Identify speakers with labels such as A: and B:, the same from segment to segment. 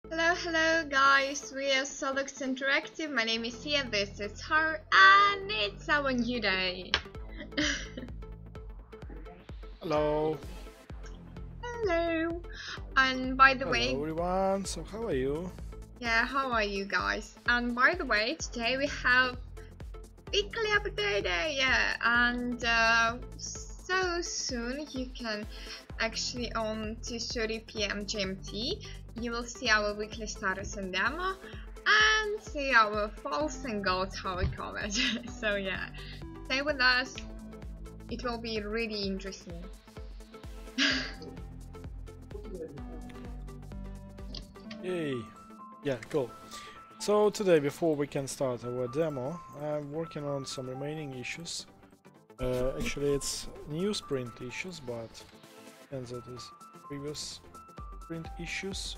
A: Hello guys, we are Solux Interactive. My name is Sia, this is her, and it's our new day.
B: Hello.
A: Hello. And by the way,
B: Hello everyone, so how are you?
A: Yeah, how are you guys? And by the way, today we have weekly update day, yeah, and so soon you can actually on 2:30 p.m. GMT you will see our weekly status and demo and see our falls and goals, how we call it. So yeah, stay with us, it will be really interesting.
B: Yay! Yeah, cool. So today, before we can start our demo, I'm working on some remaining issues. Actually, it's new sprint issues, but and that is previous sprint issues.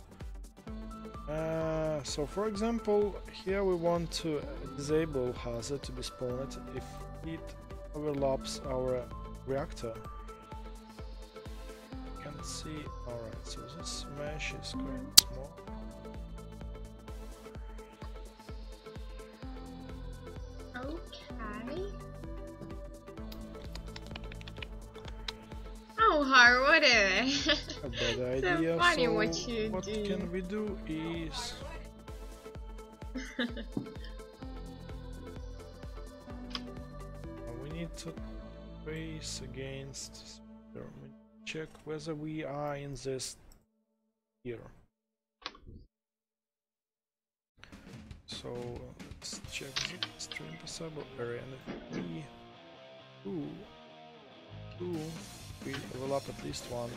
B: So for example, here we want to disable hazard to be spawned if it overlaps our reactor. You can see, alright, so this mesh is quite small.
A: Okay. Oh, Har, what is it?
B: A bad
A: So
B: idea.
A: funny
B: So
A: what you do.
B: can we do is we need to trace against. Check whether we are in this here. So let's check the stream possible area, and if we overlap at least one,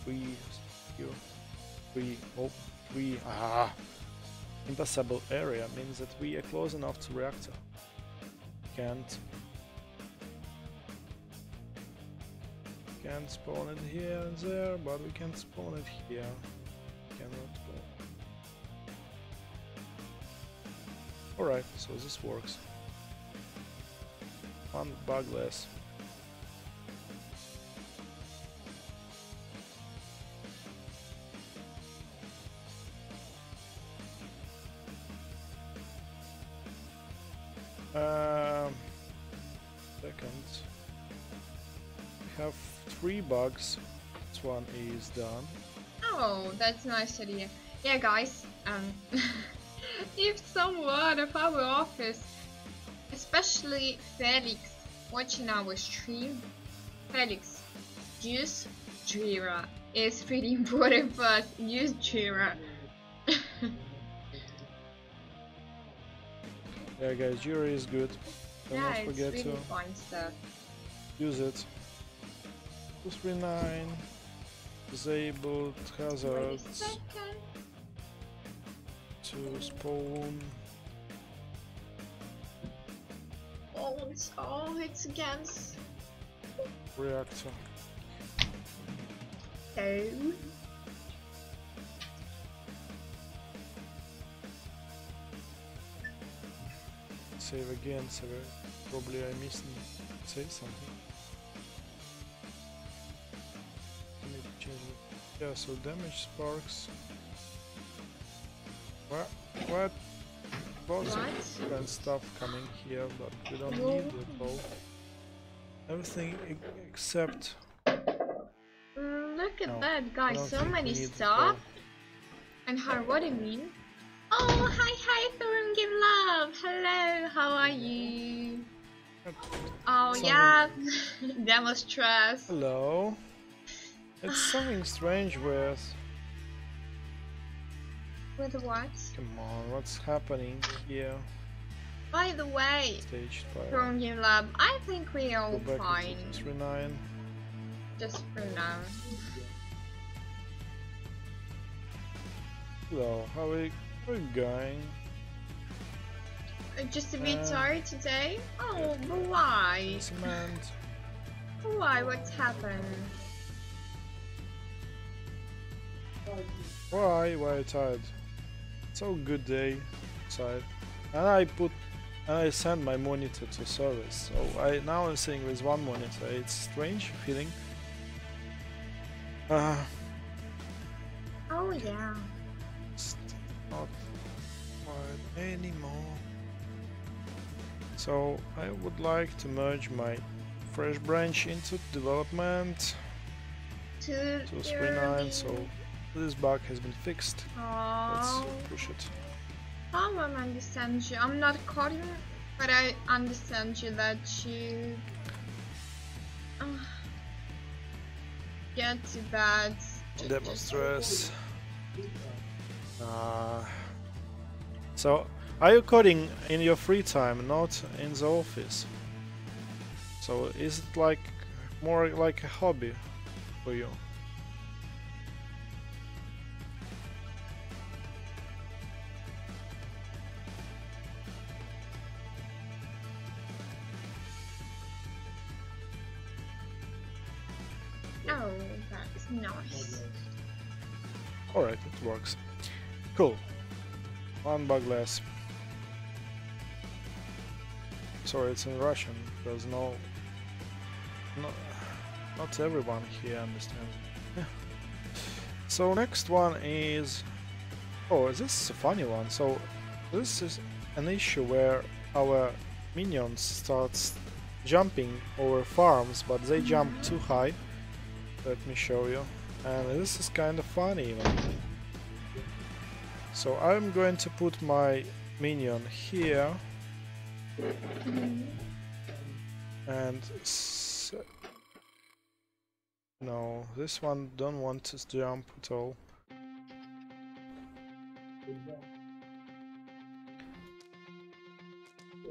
B: three impassable area means that we are close enough to reactor. Can't spawn it here and there, but we can spawn it here. Cannot spawn. Alright, so this works. One bug less. Second, we have 3 bugs. This one is done.
A: Oh, that's a nice idea. Yeah, guys, if someone of our office, especially Felix, watching our stream, Felix, use Jira. It's pretty important for us. Use Jira.
B: Yeah, guys, Jira is good. Do
A: Yeah,
B: not
A: it's
B: forget
A: really
B: to
A: fun stuff.
B: use it. 239 disabled
A: Wait a
B: hazards
A: second.
B: to spawn.
A: Oh, it's against.
B: Reactor.
A: Oh.
B: Save again, so probably I missed say something. I need to change it. Yeah, so damage sparks. What? Lots of different stuff coming here, but we don't need it all. Everything except.
A: Look at
B: No,
A: that, guys! So
B: think we
A: many
B: need it
A: stuff. And how? What do you mean? Oh, hi, Thorn, give love. Hello, how are you? Oh
B: Something.
A: yeah, demo stress.
B: Hello. It's something strange with.
A: With what?
B: Come on, what's happening here?
A: By the way,
B: Stage 5.
A: Thorn, give love. I think we are all
B: Go back
A: fine.
B: to 39.
A: Just for now.
B: Hello, how are you going?
A: Just a bit tired today. Oh, but why?
B: Cement.
A: Why? What's happened?
B: Why are you tired? So good day outside. And I sent my monitor to service. So now I'm sitting with one monitor. It's strange feeling.
A: Oh yeah.
B: not mine anymore. So I would like to merge my fresh branch into development 239, so this bug has been fixed. Let's push it.
A: I understand you. I'm not coding, but I understand you that you get to that.
B: Demo stress. So, are you coding in your free time, not in the office? So, is it like more like a hobby for you?
A: Oh, that's nice.
B: Alright, it works. Cool. One bug less. Sorry, it's in Russian, because not everyone here understands. Yeah. So next one is... Oh, this is a funny one. So this is an issue where our minions starts jumping over farms, but they jump too high. Let me show you. And this is kind of funny even. So I'm going to put my minion here. And no, this one don't want to jump at all.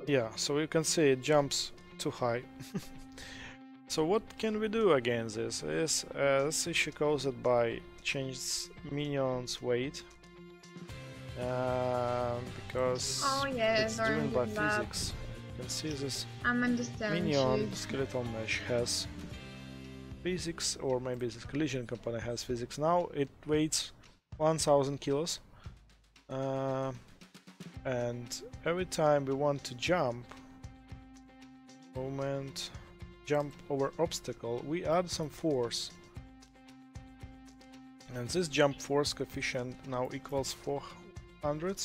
B: Yeah, so you can see it jumps too high. So what can we do against this? This issue caused by changed minions weight. Because it's driven by physics. You can see this minion skeletal mesh has physics, or maybe this collision component has physics. Now it weighs 1000 kilos, and every time we want to jump over obstacle, we add some force, and this jump force coefficient now equals 400.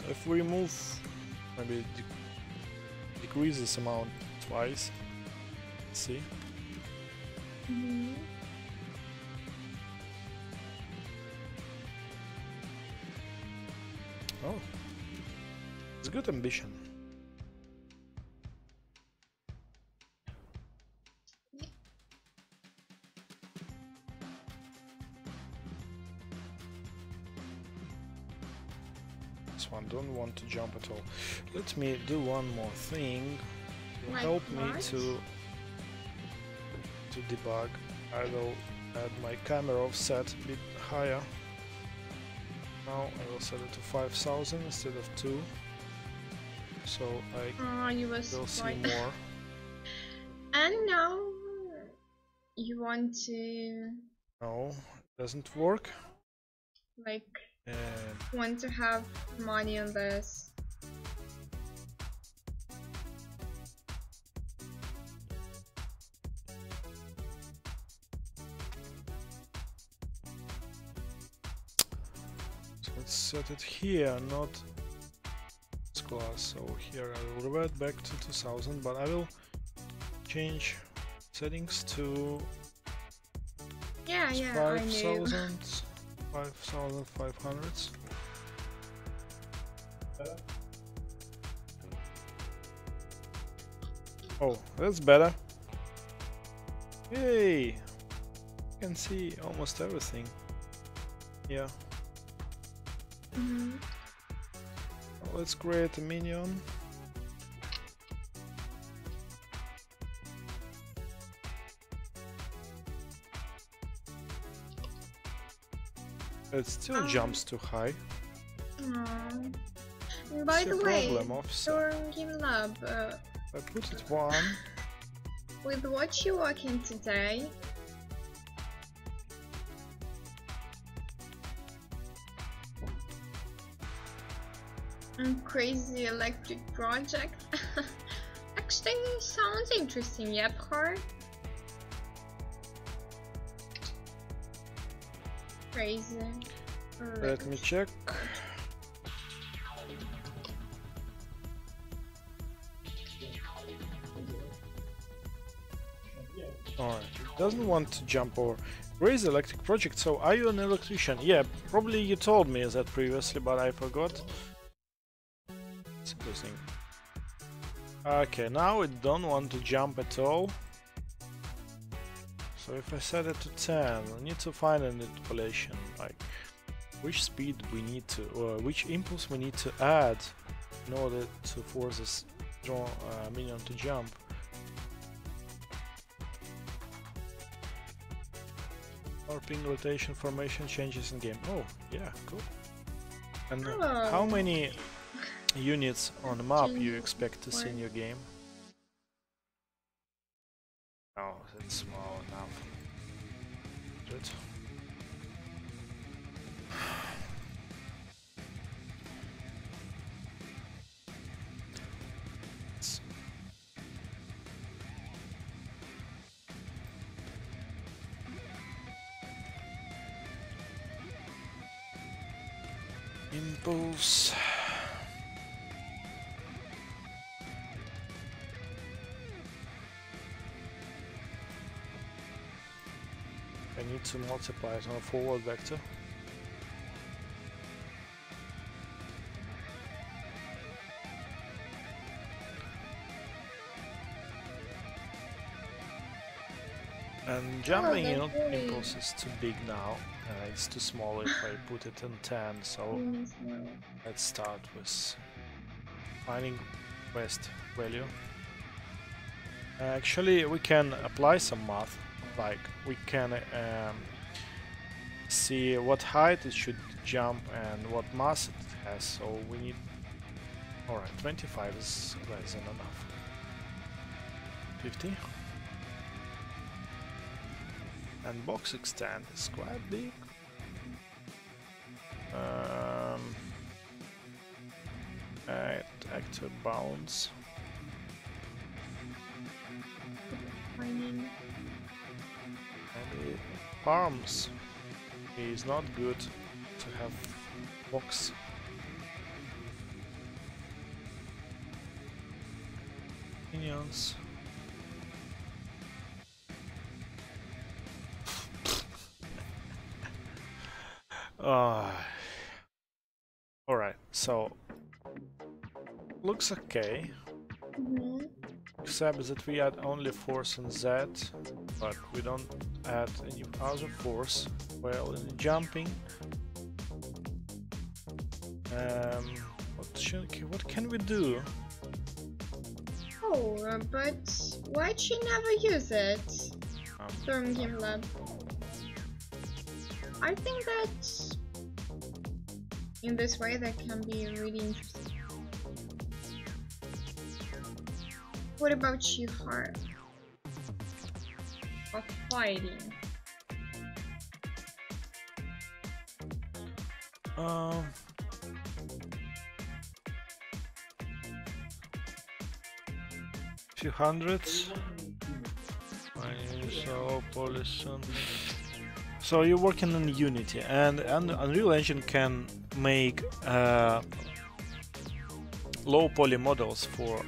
B: If we remove, maybe decrease this amount twice. Let's see. Oh, it's good ambition. This one don't want to jump at all. Let me do one more thing to help me to debug. I will add my camera offset a bit higher. Now I will set it to 5000 instead of 2, so I will see more.
A: And now you want to...
B: No, it doesn't work.
A: Like, want to have money on this.
B: So let's set it here, not this class. So here I will revert back to 2000, but I will change settings to 5,000. 5,500. Oh, that's better. Yay! You can see almost everything. Yeah. Let's create a minion. It still jumps too high.
A: By the way, your game lab,
B: I put it 1.
A: With what you working today? Crazy electric project. Actually, sounds interesting. Yep, hard. Crazy.
B: Let me check. Alright, it doesn't want to jump over. Raise electric project, so are you an electrician? Yeah, probably you told me that previously, but I forgot. It's interesting. Okay, now it don't want to jump at all. So if I set it to 10, I need to find an interpolation, like which speed we need to, or which impulse we need to add in order to force this minion to jump. Warping, rotation, formation, changes in game. Oh, yeah, cool. And how many units on the map you expect to see in your game? Oh, it's small enough. Good. Impulse. I need to multiply it on a forward vector. And jumping impulse is too big now. It's too small if I put it in 10, so let's start with finding best value. Actually, we can apply some math, like we can see what height it should jump and what mass it has, so we need... Alright, 25 is less than enough. 50. And box extent is quite big. Active bounds. And the arms is not good to have box. Minions. Alright, so looks okay, except that we add only force in Z, but we don't add any other force. Well, in jumping, what can we do?
A: Oh, but why'd she never use it during Game Lab? I think that in this way that can be really interesting. What about you, Heart? Of fighting?
B: Few hundreds. So pollution. So you're working on Unity, and Unreal Engine can make low poly models for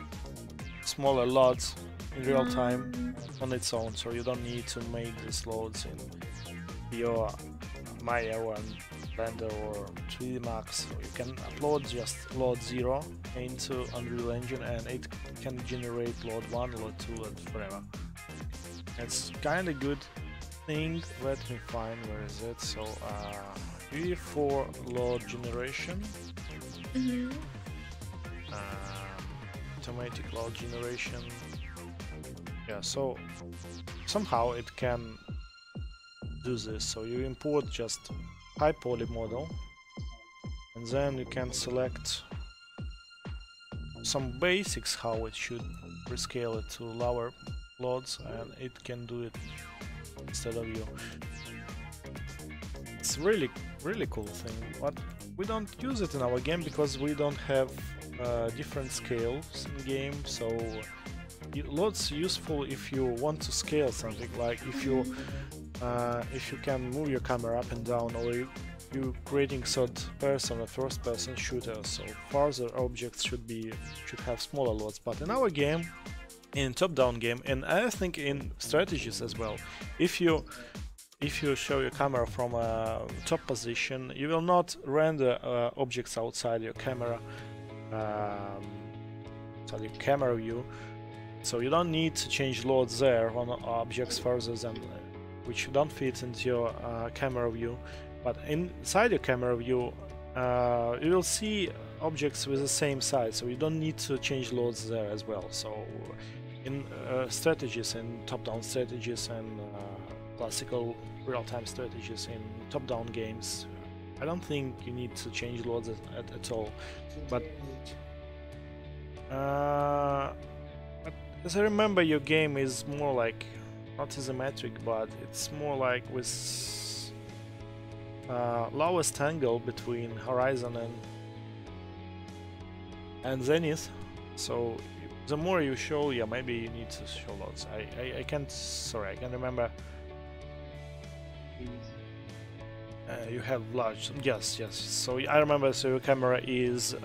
B: smaller loads in real time on its own, so you don't need to make these loads in your Maya and Blender or 3D Max. So you can upload just load 0 into Unreal Engine and it can generate load 1, load 2 and forever. It's kinda good thing. Let me find where is it. So for load generation, automatic load generation. Yeah, so somehow it can do this. So you import just high poly model, and then you can select some basics how it should rescale it to lower loads, and it can do it instead of you. It's really cool thing, but we don't use it in our game because we don't have different scales in game. So loads useful if you want to scale something, like if you if you can move your camera up and down, or you creating third person or first person shooter, so farther objects should have smaller loads. But in our game, in top-down game, and I think in strategies as well, if you show your camera from a top position, you will not render objects outside your camera, view, so you don't need to change loads there on objects further than which don't fit into your camera view. But inside your camera view, you will see objects with the same size, so you don't need to change loads there as well. So in strategies, in top-down strategies and classical real-time strategies in top-down games, I don't think you need to change loads at all. But as I remember, your game is more like not isometric, but it's more like with lowest angle between horizon and zenith. So the more you show, yeah, maybe you need to show loads. I can't remember. You have large, yes. So I remember. So your camera is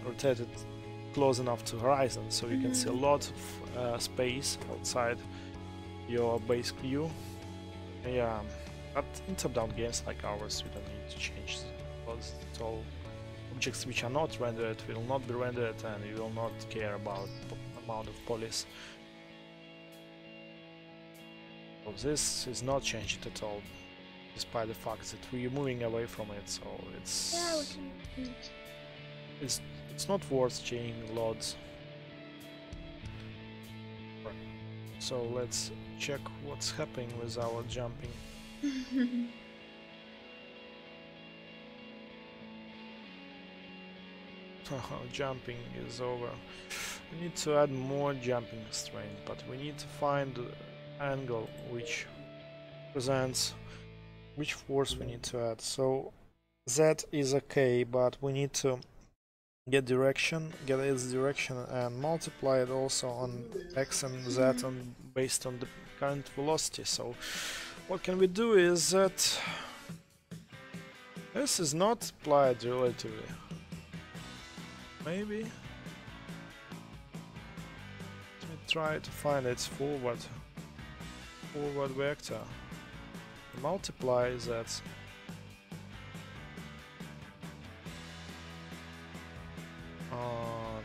B: rotated close enough to horizon, so you can see a lot of space outside your base view. Yeah, but in top-down games like ours, you don't need to change loads at all. Objects which are not rendered will not be rendered, and you will not care about the amount of polys. So this is not changed at all, despite the fact that we're moving away from it. So it's not worth changing loads. So let's check what's happening with our jumping. Jumping is over. We need to add more jumping strain, but we need to find the angle which presents which force we need to add. So Z is okay, but we need to get its direction and multiply it also on X and Z based on the current velocity. So what can we do is that this is not applied relatively. Maybe let me try to find its forward vector. Multiply that on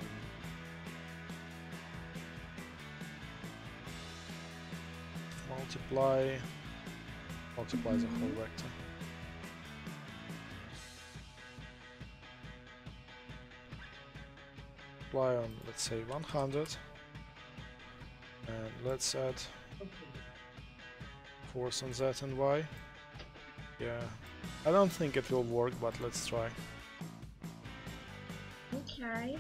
B: multiply the whole vector. Apply on, let's say, 100, and let's add force on Z and Y. Yeah, I don't think it will work, but let's try.
A: Okay.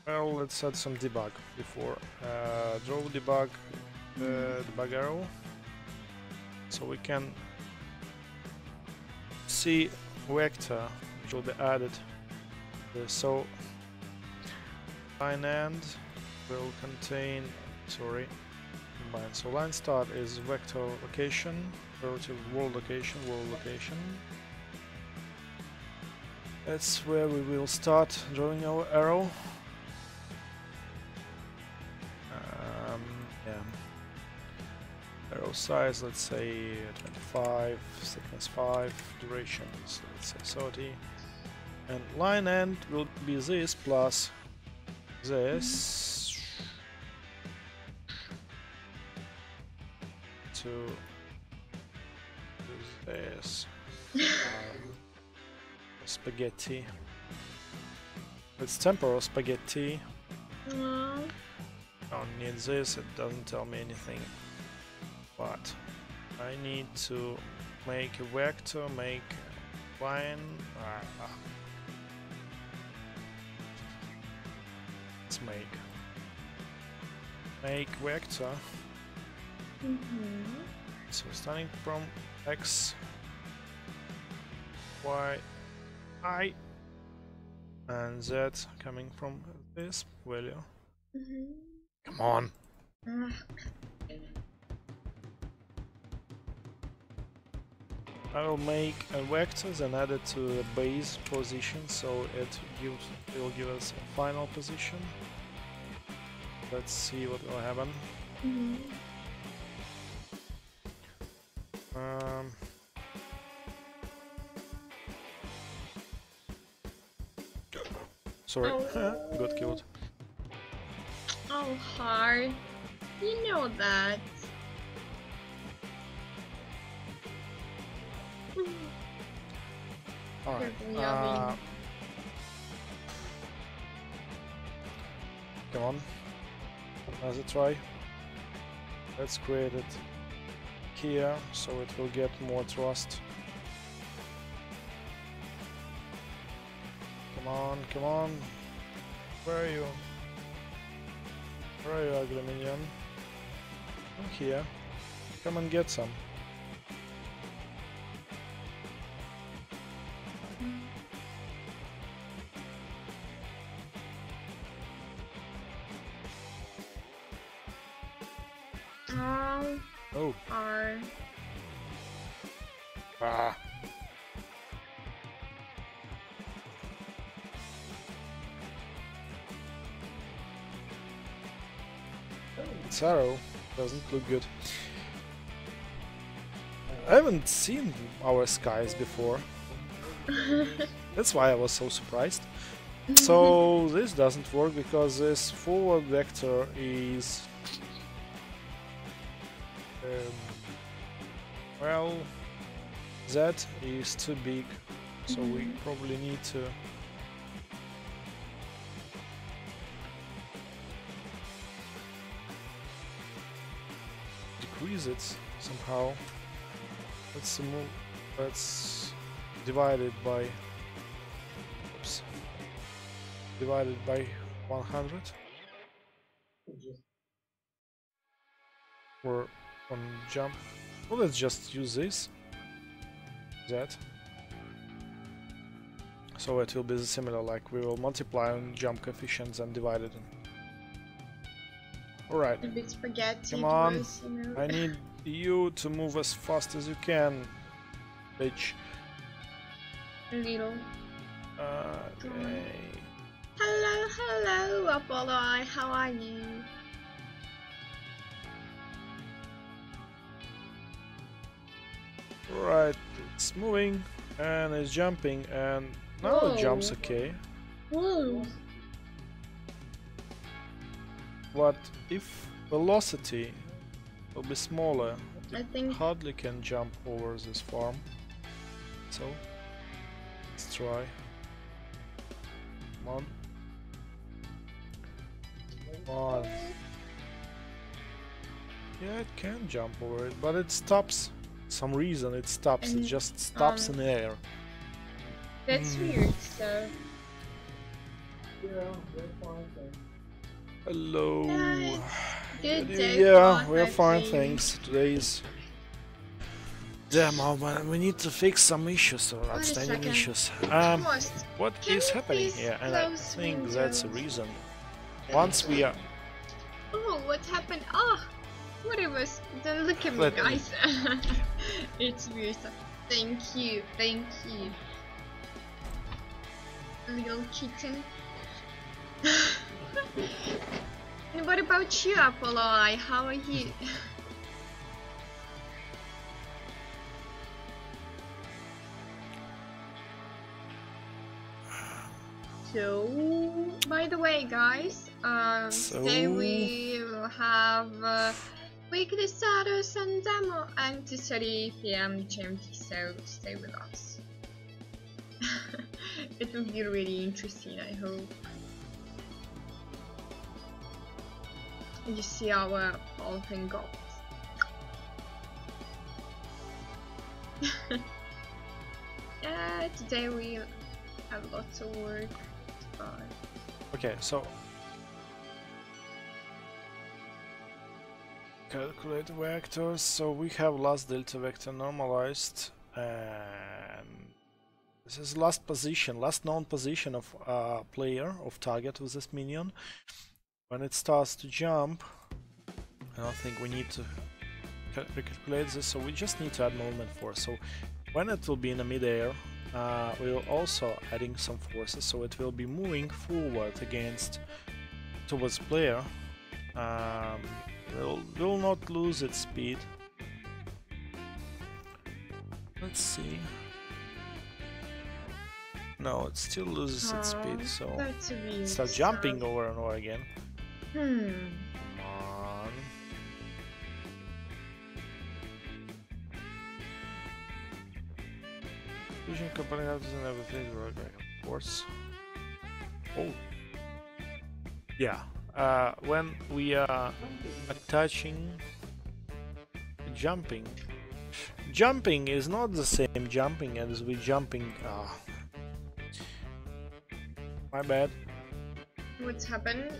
B: Well, let's add some debug before. Draw debug, debug arrow, so we can see vector which will be added. So line end will contain, combine. So line start is vector location, relative world location, That's where we will start drawing our arrow. Arrow size, let's say 25, thickness 5, durations, let's say 30. And line end will be this plus this to this. Spaghetti. It's temporal spaghetti. I don't need this, it doesn't tell me anything. But I need to make a vector, make line. Let's make vector. So starting from X, Y, I, and Z coming from this value.
A: Mm-hmm.
B: Come on. I will make a vectors and add it to the base position, so will give us a final position. Let's see what will happen.
A: Mm-hmm.
B: Sorry,
A: Oh.
B: got killed.
A: Oh, hard. You know that.
B: Alright. Come on. Let's try. Let's create it here so it will get more thrust. Come on, come on. Where are you? Where are you, ugly minion? I'm here. Come and get some. Oh.
A: R.
B: Ah. Its arrow doesn't look good. I haven't seen our skies before. That's why I was so surprised. So this doesn't work because this forward vector is well, that is too big, so we probably need to decrease it somehow. Let's divide it by divided by 100 or on jump. Well, let's just use this, that, so it will be similar, like we will multiply on jump coefficients and divide it. Alright, come on,
A: you know.
B: I need you to move as fast as you can, bitch.
A: Little.
B: Okay.
A: Hello, Apollo. How are you?
B: Right, it's moving and it's jumping, and now it jumps okay.
A: Whoa.
B: But if velocity will be smaller,
A: I think
B: hardly can jump over this farm. So let's try. Come on. Come on. Yeah, it can jump over it, but it stops. Some reason it stops. It just stops in the air.
A: That's weird. So.
B: Hello.
A: Good day.
B: Yeah, we're fine, thanks. Today's demo, but we need to fix some issues or outstanding issues. What is happening here? And I think that's the reason. Once we are.
A: Oh, what happened? Oh, what it was? Then look at me, guys. It's weird. Thank you, little kitten. And what about you, Apollo? How are you? So, by the way, guys, today we will have weekly status and demo and 2:30 PM GMT, so stay with us. It will be really interesting, I hope. You see our open goals. Yeah, today we have lots of work.
B: Okay, so calculate vectors. So we have last delta vector normalized, and This is last position, last known position of player, of target with this minion. When it starts to jump, I don't think we need to recalculate this, so we just need to add movement force. So when it will be in the mid-air, we'll also adding some forces, so it will be moving forward towards player. Will not lose its speed. Let's see. No, it still loses its speed, so it starts jumping over and over again. Come on. Fusion company has and everything, of course. Oh. Yeah. When we are attaching jumping is not the same jumping as we jumping. My bad.
A: What's happened?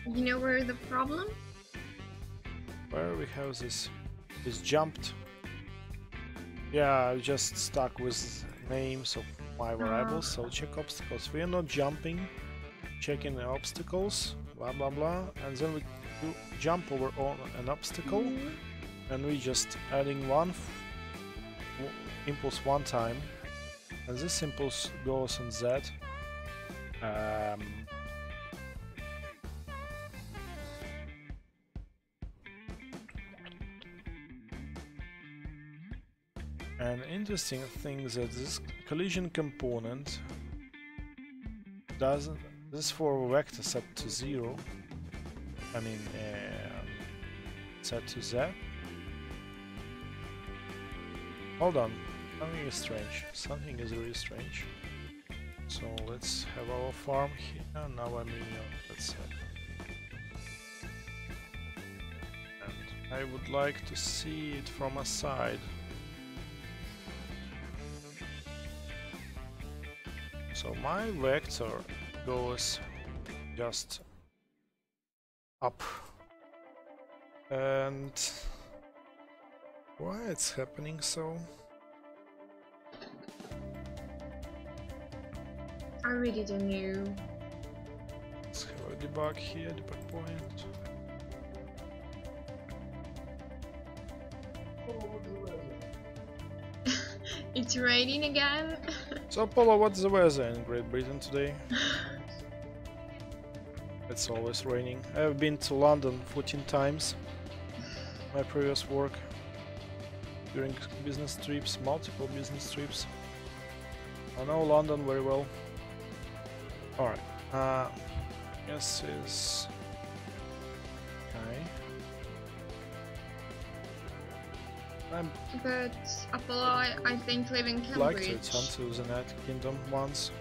A: You know where the problem?
B: Where we have this jumped. Yeah, I just stuck with names of my variables. So check obstacles. We are not jumping. Checking the obstacles. Blah blah blah. And then we do jump over on an obstacle. And we just adding one impulse one time. And this impulse goes on Z. An interesting thing is that this collision component doesn't. This for vector set to 0. I mean, set to Z. Hold on, something is strange. Something is really strange. So let's have our farm here. Now I'm minion. Let's set. And I would like to see it from a side. So my vector goes just up. And why it's happening so?
A: I really don't know.
B: Let's have a debug here, debug point.
A: It's raining again.
B: So Polo, what's the weather in Great Britain today? It's always raining. I've been to London 14 times. My previous work. During business trips, multiple business trips. I know London very well. Alright. Yes is... Okay.
A: But Apollo, I think, live in Cambridge.
B: Like to return to the United Kingdom once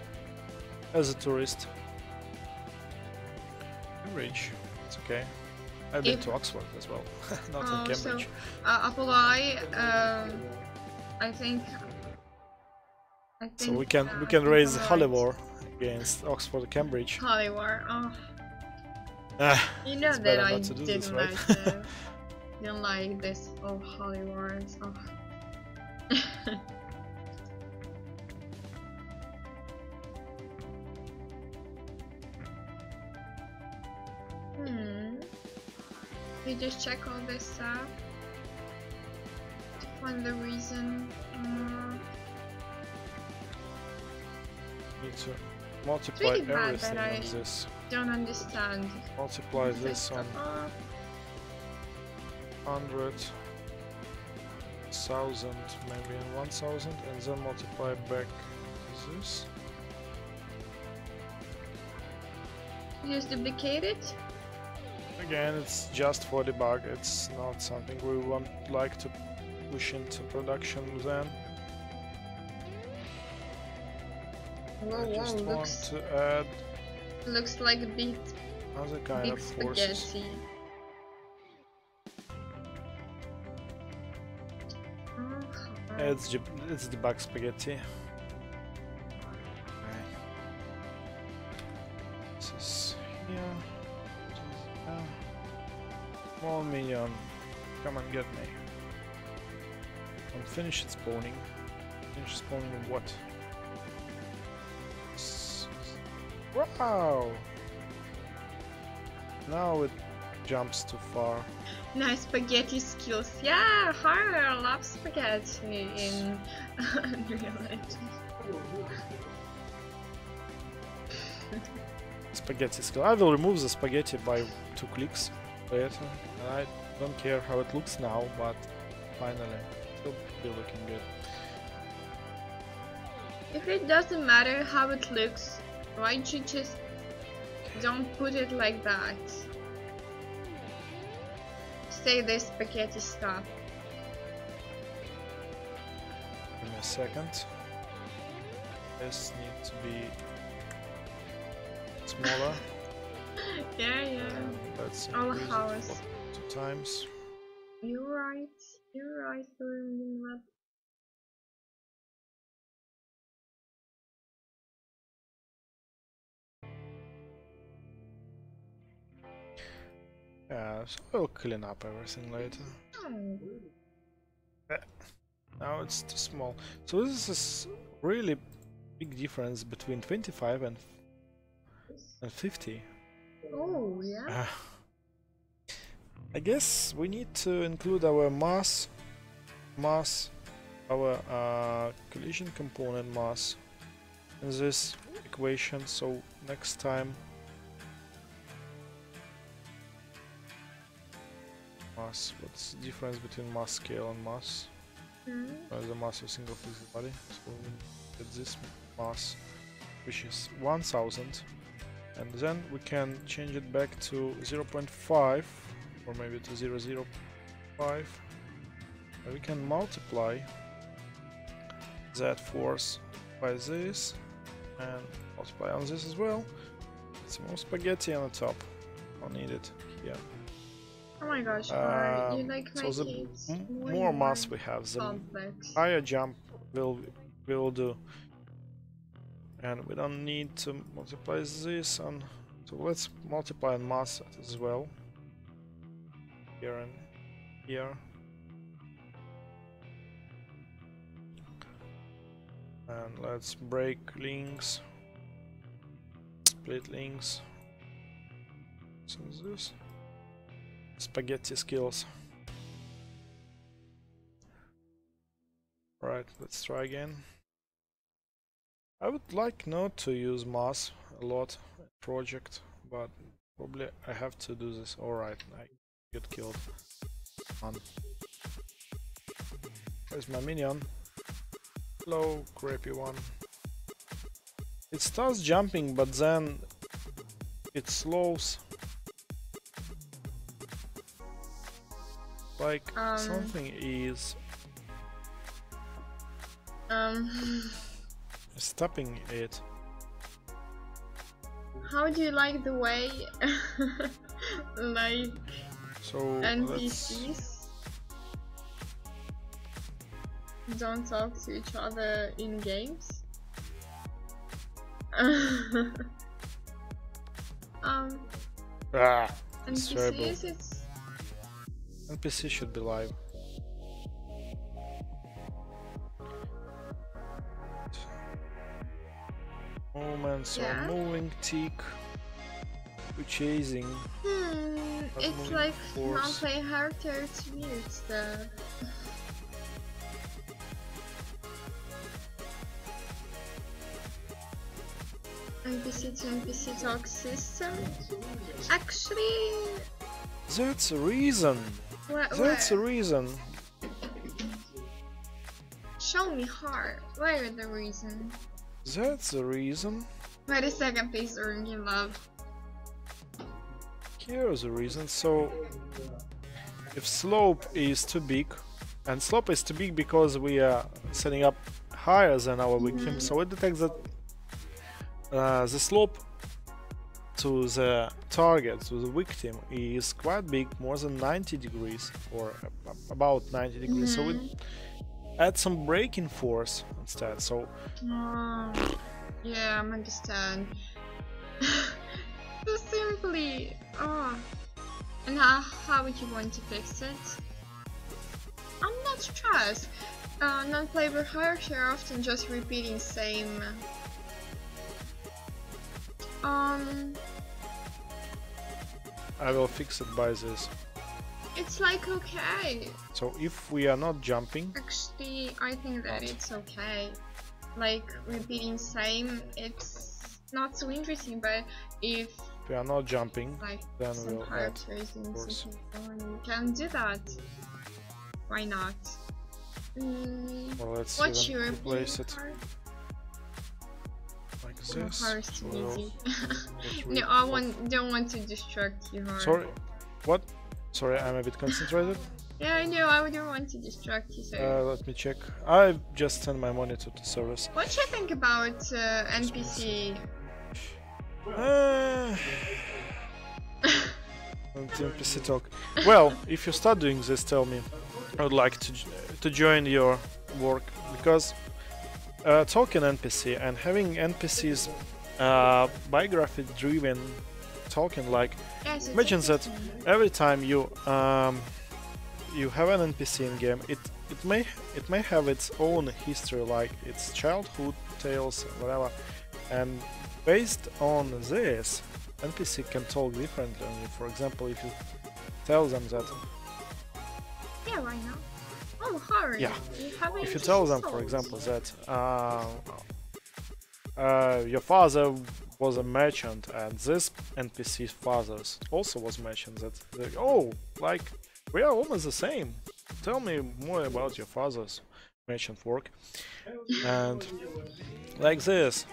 B: as a tourist. Cambridge, it's okay. I've been to Oxford as well, not in Cambridge.
A: So, Apollo, I think.
B: So we can raise Holy War against Oxford, Cambridge.
A: Holy War, oh. You know
B: it's
A: that I
B: not to do
A: didn't
B: this, right?
A: like this. Didn't like this. Oh, Holy Wars. Oh. We just check all this stuff to find the reason.
B: Need to multiply
A: really bad
B: everything
A: that
B: on this.
A: Don't understand.
B: Multiply this on 100, 1000, maybe in 1000, and then multiply back this.
A: Just duplicate it.
B: Again, it's just for debug. It's not something we want like to push into production then.
A: Whoa,
B: I just want to add.
A: Looks like a big
B: Other kind of forces.
A: spaghetti.
B: It's debug spaghetti. This is here. Small minion, come and get me. And finish it spawning. Finish spawning what? Wow! Now it jumps too far.
A: Nice spaghetti skills. Yeah, Harper loves spaghetti in Unreal Engine.
B: Spaghetti skill. I will remove the spaghetti by 2 clicks later. I don't care how it looks now, but finally, it will be looking good.
A: If it doesn't matter how it looks, why'd you just don't put it like that? Say this spaghetti stuff.
B: Give me a second. This needs to be smaller.
A: Yeah.
B: Let's
A: Our
B: increase it
A: house.
B: for 2 times.
A: You're right, doing that.
B: Yeah, so I'll clean up everything later.
A: Oh.
B: Now it's too small. So this is really big difference between 25 and 50.
A: Oh, yeah.
B: I guess we need to include our mass, our collision component mass in this equation. So next time, mass. What's the difference between mass scale and mass? The mass of single physical body. So we get this mass, which is 1000, and then we can change it back to 0.5 or maybe to 0.05, and we can multiply that force by this and multiply on this as well. Some more spaghetti on the top. I'll need it here.
A: Oh my gosh, you like my
B: So the
A: kids.
B: more mass we have, the
A: complex.
B: higher jump will do, and we don't need to multiply this on. So let's multiply on mass as well. Here and here, and let's break links, split links. So this spaghetti skills. Right, let's try again. I would like not to use mass a lot in project, but probably I have to do this. Alright, I get killed. Where's my minion? Hello, crappy one. It starts jumping, but then it slows. Like something is stopping it.
A: How do you like the way like
B: So
A: NPCs don't talk to each other in games?
B: It's terrible.
A: NPCs,
B: NPC should be live. Moments are moving, tick, we're chasing.
A: it's like not play harder to mute stuff. NPC to NPC talk system. Actually,
B: that's a reason. That's a reason.
A: Show me hard. Where the reason?
B: That's the reason.
A: Wait a second, please, Urgy Love.
B: Here's the reason. So, if slope is too big, and slope is too big because we are setting up higher than our victim, so it detects that the slope to the target, to the victim, is quite big, more than 90 degrees, or about 90 degrees. So it add some braking force instead. So
A: yeah, I understand. So simply. And how would you want to fix it? I'm not stressed. Non-player hierarchy are often just repeating same
B: I will fix it by this.
A: It's like okay.
B: So if we are not jumping,
A: Actually, I think that it's okay. Like repeating same, it's not so interesting. But if
B: we are not jumping,
A: like
B: then
A: some
B: we'll add,
A: characters in
B: course.
A: you can do that. Why not?
B: Well, let's
A: What's
B: even
A: your
B: replace it
A: part?
B: like this.
A: Heart is too
B: So we'll
A: easy.
B: get
A: No,
B: rid
A: I
B: of-
A: don't want to distract you. Heart.
B: Sorry, what? Sorry, I'm a bit concentrated.
A: Yeah, I know. I don't want to distract you. So.
B: Let me check. I just sent my monitor to service.
A: What do you think about NPC?
B: NPC talk. Well, if you start doing this, tell me. I would like to join your work because talking NPC and having NPCs biography-driven talking, like
A: Yes,
B: imagine that every time you you have an NPC in game, it may have its own history, like its childhood tales, whatever, and based on this, NPC can talk differently. For example, if you tell them that,
A: yeah, why not? Oh, hurry!
B: yeah,
A: You
B: if you tell them, for example, that your father was a merchant and this NPC's father also was merchant, that like, oh, like we are almost the same. Tell me more about your father's merchant work, and like this.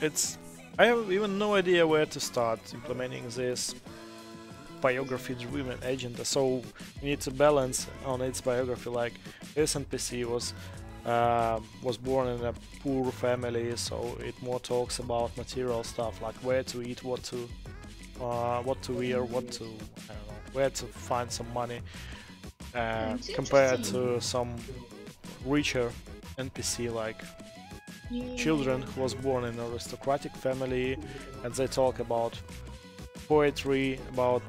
B: It's I have even no idea where to start implementing this biography-driven agent. So you need to balance on its biography. Like this NPC was born in a poor family, so it more talks about material stuff, like where to eat, what to wear, what to I don't know, where to find some money, compared to some richer NPC like children who was born in an aristocratic family, and they talk about poetry, about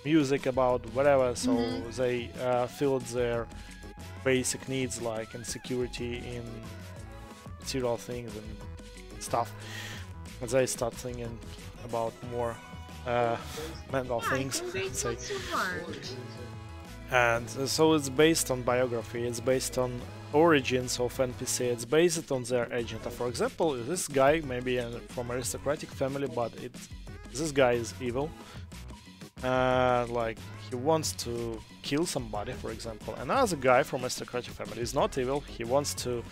B: music, about whatever, so they filled their basic needs like insecurity in material things and stuff, and they start thinking about more mental things.
A: It's not so hard.
B: And so it's based on biography, it's based on origins of NPC, it's based on their agent. For example, this guy may be from aristocratic family, but this guy is evil. Like he wants to kill somebody, for example. Another guy from aristocratic family is not evil, he wants to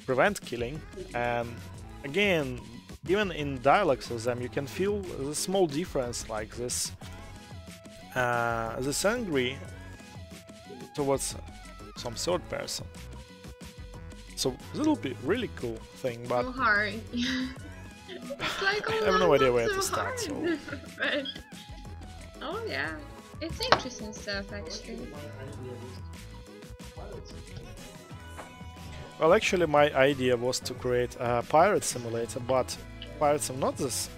B: prevent killing. And again, even in dialogues of them, you can feel the small difference, like this angry towards some third person. So this will be really cool thing, but
A: so hard. It's like,
B: I have no idea where to start. So.
A: But, oh yeah, it's interesting stuff actually.
B: Well, actually, my idea was to create a pirate simulator, but pirates are not this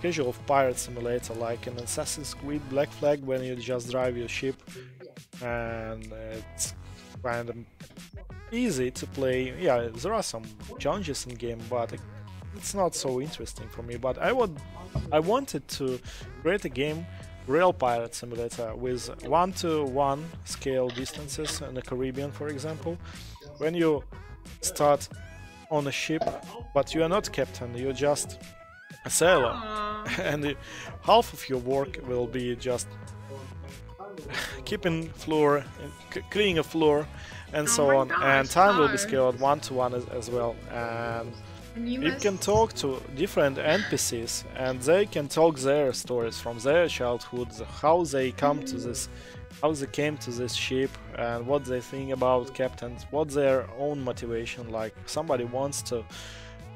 B: casual pirate simulator like in Assassin's Creed Black Flag, when you just drive your ship and it's kind of easy to play. Yeah, there are some challenges in game, but it's not so interesting for me. But I wanted to create a game, real pirate simulator, with 1-to-1 scale distances in the Caribbean, for example. When you start on a ship, but you are not captain, you're just a sailor. And half of your work will be just keeping floor, cleaning a floor, and so on.
A: Gosh,
B: and time will be
A: hard.
B: scaled 1-to-1 as well. And you can talk to different NPCs, and they can talk their stories from their childhood, how they come to this, how they came to this ship, and what they think about captains, what their own motivation. Like somebody wants to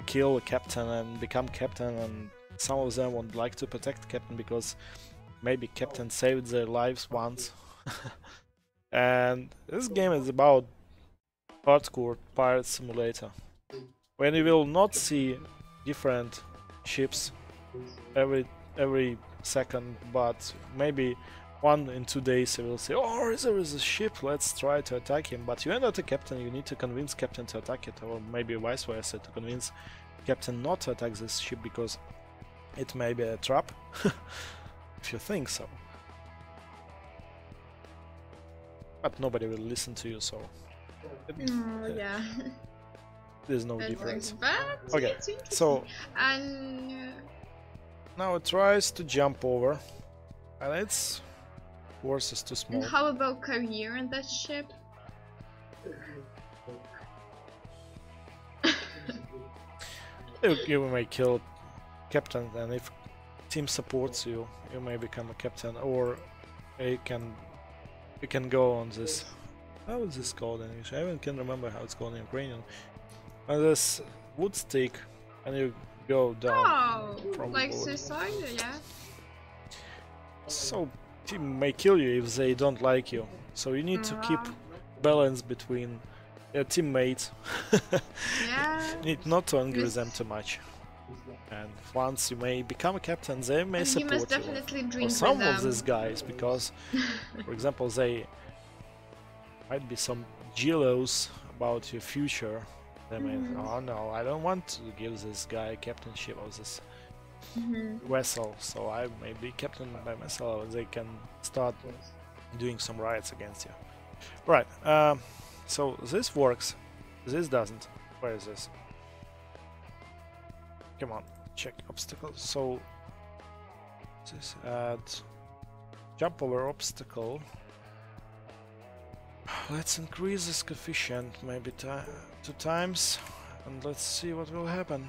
B: kill a captain and become captain, and some of them would like to protect captain because maybe captain saved their lives once. And this game is about hardcore pirate simulator, when you will not see different ships every second, but maybe 1 in 2 days you will say, oh, there is a ship, let's try to attack him. But you are not a captain, you need to convince captain to attack it, or maybe vice versa, to convince captain not to attack this ship, because It may be a trap, if you think so. But nobody will listen to you, so...
A: Yeah.
B: There's no difference.
A: But
B: Okay, so...
A: And...
B: now it tries to jump over. And its force is too small.
A: And how about career on that ship?
B: You may kill captain, and if team supports you, you may become a captain, or you can go on this. How is this called in English? I even can remember how it's called in Ukrainian. On this wood stick, and you go down.
A: Oh, like suicide, yeah.
B: So team may kill you if they don't like you. So you need to keep balance between your teammates.
A: Yeah.
B: You need not to angry them too much. And once you may become a captain, they may
A: and
B: support
A: you. Must definitely drink
B: or some
A: with
B: of these guys, because, for example, they might be some jealous about your future. They may, oh no, I don't want to give this guy captainship of this vessel, so I may be captain by myself. They can start doing some riots against you. Right, so this works, this doesn't. Where is this? Come on, check obstacles. So this add jump over obstacle. Let's increase this coefficient maybe 2 times, and let's see what will happen.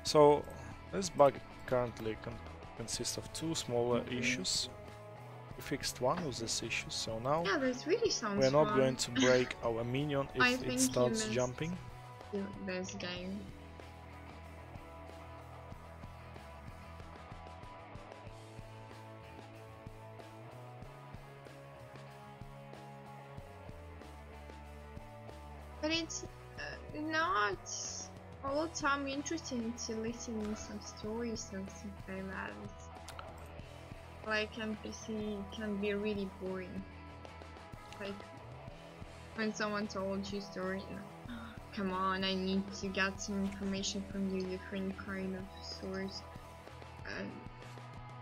B: So this bug currently consists of 2 smaller issues. We fixed one of these issues, so now we're not going to break our minion if it starts jumping.
A: This game. But it's not all the time interesting to listen to some stories or something like that. Like NPC can be really boring. Like when someone told you a story, come on, I need to get some information from you, different kind of source.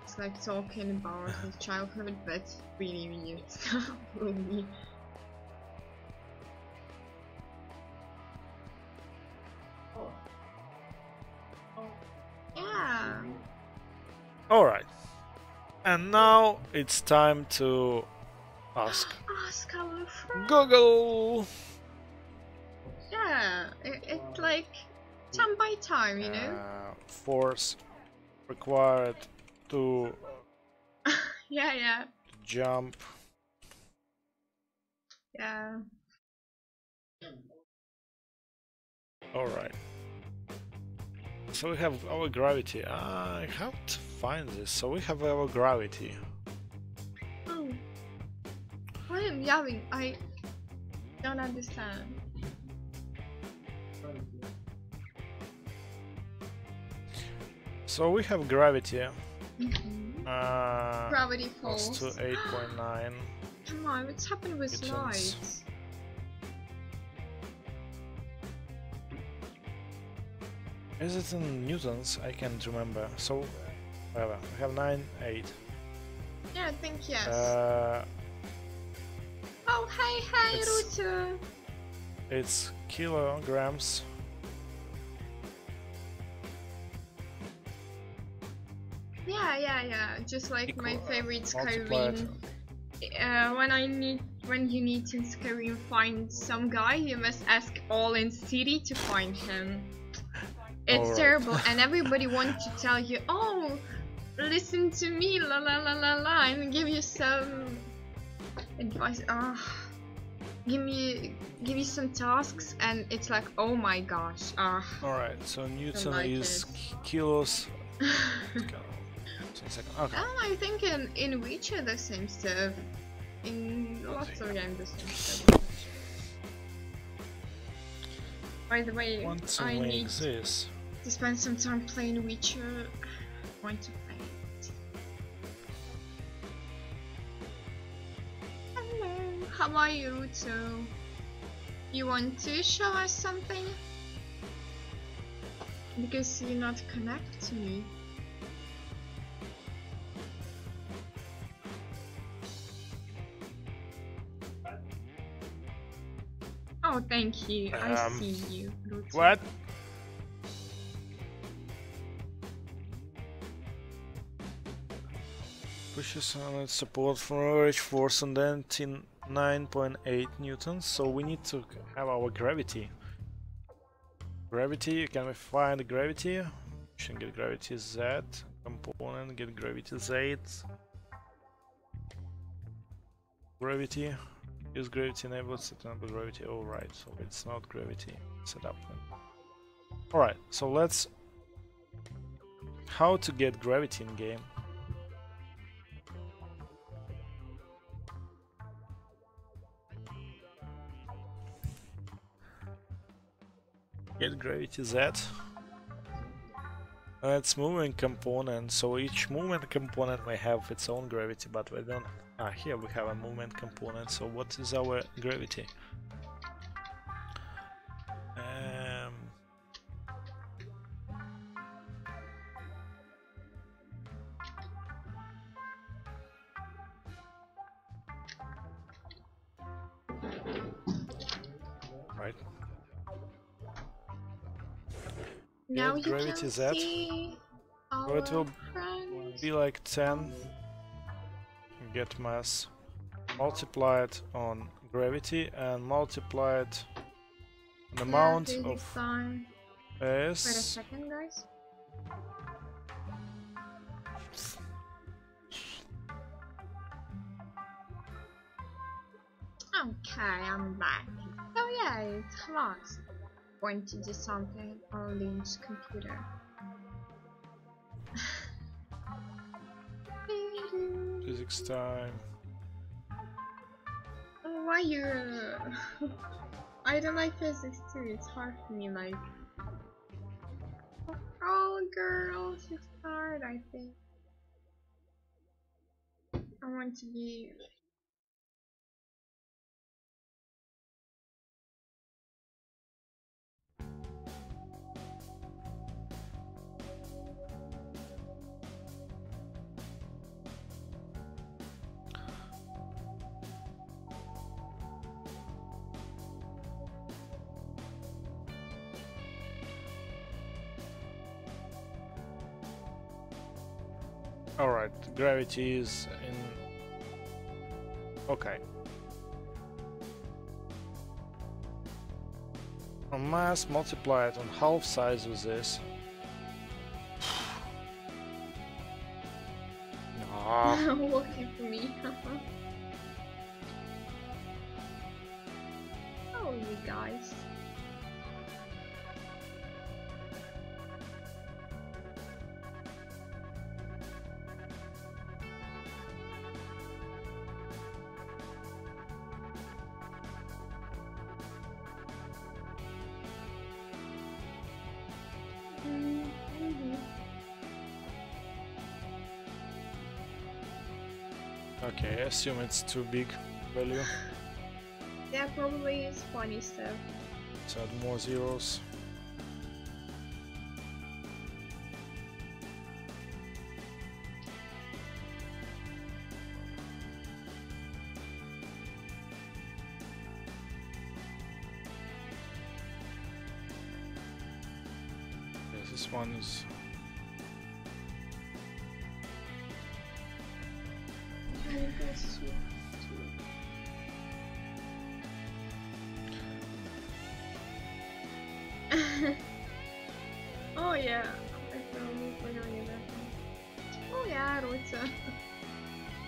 A: It's like talking about his childhood, but really weird stuff for me. Yeah.
B: Alright. And now it's time to ask
A: our friend.
B: Google!
A: Yeah, it's like time by time, you know?
B: Force required to
A: yeah.
B: jump.
A: Yeah.
B: Alright. So we have our gravity. I have to find this. So we have our gravity.
A: Oh. What am yelling? I don't understand.
B: So we have gravity.
A: Gravity falls
B: to 8.9.
A: Come on, what's happened with slides?
B: Is it in newtons? I can't remember. So, whatever. We have 9, 8.
A: Yeah, I think yes. Oh, hey, Ruto!
B: It's kilograms.
A: Yeah. Just like my favorite
B: Skyrim.
A: When you need in Skyrim find some guy, you must ask all in city to find him. It's terrible, and everybody wants to tell you, oh, listen to me, la la la la la, and give you some advice. Give me some tasks, and it's like, oh my gosh.
B: Alright, so Newton is kilos. Okay.
A: I think in Witcher the same stuff. In lots of games the same stuff. By the way, I need
B: this.
A: to spend some time playing Witcher. I want to play it. Hello, how are you, Ruto? You want to show us something? Because you're not connected to me. Oh, thank you. I see you.
B: What? Pushes on its support for average force and then 9.8 newtons. So we need to have our gravity. Gravity, can we find gravity? Should get gravity Z component, get gravity Z. Gravity. Use gravity enabled set up gravity. Alright, so it's not gravity setup. Alright, so let's how to get gravity in game. Get gravity Z. It's movement component, so each movement component may have its own gravity, but we don't. Ah, here we have a movement component. So what is our gravity? Right.
A: Now
B: Get
A: you
B: gravity
A: can
B: Z.
A: see
B: So it will
A: friends.
B: be like 10. Get mass. Multiply it on gravity and multiply it an amount of
A: S. Wait a second, guys. Okay, I'm back. So yeah, it's Hamas. Going to do something on Lynch's computer.
B: Physics time.
A: Why you? I don't like physics too. It's hard for me. Like, oh girls, it's hard. I think I want to be.
B: Alright, gravity is in. Okay. On mass, multiply it on half size with this.
A: Looking for me. Oh, you guys.
B: Okay, I assume it's too big value.
A: Yeah, probably it's funny stuff.
B: Let's add more zeros. Yes, this one is.
A: Oh yeah, oh yeah, Rosa.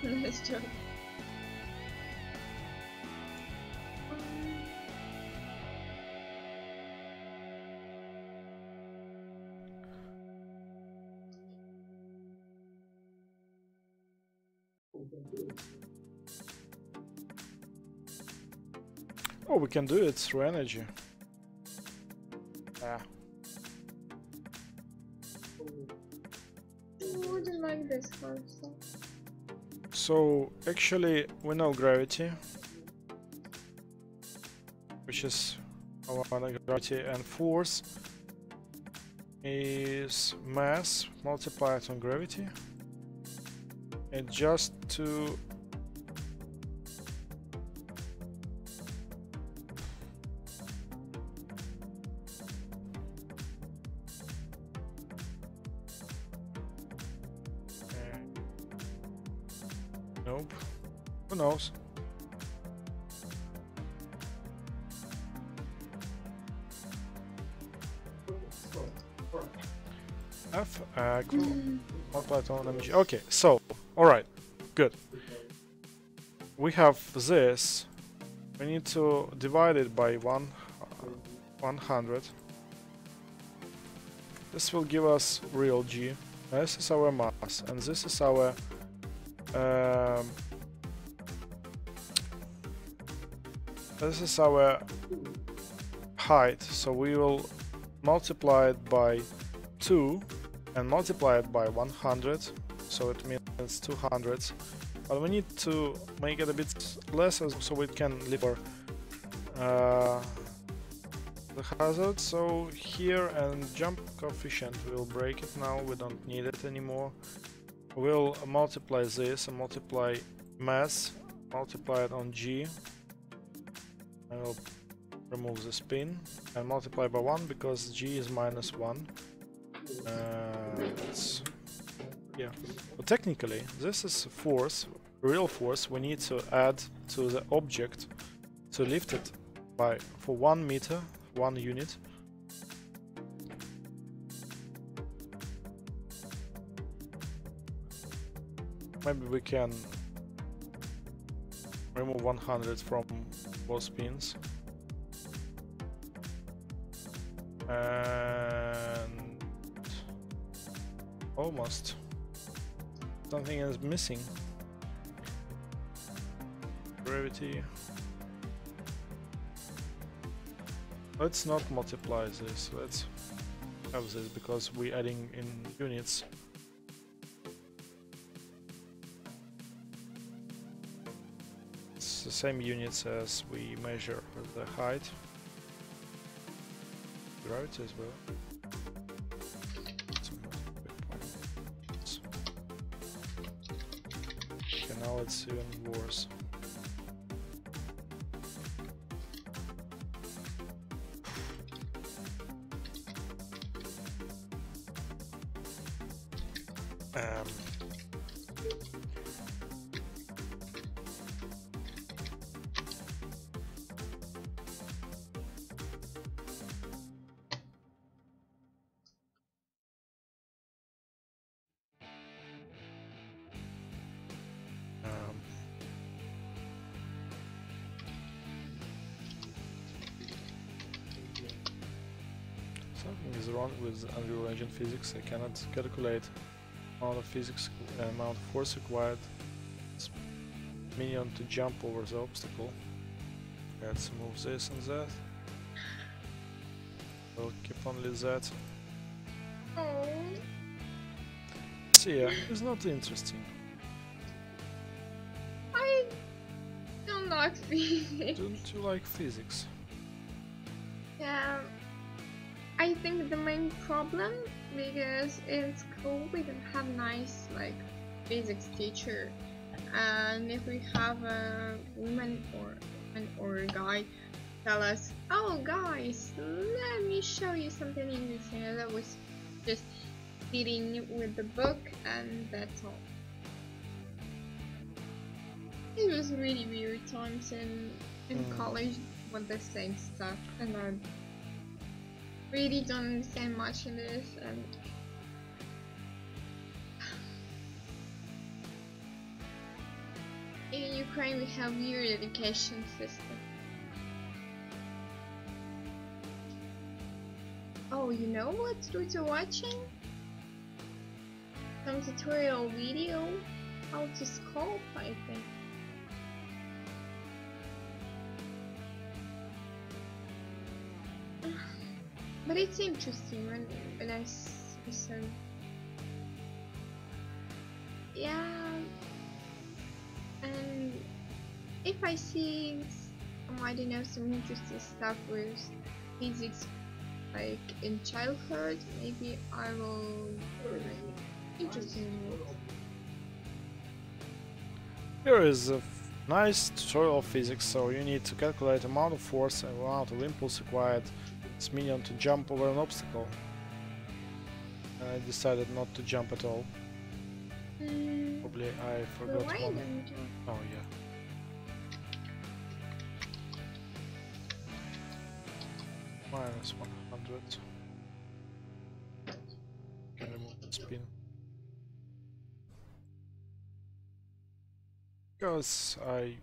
A: Nice joke.
B: Oh, we can do it through energy. Yeah.
A: I wouldn't like this first.
B: So actually we know gravity, which is our gravity, and force is mass multiplied on gravity, and just to Nope. Who knows? F equal multiplied on mg. Okay, so alright, good. We have this. We need to divide it by 100. This will give us real g. This is our mass, and this is our height. So we will multiply it by 2 and multiply it by 100, so it means 200. But we need to make it a bit less so we can leave our the hazard. So here, and jump coefficient, we'll break it now, we don't need it anymore. We'll multiply this and multiply mass, multiply it on g. I will remove the spin and multiply by 1 because g is minus 1. Yeah, but technically this is force, real force. We need to add to the object to lift it by for 1 meter, 1 unit. Maybe we can remove 100 from both spins. And almost something is missing. Gravity. Let's not multiply this. Let's have this because we're adding in units. It's the same units as we measure the height. Gravity as well. Okay, now it's even worse. Something is wrong with Unreal Engine physics. I cannot calculate amount of amount of force required minion to jump over the obstacle. Let's move this and that. We'll keep only that.
A: Oh.
B: So yeah, it's not interesting.
A: I don't like physics.
B: Don't you like physics?
A: Yeah. I think the main problem, because in school we don't have nice like physics teacher, and if we have a woman or a guy tell us, oh guys, let me show you something interesting, and that was just sitting with the book and that's all. It was really weird times in college with the same stuff, and I really don't understand much in this, and in Ukraine we have weird education system. Oh, you know what we're watching? Some tutorial video how to sculpt, I think. But it's interesting when I see some. Yeah, and if I see some, I don't know, some interesting stuff with physics, like in childhood, maybe I will be interested in it.
B: Here is a nice tutorial of physics. So you need to calculate amount of force and amount of impulse required this minion to jump over an obstacle. I decided not to jump at all. Probably I forgot
A: why
B: one.
A: don't you?
B: Oh yeah. Minus 100. Can remove the spin. Because I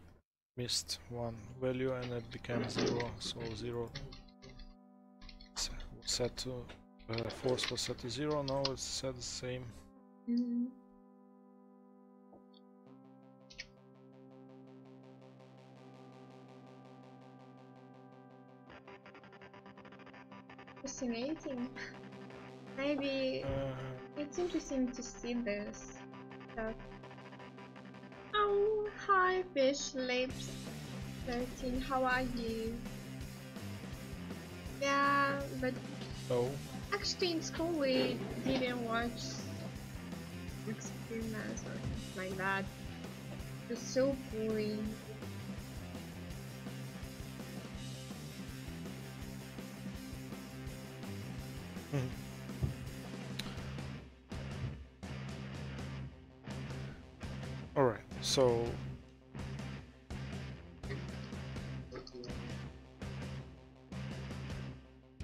B: missed one value and it became 0, so 0 was set to force was set to 0, now it's set the same.
A: Fascinating. Maybe it's interesting to see this stuff. Oh, hi Fish Lips 13, how are you? Yeah, but actually in school we didn't watch experiments or things like that. It's so boring.
B: Alright, so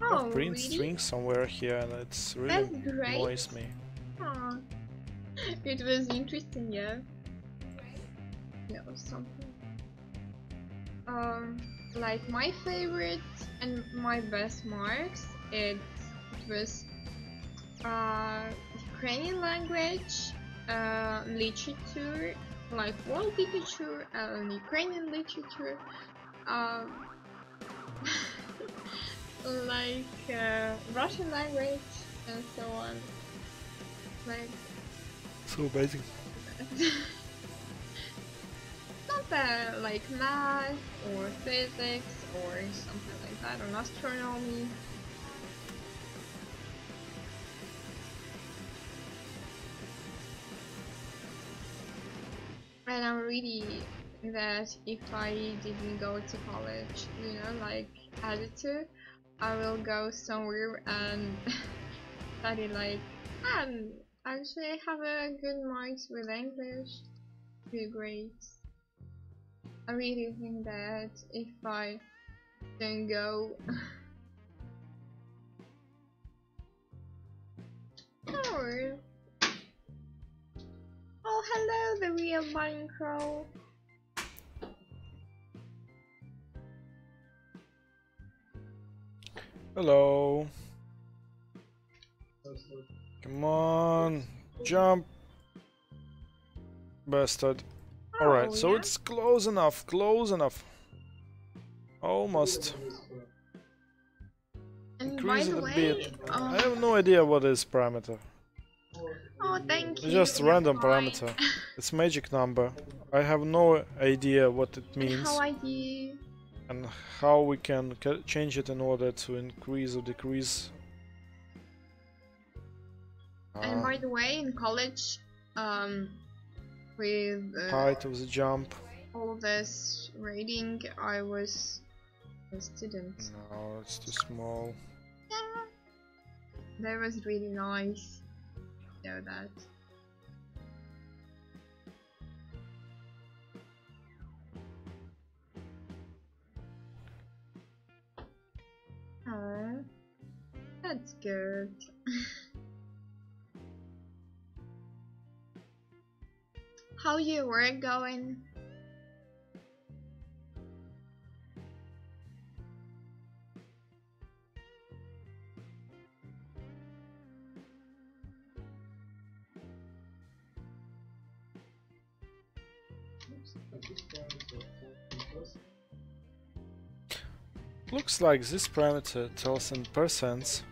A: Oh,
B: print
A: really?
B: string somewhere here and it's really annoys me.
A: Aww. It was interesting, yeah. Yeah, or something. Like my favorite and my best marks, it was Ukrainian language, literature, like world literature and Ukrainian literature, like Russian language and so on. Like
B: so basic.
A: Not like math or physics or something like that, or astronomy. And I'm really that if I didn't go to college, you know, like editor, I will go somewhere and study like, and actually have a good marks with English, good grades. I really think that if I don't go or oh hello the real Minecraft.
B: Hello. Come on, jump. Bastard. Alright, so it's close enough, Almost.
A: And
B: Increase it a bit.
A: I
B: have no idea what is parameter.
A: Oh, thank you.
B: It's just random parameter. It's magic number. I have no idea what it means.
A: And how I do.
B: And how we can change it in order to increase or decrease.
A: And by the way, in college, with
B: height of the jump,
A: all this rating, I was a student.
B: No, it's too small.
A: Yeah, that was really nice. Know that. Oh, that's good. How your work going?
B: Looks like this parameter tells in percents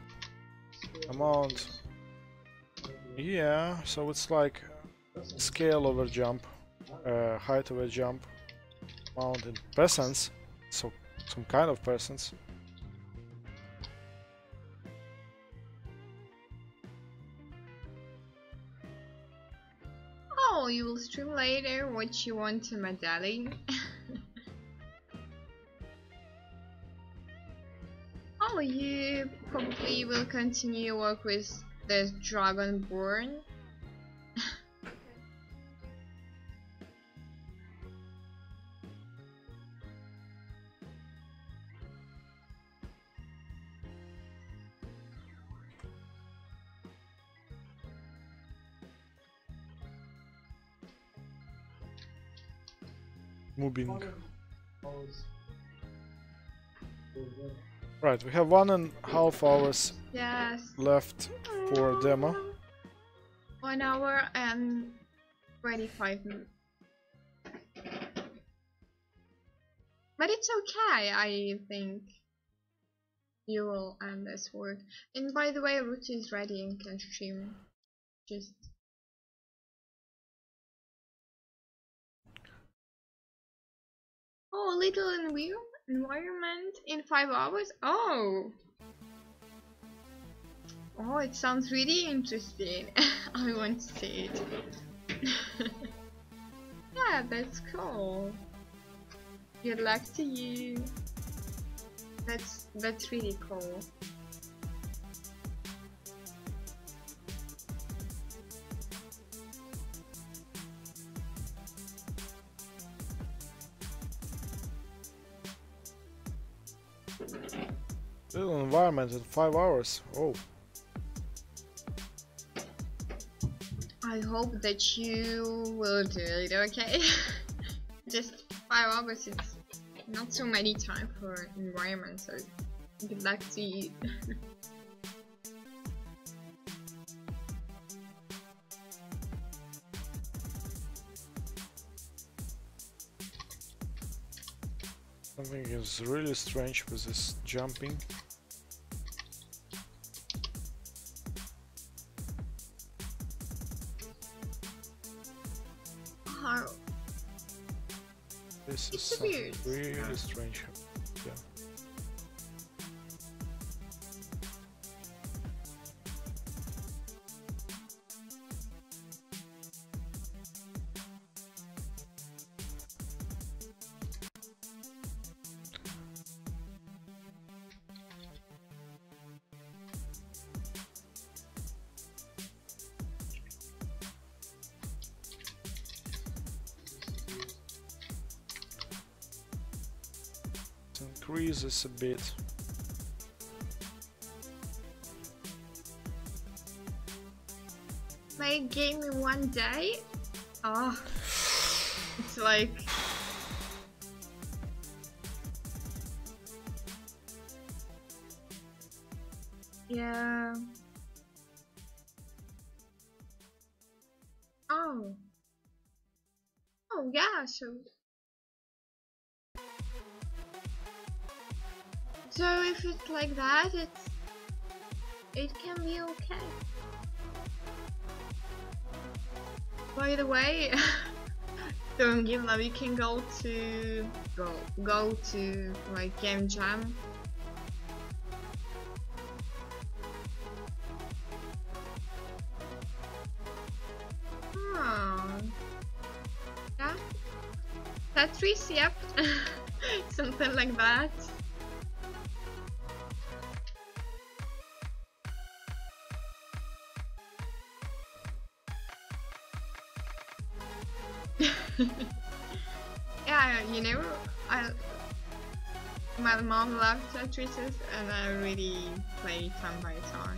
B: amount. Yeah, so it's like scale over jump, height over jump, amount in percents, so some kind of percents.
A: Oh, you will stream later what you want to medaling. Oh, you probably will continue work with this Dragonborn.
B: moving. Right, we have 1.5 hours left for demo.
A: 1 hour and 25 minutes. But it's okay, I think. You will end this work. And by the way, Root is ready and can stream. Just oh, little environment in 5 hours. Oh, it sounds really interesting. I want to see it. Yeah, that's cool. Good luck to you. That's really cool.
B: Little environment in 5 hours. Oh.
A: I hope that you will do it, okay? Just 5 hours, it's not so many time for environment, so good luck to you.
B: Something is really strange with this jumping.
A: How?
B: This is
A: It's
B: something
A: weird.
B: really strange. Yeah. Increase this a bit.
A: Play a game in 1 day? Oh, it's like... Yeah. Oh. Oh yeah, so if it's like that, it can be okay. By the way, don't give up. You can go to like Game Jam. Oh, yeah. Tetris, yep. Something like that. Yeah, you know, my mom loved Tetris and I really play time by time.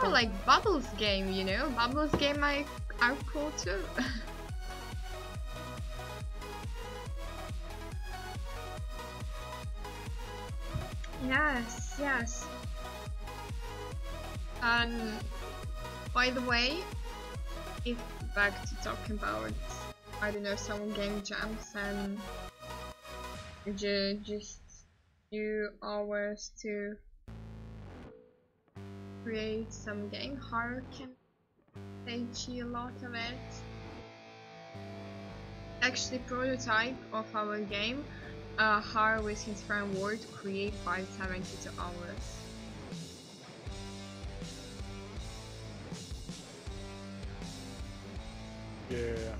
A: Or like Bubbles game, you know, Bubbles game are cool too. Yes. And by the way, if back to talking about, I don't know, some game jams and just few hours to create some game, horror can teach you a lot of it. Actually, prototype of our game, horror with his friend Ward, create by 72 hours.
B: Yeah.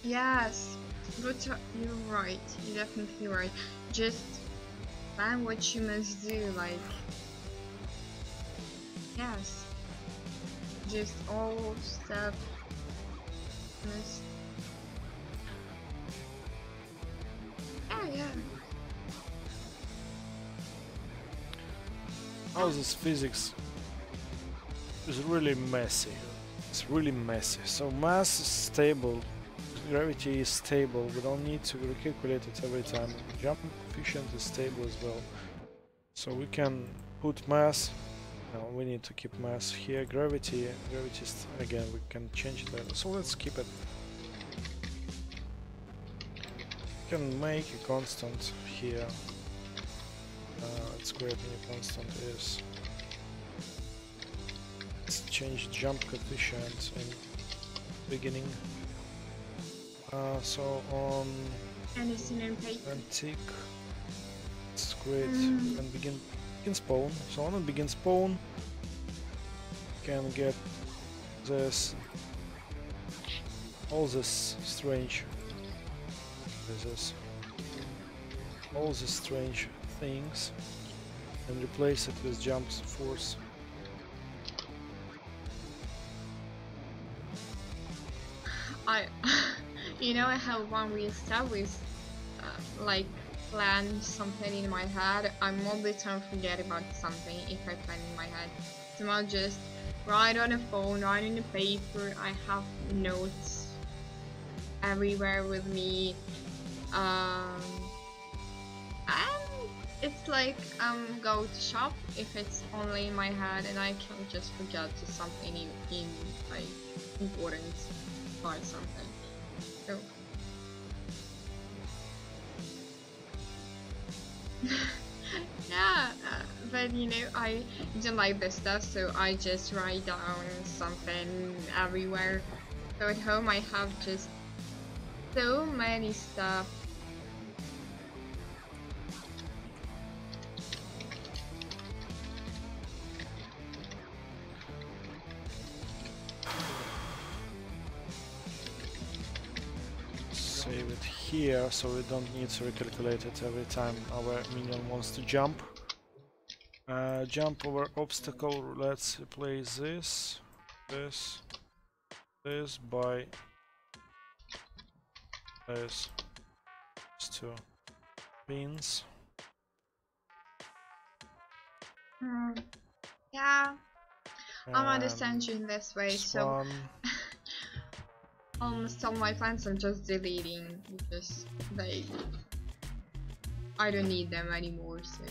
A: Yes, but you're right. You're definitely right. Just plan what you must do. Like, yes, just all stuff must. Yeah.
B: How's this physics? It's really messy. It's really messy. So mass is stable. gravity is stable, we don't need to recalculate it every time. Jump coefficient is stable as well. So we can put mass. No, we need to keep mass here. Gravity again, we can change it later. So let's keep it. We can make a constant here. Let's create a new constant is. Let's change jump coefficient in beginning. So on antique, let's create and begin spawn. So on begin spawn, you can get this all this strange all these strange things and replace it with jump force.
A: I have one real stuff with like plan something in my head. I'm all the time forget about something if I plan in my head. So I'll just write on a phone, write on a paper. I have notes everywhere with me. And it's like go to shop if it's only in my head and I can just forget to something in like important or something. So yeah, but I don't like this stuff, so I just write down something everywhere. So at home I have just so many stuff.
B: Save it here, so we don't need to recalculate it every time our minion wants to jump. Jump over obstacle. Let's replace this by this. Just two pins.
A: Yeah, I understand you in this way. So almost all my plans I'm just deleting because I don't need them anymore. So.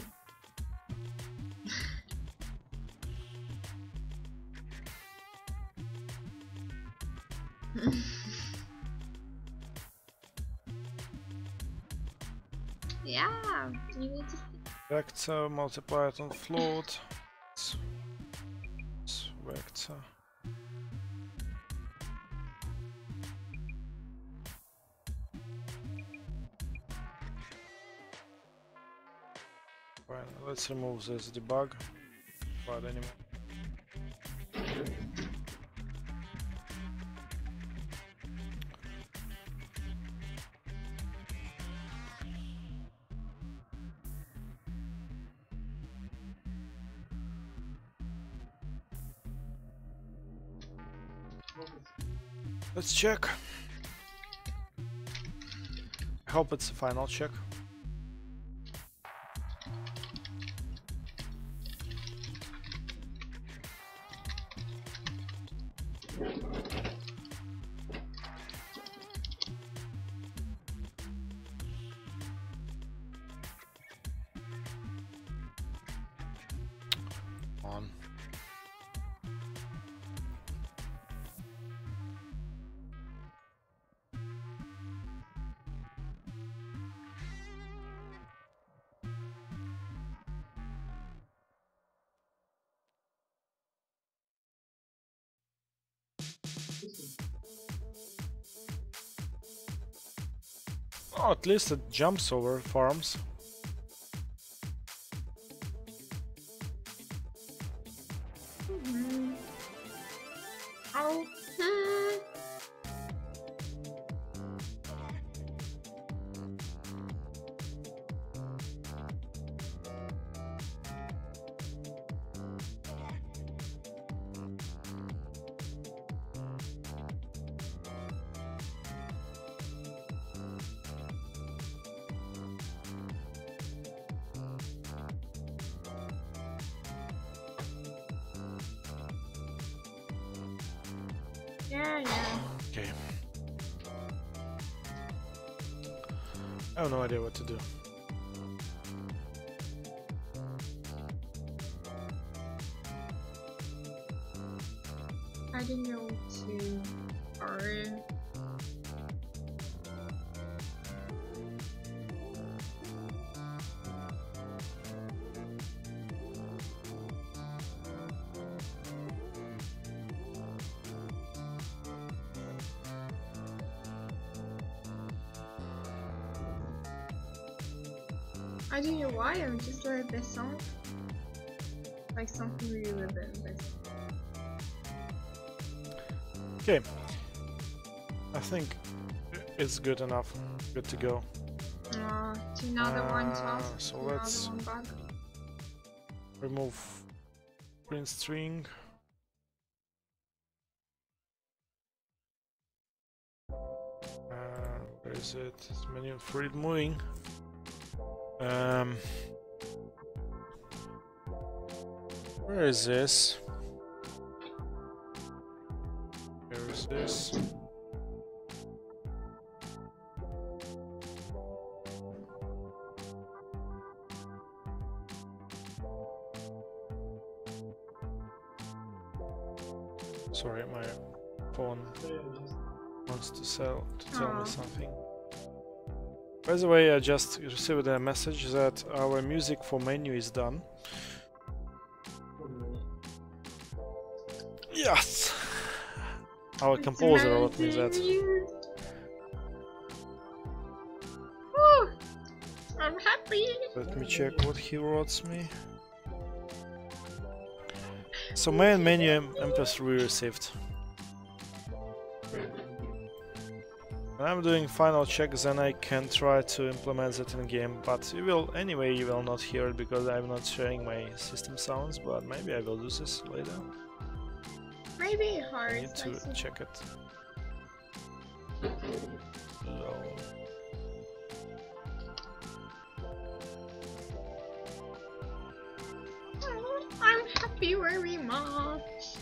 A: Yeah, you need to
B: vector, multiply it on float. It's vector. Fine, let's remove this debug. But anyway. Let's check. I hope it's a final check. On. Oh, at least it jumps over farms.
A: Oh. Yeah.
B: Okay. I have no idea what to do.
A: I don't know to or I don't know why, I'm just like this song. Like something really bad this.
B: Okay. I think it's good enough. Good to go.
A: To another one task.
B: So let's
A: one bug.
B: remove print string. Where is it? It's menu for it moving. Where is this? Where is this? Sorry, my phone wants to tell me something. By the way, I just received a message that our music for menu is done. Yes! Our composer wrote me that.
A: Woo! I'm happy!
B: Let me check what he wrote me. So main menu MP3 received. When I'm doing final check, then I can try to implement it in game, but you will not hear it because I'm not sharing my system sounds, but maybe I will do this later.
A: Maybe hard.
B: I need to check it. Low.
A: Oh, I'm happy very much.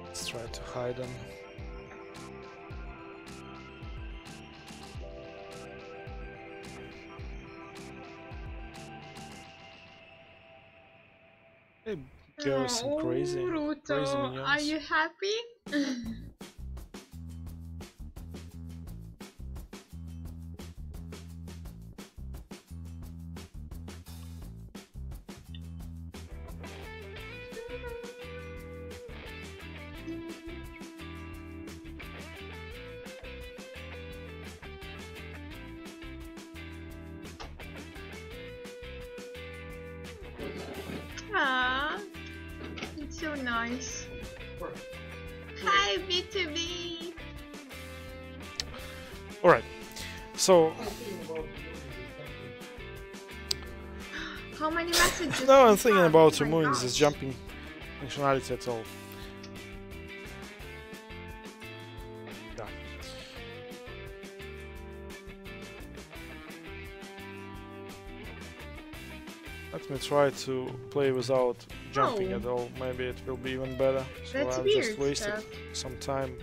B: Let's try to hide them. Hey, girls and crazy minions.
A: Are you happy? Ah, it's so nice. Hi, B2B.
B: Alright, so
A: how many messages?
B: now I'm thinking about
A: Oh my
B: removing
A: gosh.
B: this jumping functionality at all. Yeah. Let me try to play without jumping at all. Maybe it will be even better. So
A: That's
B: I've
A: weird
B: just wasted
A: stuff.
B: some time.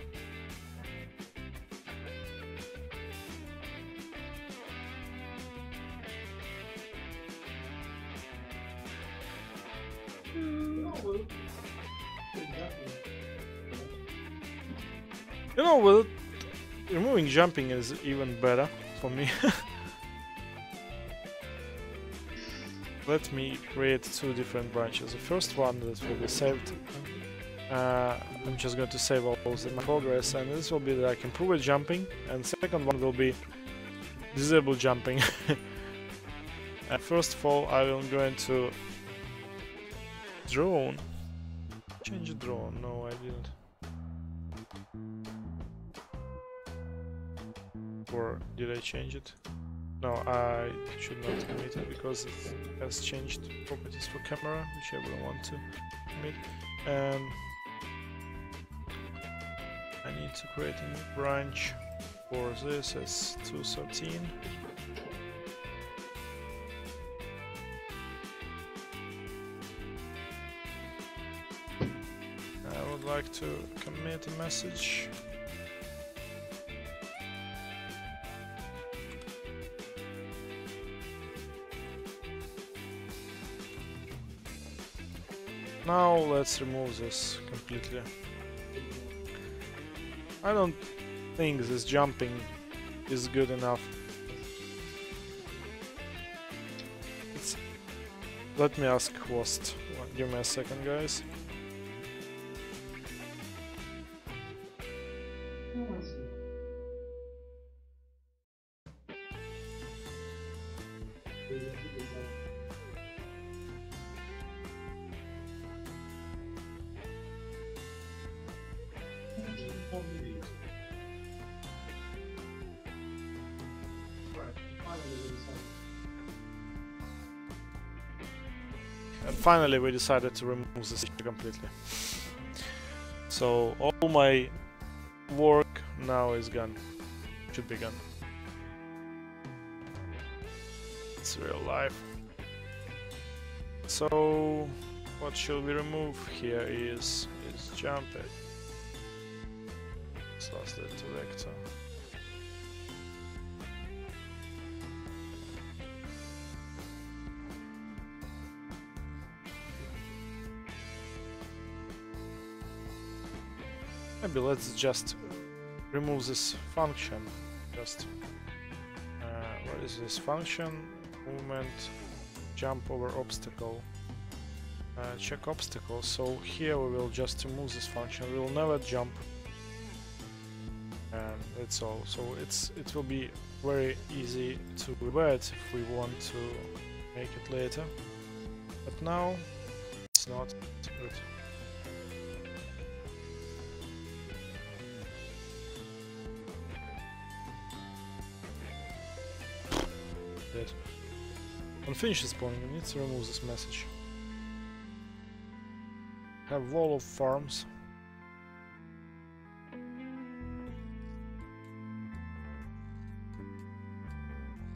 B: You know, well, removing jumping is even better for me. Let me create two different branches. The first one that will be saved. I'm just going to save all those in my progress, and this will be like improved jumping, and second one will be disable jumping. First of all, I am going to drone. Change drone. No, I didn't. Or did I change it? No, I should not commit it because it has changed properties for camera, which I don't want to commit. And I need to create a new branch for this as 213. would like to commit a message. Now let's remove this completely. I don't think this jumping is good enough. Let me ask host. Give me a second, guys. And finally we decided to remove this issue completely. So all my work now is gone. Should be gone. It's real life. So what should we remove here is jump it. Slash delta vector. Maybe let's just remove this function. Just what is this function? Movement, jump over obstacle. Check obstacles. So here we will just remove this function. We will never jump, and that's all. So it will be very easy to revert if we want to make it later. But now it's not good. On finish this point, we need to remove this message. Have wall of farms.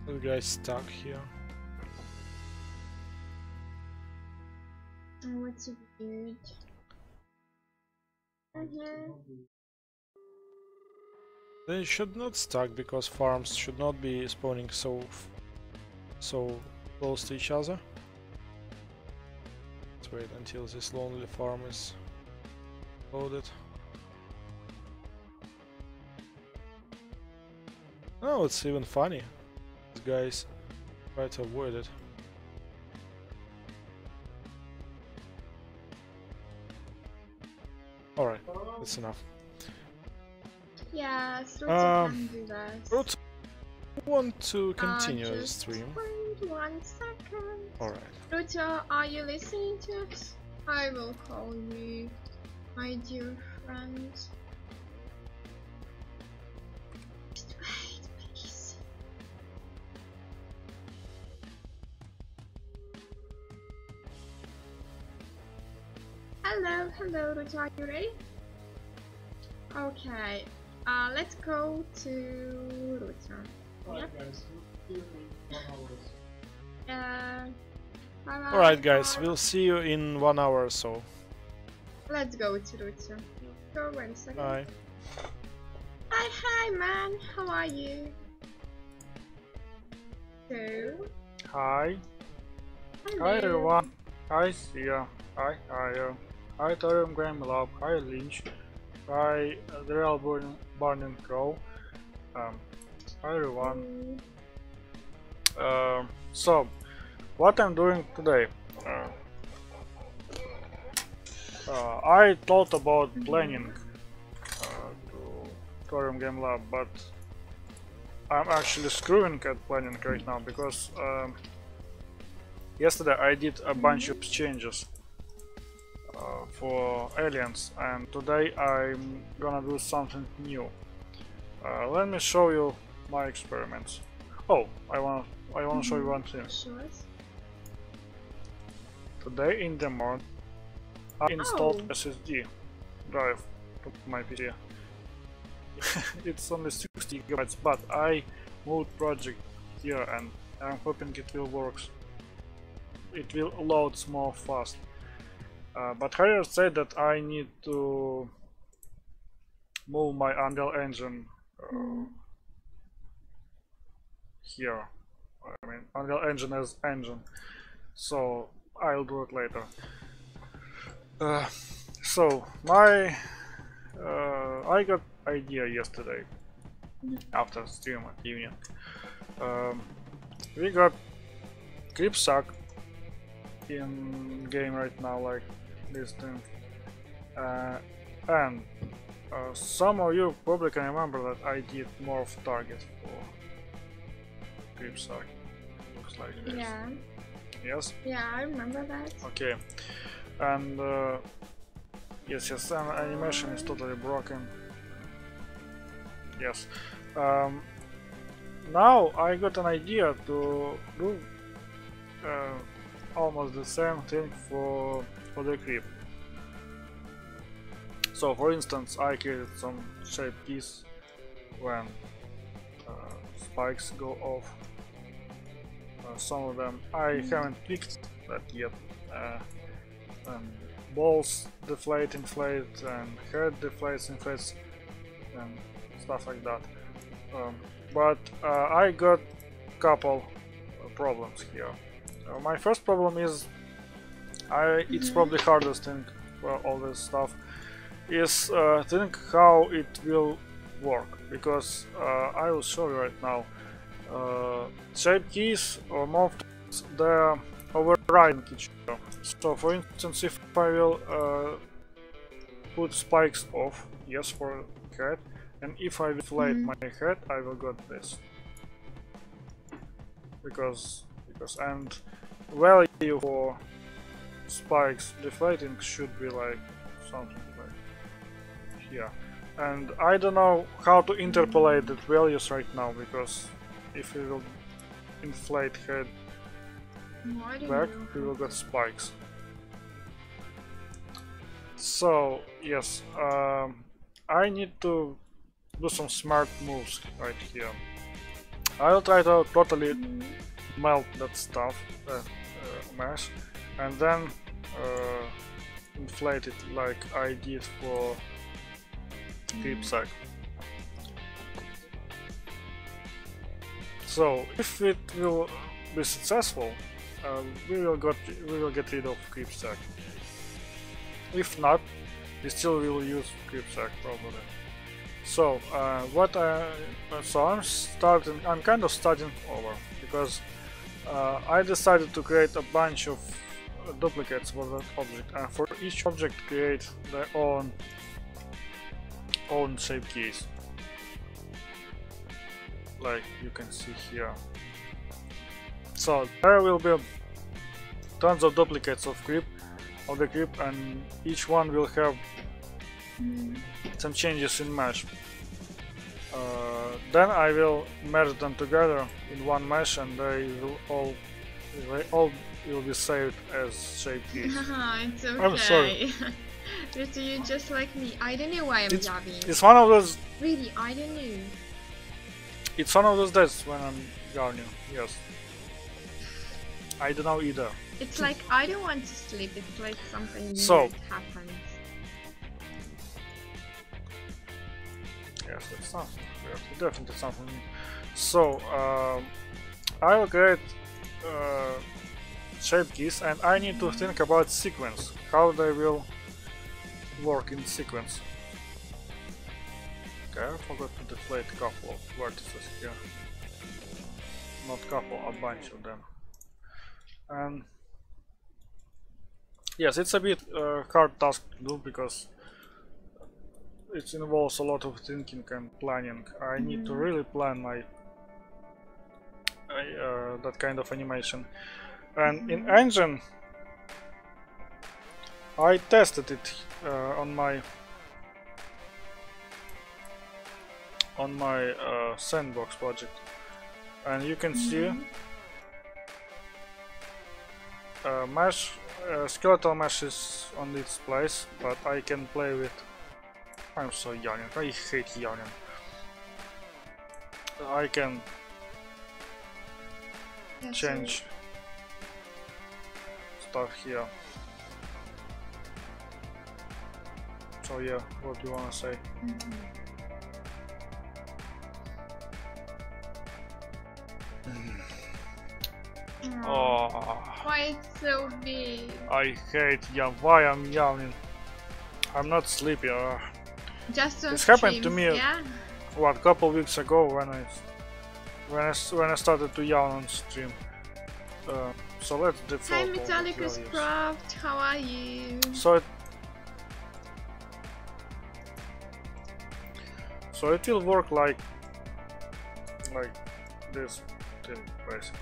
B: The guy's stuck here.
A: Oh, it's weird.
B: They should not stuck because farms should not be spawning so close to each other. Let's wait until this lonely farm is loaded. Oh, it's even funny. These guys try to avoid it. Alright, that's enough.
A: Yeah, so can do that.
B: I want to continue the stream.
A: Wait 1 second.
B: Alright.
A: Ruta, are you listening to us? I will call you, my dear friend. Just wait, please. Hello, Ruta, are you ready? Okay, let's go to Ruta. Yep.
B: Alright guys, we'll see you in 1 hour or so.
A: Let's go to Ruta. Go 1 second.
B: Bye.
A: Hi man, how are you? So,
C: Hi.
A: hello.
C: Hi everyone. Hi Sia. Hi Ayo. Hi Torium Game Lab. Hi Lynch. Hi the Real Burning Crow. Hi everyone. So, what I'm doing today? I thought about planning to Torium Game Lab, but I'm actually screwing at planning right now because yesterday I did a bunch of changes for aliens, and today I'm gonna do something new. Let me show you my experiments. Oh, I wanna show you one thing.
A: Sure.
C: Today in the morning I installed SSD drive to my PC. It's only 60 gigabytes, but I moved project here and I'm hoping it will work. It will load more fast. But Harrier said that I need to move my Unreal Engine here. I mean, Unreal Engine as engine. So I'll do it later. So my I got idea yesterday after stream at evening. We got creep suck in game right now, like this thing, and some of you probably can remember that I did morph target for creep suck. Looks like this.
A: Yeah.
C: Yes.
A: Yeah, I remember that.
C: Okay. And yes, animation is totally broken. Yes. Now I got an idea to do almost the same thing for the creep. So, for instance, I created some shape keys when spikes go off. Some of them I haven't picked that yet. Balls deflate, inflate, and head deflates, inflates, and stuff like that. But I got couple problems here. My first problem is it's probably hardest thing for all this stuff is think how it will work, because I will show you right now. Shape keys or morph, they're overriding each other. So for instance, if I will put spikes off, yes, for head, and if I deflate my head, I will get this. Because and value for spikes deflating should be like something like here. And I don't know how to interpolate the values right now, because if we will inflate head back, we will get spikes. So yes, I need to do some smart moves right here. I'll try to totally melt that stuff, mesh, and then inflate it like I did for creep sack. So if it will be successful, we will get rid of creep sack. If not, we still will use creep sack probably. So I'm kind of starting over, because I decided to create a bunch of duplicates for that object, and for each object create their own shape keys, like you can see here. So there will be tons of duplicates of the creep, and each one will have some changes in mesh. Then I will merge them together in one mesh, and they all will be saved as shape keys.
A: It's okay.
C: I'm sorry.
A: You're just like me. I don't know why I'm yapping.
C: It's one of those.
A: Really, I don't know.
C: It's one of those days when I'm yawning. Yes. I don't know either.
A: It's like I don't want to sleep. It's like something weird happens.
C: Yes, it's something weird. Definitely something. So I will create shape keys, and I need to think about sequence, how they will work in sequence. Okay, I forgot to deflate a couple of vertices here. Not couple, a bunch of them. And yes, it's a bit hard task to do, because it involves a lot of thinking and planning. I need to really plan my that kind of animation. And in engine, I tested it on my sandbox project, and you can see mesh, skeletal mesh is on its place, but I can play with. I'm so yawning. I hate yawning. I can change stuff here. So yeah, what do you wanna say? Oh,
A: Why it's so big?
C: I hate why I'm yawning. I'm not sleepy.
A: Just on
C: This happened to
A: streams,
C: me.
A: yeah?
C: What, couple weeks ago when I started to yawn on stream. So let's
A: Hi
C: default all the
A: Metallicus
C: values.
A: Craft, how are you?
C: So it will work like this thing basically.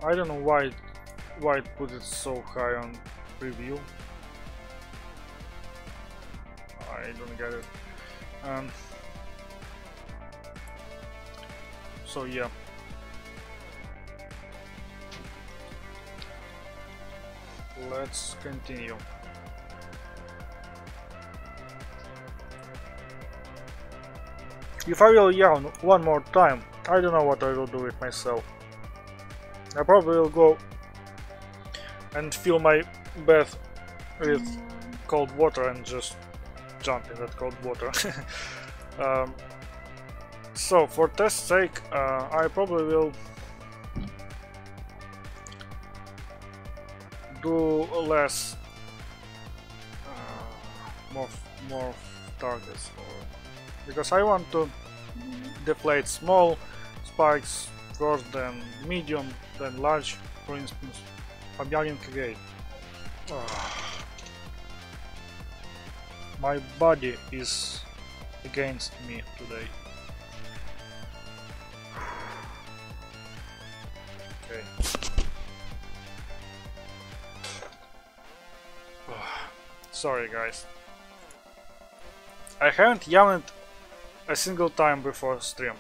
C: I don't know why it put it so high on preview. I don't get it. So yeah. Let's continue. If I will yawn one more time, I don't know what I will do with myself. I probably will go and fill my bath with cold water and just jump in that cold water. So for test's sake, I probably will do less, more targets, because I want to deflate small spikes first, then medium, then large. For instance, Fabian Kagate. My body is against me today. Okay. Sorry guys. I haven't yawned a single time before stream.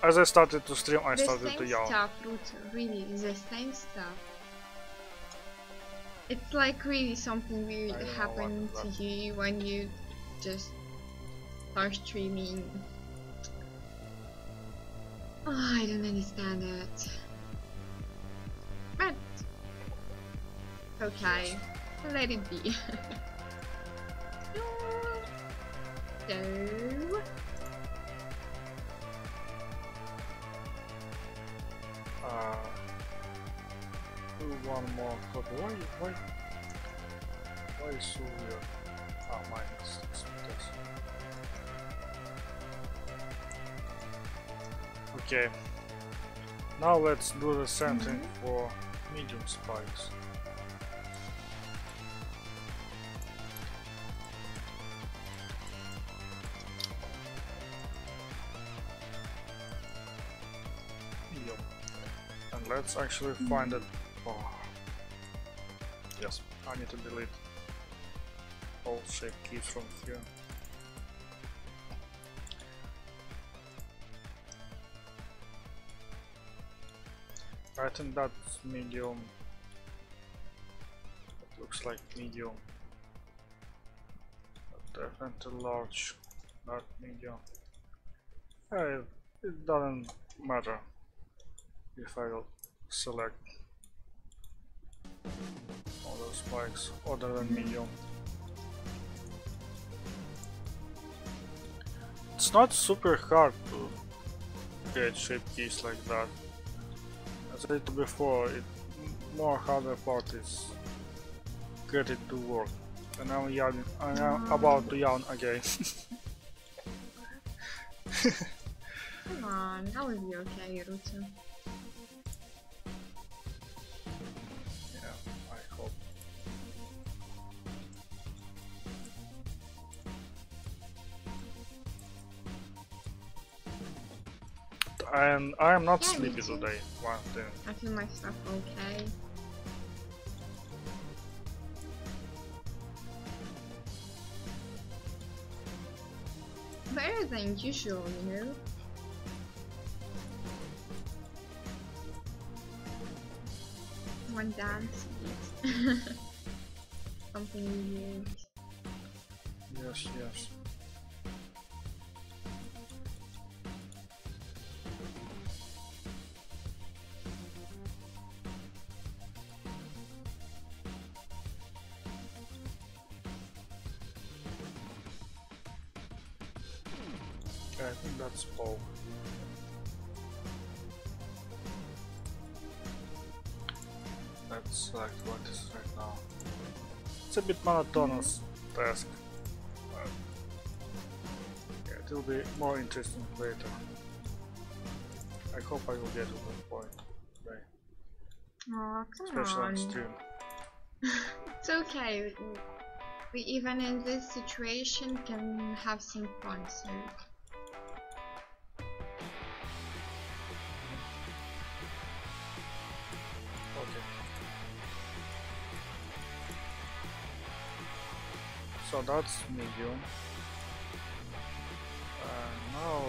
C: As I started to stream, I started to yawn.
A: The same stuff, Ruth, really, the same stuff. It's like really something weird happened to you when you just start streaming. Oh, I don't understand it. But okay, let it be. So
C: do one more copy. Why is so weird? Ah, minus 6 meters. Okay. Now let's do the same thing for medium spikes. And let's actually find it. Oh. Yes, I need to delete all shape keys from here. I think that's medium. It looks like medium. But definitely large, not medium. It doesn't matter if I will select all those spikes other than medium. It's not super hard to get shape keys like that. As I said before, the more harder part is get it to work. And I'm yawning. I'm about to yawn again.
A: come on, that will be okay, Ruta.
C: Yeah, I hope. And I am not sleepy today, one thing.
A: I feel my stuff okay. Better than usual, you know? One dance beat. Something new.
C: Yes, yes. I think that's all. Let's select what is right now. It's a bit monotonous task. But yeah, it will be more interesting later. I hope I will get to that point today.
A: Oh, come
C: Especially on
A: on.
C: stream.
A: It's okay. We even in this situation can have some fun, so.
C: Okay. So that's medium. And now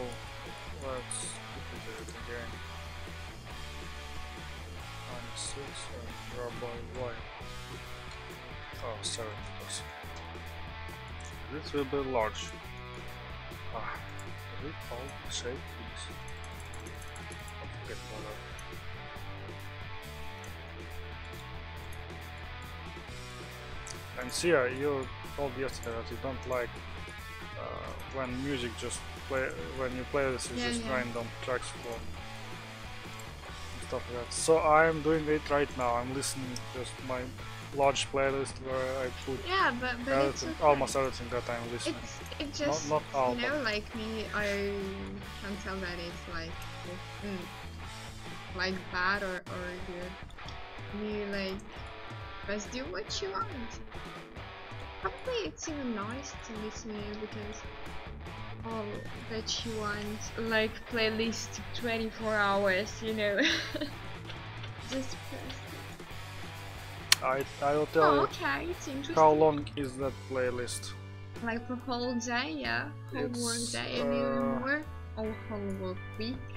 C: let's duplicate it again. -6 and grab by Y. Oh, 70%. This will be large. Ah, will it all shape this? Forget about that. And Sia, you told yesterday that you don't like when music just play, when you play this, it's just random tracks for stuff like that. So I'm doing it right now. I'm listening just my large playlist where I put
A: but it's okay.
C: almost everything that I'm listening.
A: It's just
C: not all,
A: you know, like me, I can tell that it's like bad or good. You like just do what you want. Probably it's even nice to listen to because all that you want, like playlist 24 hours, you know. Just press.
C: I will tell you
A: okay, it's interesting.
C: how long is that playlist.
A: Like the whole day, yeah? Whole work day and even more? Or whole work week?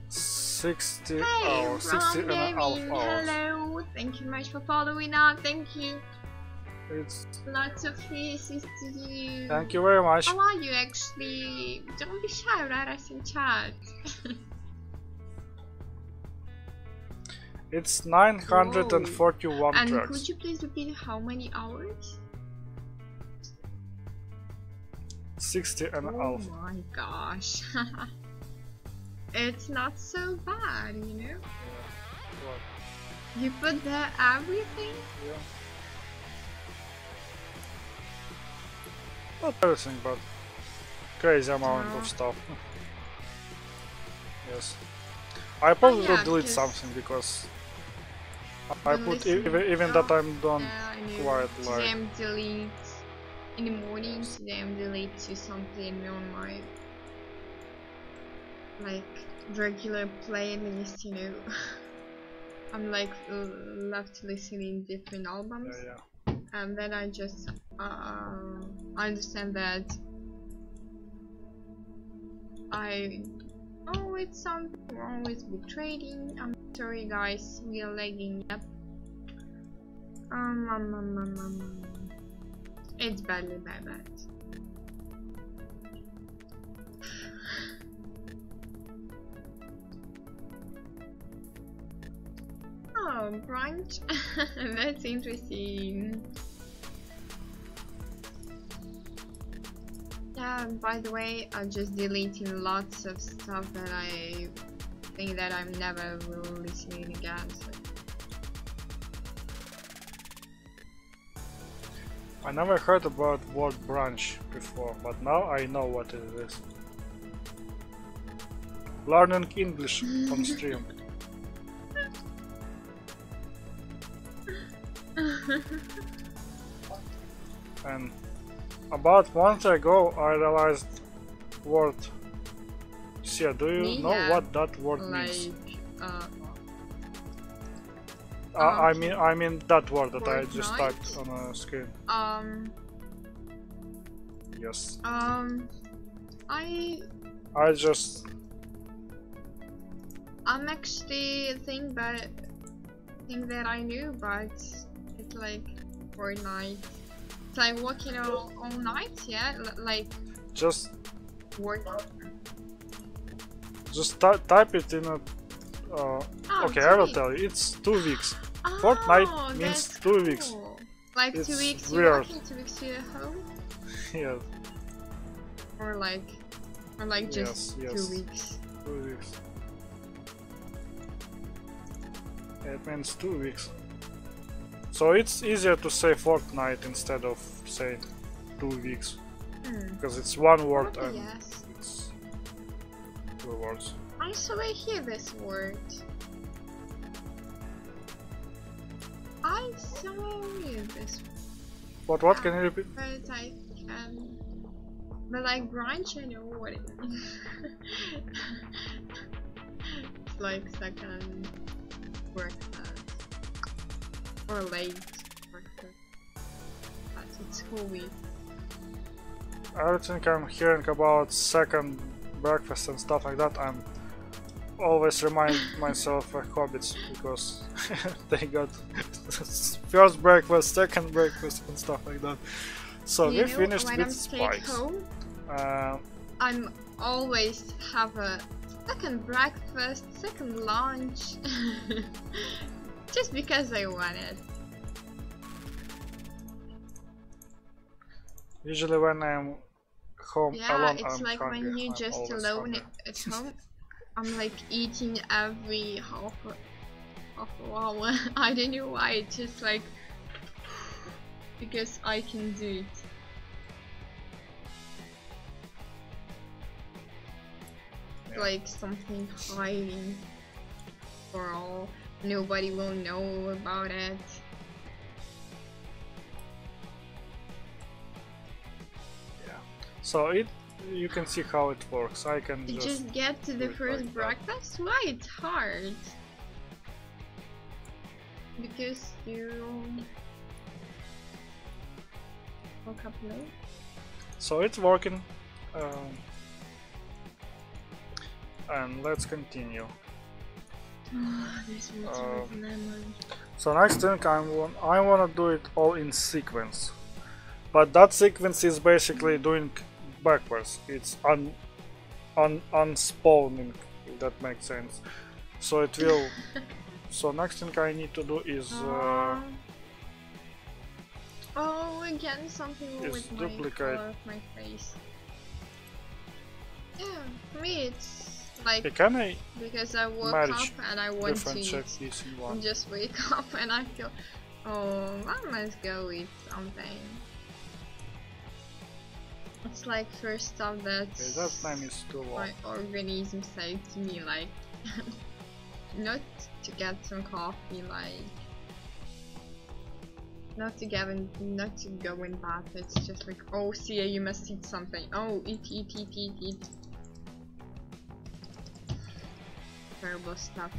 C: 60
A: hey,
C: hours, 60 and a half hours.
A: Hello, thank you much for following up, thank you.
C: It's
A: lots of faces to you.
C: Thank you very much.
A: How are you actually? Don't be shy, write us in chat.
C: It's 941
A: and
C: tracks.
A: could you please repeat how many hours?
C: 60 and a half.
A: Oh my gosh. It's not so bad, you know?
C: Yeah. What?
A: You put there everything?
C: Yeah. Not everything, but crazy amount of stuff. Yes. I probably will delete something because I put even that I'm done quite like.
A: Today I'm delete in the morning. Today I'm delete to something on my like regular playlist. You know, I'm like left listening different albums, and then I just understand that it's something wrong with the trading. I'm sorry guys, we are lagging. Yep. It's badly bad. Oh, brunch. That's interesting. Yeah, by the way, I'm just deleting lots of stuff that I think that I'm never will listening again. So.
C: I never heard about word brunch before, but now I know what it is. Learning English on stream. And about month ago I realized word. Sia, do you know what that word means? I mean that word that I just typed on a screen. Yes.
A: I'm actually think that I knew, but it's like Fortnite. It's like working all night, yeah? Like
C: just
A: work.
C: Just type it in a okay, I will tell you. It's 2 weeks. Fortnite means 2 weeks.
A: Like it's 2 weeks you're working, 2 weeks you're home?
C: Yeah.
A: Or like just
C: yes.
A: 2 weeks.
C: 2 weeks. It means 2 weeks. So it's easier to say fortnight instead of saying 2 weeks. Because it's one word and
A: yes.
C: it's 2 words.
A: Also, I hear this word. I saw this.
C: What can you repeat?
A: But I can. But like brunch, I know what it means. It's like second breakfast or late breakfast. But it's holy.
C: Everything I'm hearing about second breakfast and stuff like that, I'm always remind myself of hobbits because they got first breakfast, second breakfast and stuff like that. So we finished
A: when
C: with
A: I'm
C: spice.
A: home, I'm always have a second breakfast, second lunch, just because I want it.
C: Usually when I'm home alone,
A: it's
C: I'm
A: like
C: hungry.
A: when you're
C: I'm
A: just
C: always
A: alone
C: hungry.
A: at home. I'm like eating every half an hour. I don't know why. It's just like because I can do it.
C: Yeah.
A: Like something hiding for all. Nobody will know about it.
C: Yeah. So you can see how it works. I can
A: Just get to the
C: do it
A: first
C: like that.
A: breakfast? Why it's hard? Because you woke up late?
C: So it's working. And let's continue.
A: This water with lemon.
C: So next thing I wanna do it all in sequence, but that sequence is basically doing backwards. It's unspawning, if that makes sense. So it will. So next thing I need to do is
A: oh, again something
C: is
A: with
C: duplicate.
A: my color of my face. Yeah, for me it's like
C: can I
A: because I woke
C: manage
A: up and I want to
C: different
A: eat.
C: check this in one?
A: And just wake up and I feel, oh, I must go eat something. It's like first stuff that
C: Okay, that time is too long.
A: my organism said to me, like not to get some coffee, like not to go in bath. It's just like, oh, Sia, you must eat something. Oh, eat. Terrible stuff.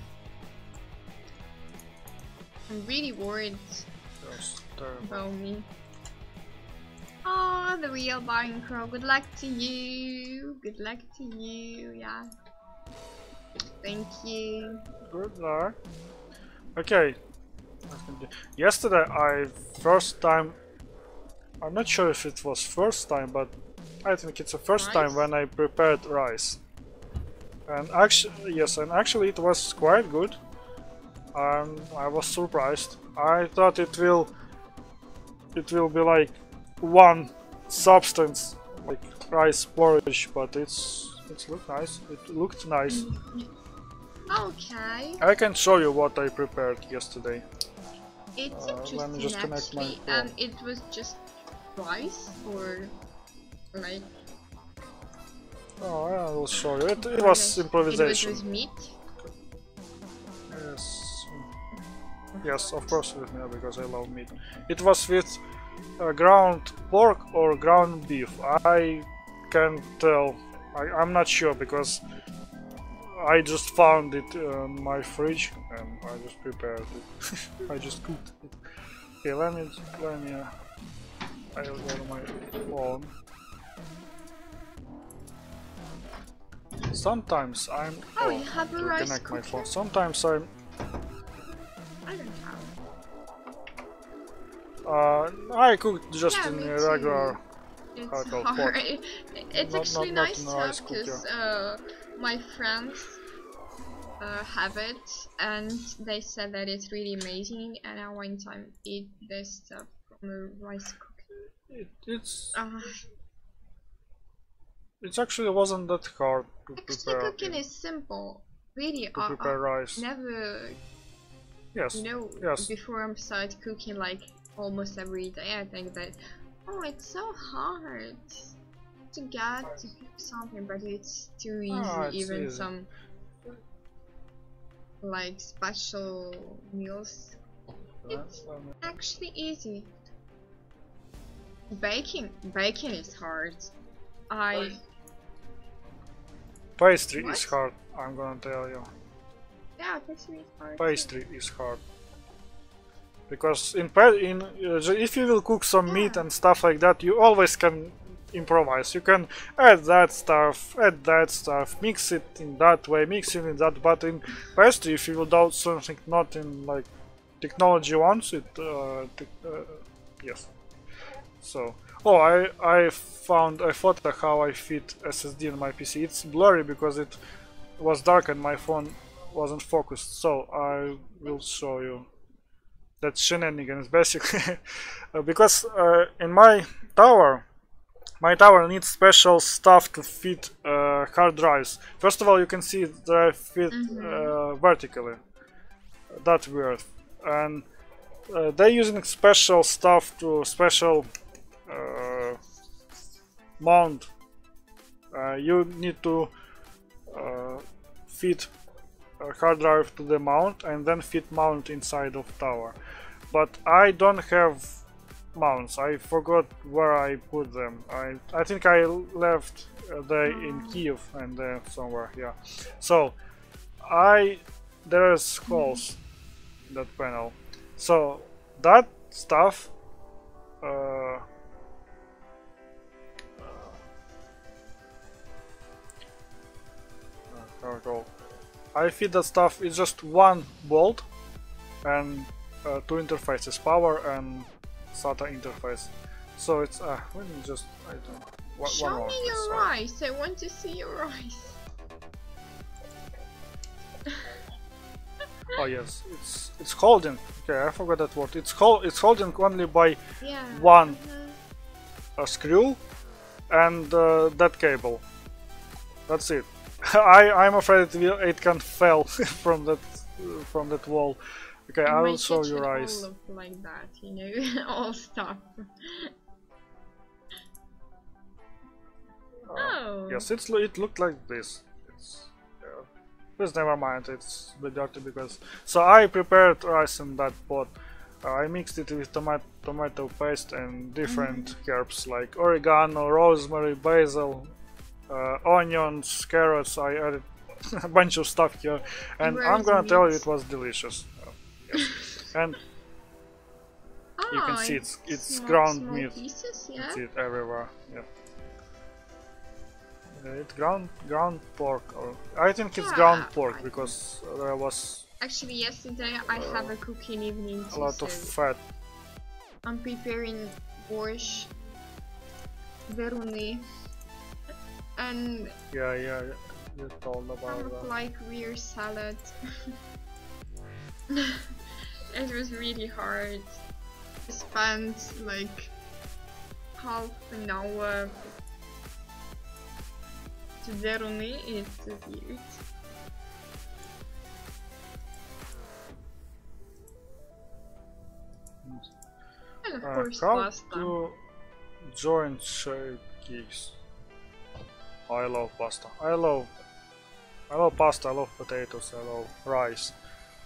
A: I'm really worried
C: That's terrible.
A: about me. Oh, the real Barring Crow. Good luck to you. Good luck to you. Yeah. Thank you.
C: Good luck. Okay. Yesterday I'm not sure if it was first time, but I think it's the first time when I prepared rice. And actually, yes, and actually it was quite good. I was surprised. I thought it will be like one substance, like rice porridge, but it looked nice. It looked nice.
A: Okay.
C: I can show you what I prepared yesterday.
A: It's
C: let me
A: interesting
C: just connect my
A: actually,
C: phone.
A: and it was just rice or like.
C: Oh, I will show you. It was improvisation.
A: It was with meat.
C: Yes. Yes, of course with me because I love meat. It was with ground pork or ground beef. I can't tell. I'm not sure because I just found it in my fridge and I just prepared it. I just cooked it. Okay, let me. I'll go to my phone. Sometimes I'm.
A: Oh, you have a
C: to
A: rice
C: connect my
A: cooker?
C: phone. Sometimes I'm.
A: I don't have.
C: I cooked just
A: Yeah,
C: in
A: me
C: a
A: too.
C: regular.
A: It's
C: hardcore
A: hard.
C: pot.
A: It's
C: Not-
A: actually
C: not
A: nice
C: in
A: to
C: a
A: have
C: rice cooker.
A: because my friends have it and they said that it's really amazing, and I one time eat this stuff from a rice cooker.
C: It's. it actually wasn't that hard to
A: Actually,
C: prepare.
A: cooking is simple. Really,
C: To prepare rice.
A: never,
C: Yes.
A: you know,
C: Yes.
A: before I started cooking like almost every day, I think that, oh, it's so hard to get to cook something, but it's too easy.
C: It's
A: Even
C: easy.
A: some like special meals, it's actually easy. Baking is hard.
C: Pastry
A: What?
C: is hard, I'm gonna tell you.
A: Yeah, pastry is hard.
C: Pastry is hard. Because if you will cook some meat
A: Yeah.
C: and stuff like that, you always can improvise. You can add that stuff, mix it in that way, mix it in that. But in pastry, if you will do something not in like technology wants it, yes. So, oh, I thought how I fit SSD in my PC. It's blurry because it was dark and my phone wasn't focused. So I will show you. That's shenanigans basically. Because in my tower needs special stuff to fit hard drives. First of all, you can see they fit vertically. That's weird. And they're using special stuff to special mount. You need to fit a hard drive to the mount and then fit mount inside of tower. But I don't have mounts. I forgot where I put them. I think I left they in Kiev and somewhere. Yeah. So there's holes in that panel. So that stuff. I fit that stuff. It's just one bolt and two interfaces, power and SATA interface. So it's let me just
A: Show me your rice. I want to see your rice.
C: Oh yes, it's holding. Okay, I forgot that word. It's holding only by one screw and that cable. That's it. I'm afraid it can fall from that wall. Okay, I will show you rice.
A: All look like that, you know, all stuff. Oh.
C: Yes, it looked like this. Please never mind. It's a bit dirty because. So I prepared rice in that pot. I mixed it with tomato paste and different herbs like oregano, rosemary, basil, onions, carrots. I added a bunch of stuff here, and I'm gonna tell you it was delicious. Yes. And you can see it's ground meat.
A: Pieces, yeah?
C: You can see it everywhere. Yeah. It's ground pork, or I think it's ground pork because there was.
A: Actually, yesterday I have a cooking evening too,
C: a lot of fat.
A: I'm preparing borscht, veruni, and
C: yeah, you told about that.
A: like weird salad. It was really hard. I spent like half an hour to veruni. It's so weird. And of course
C: how
A: pasta.
C: to join shakes. I love pasta. I love pasta. I love potatoes. I love rice.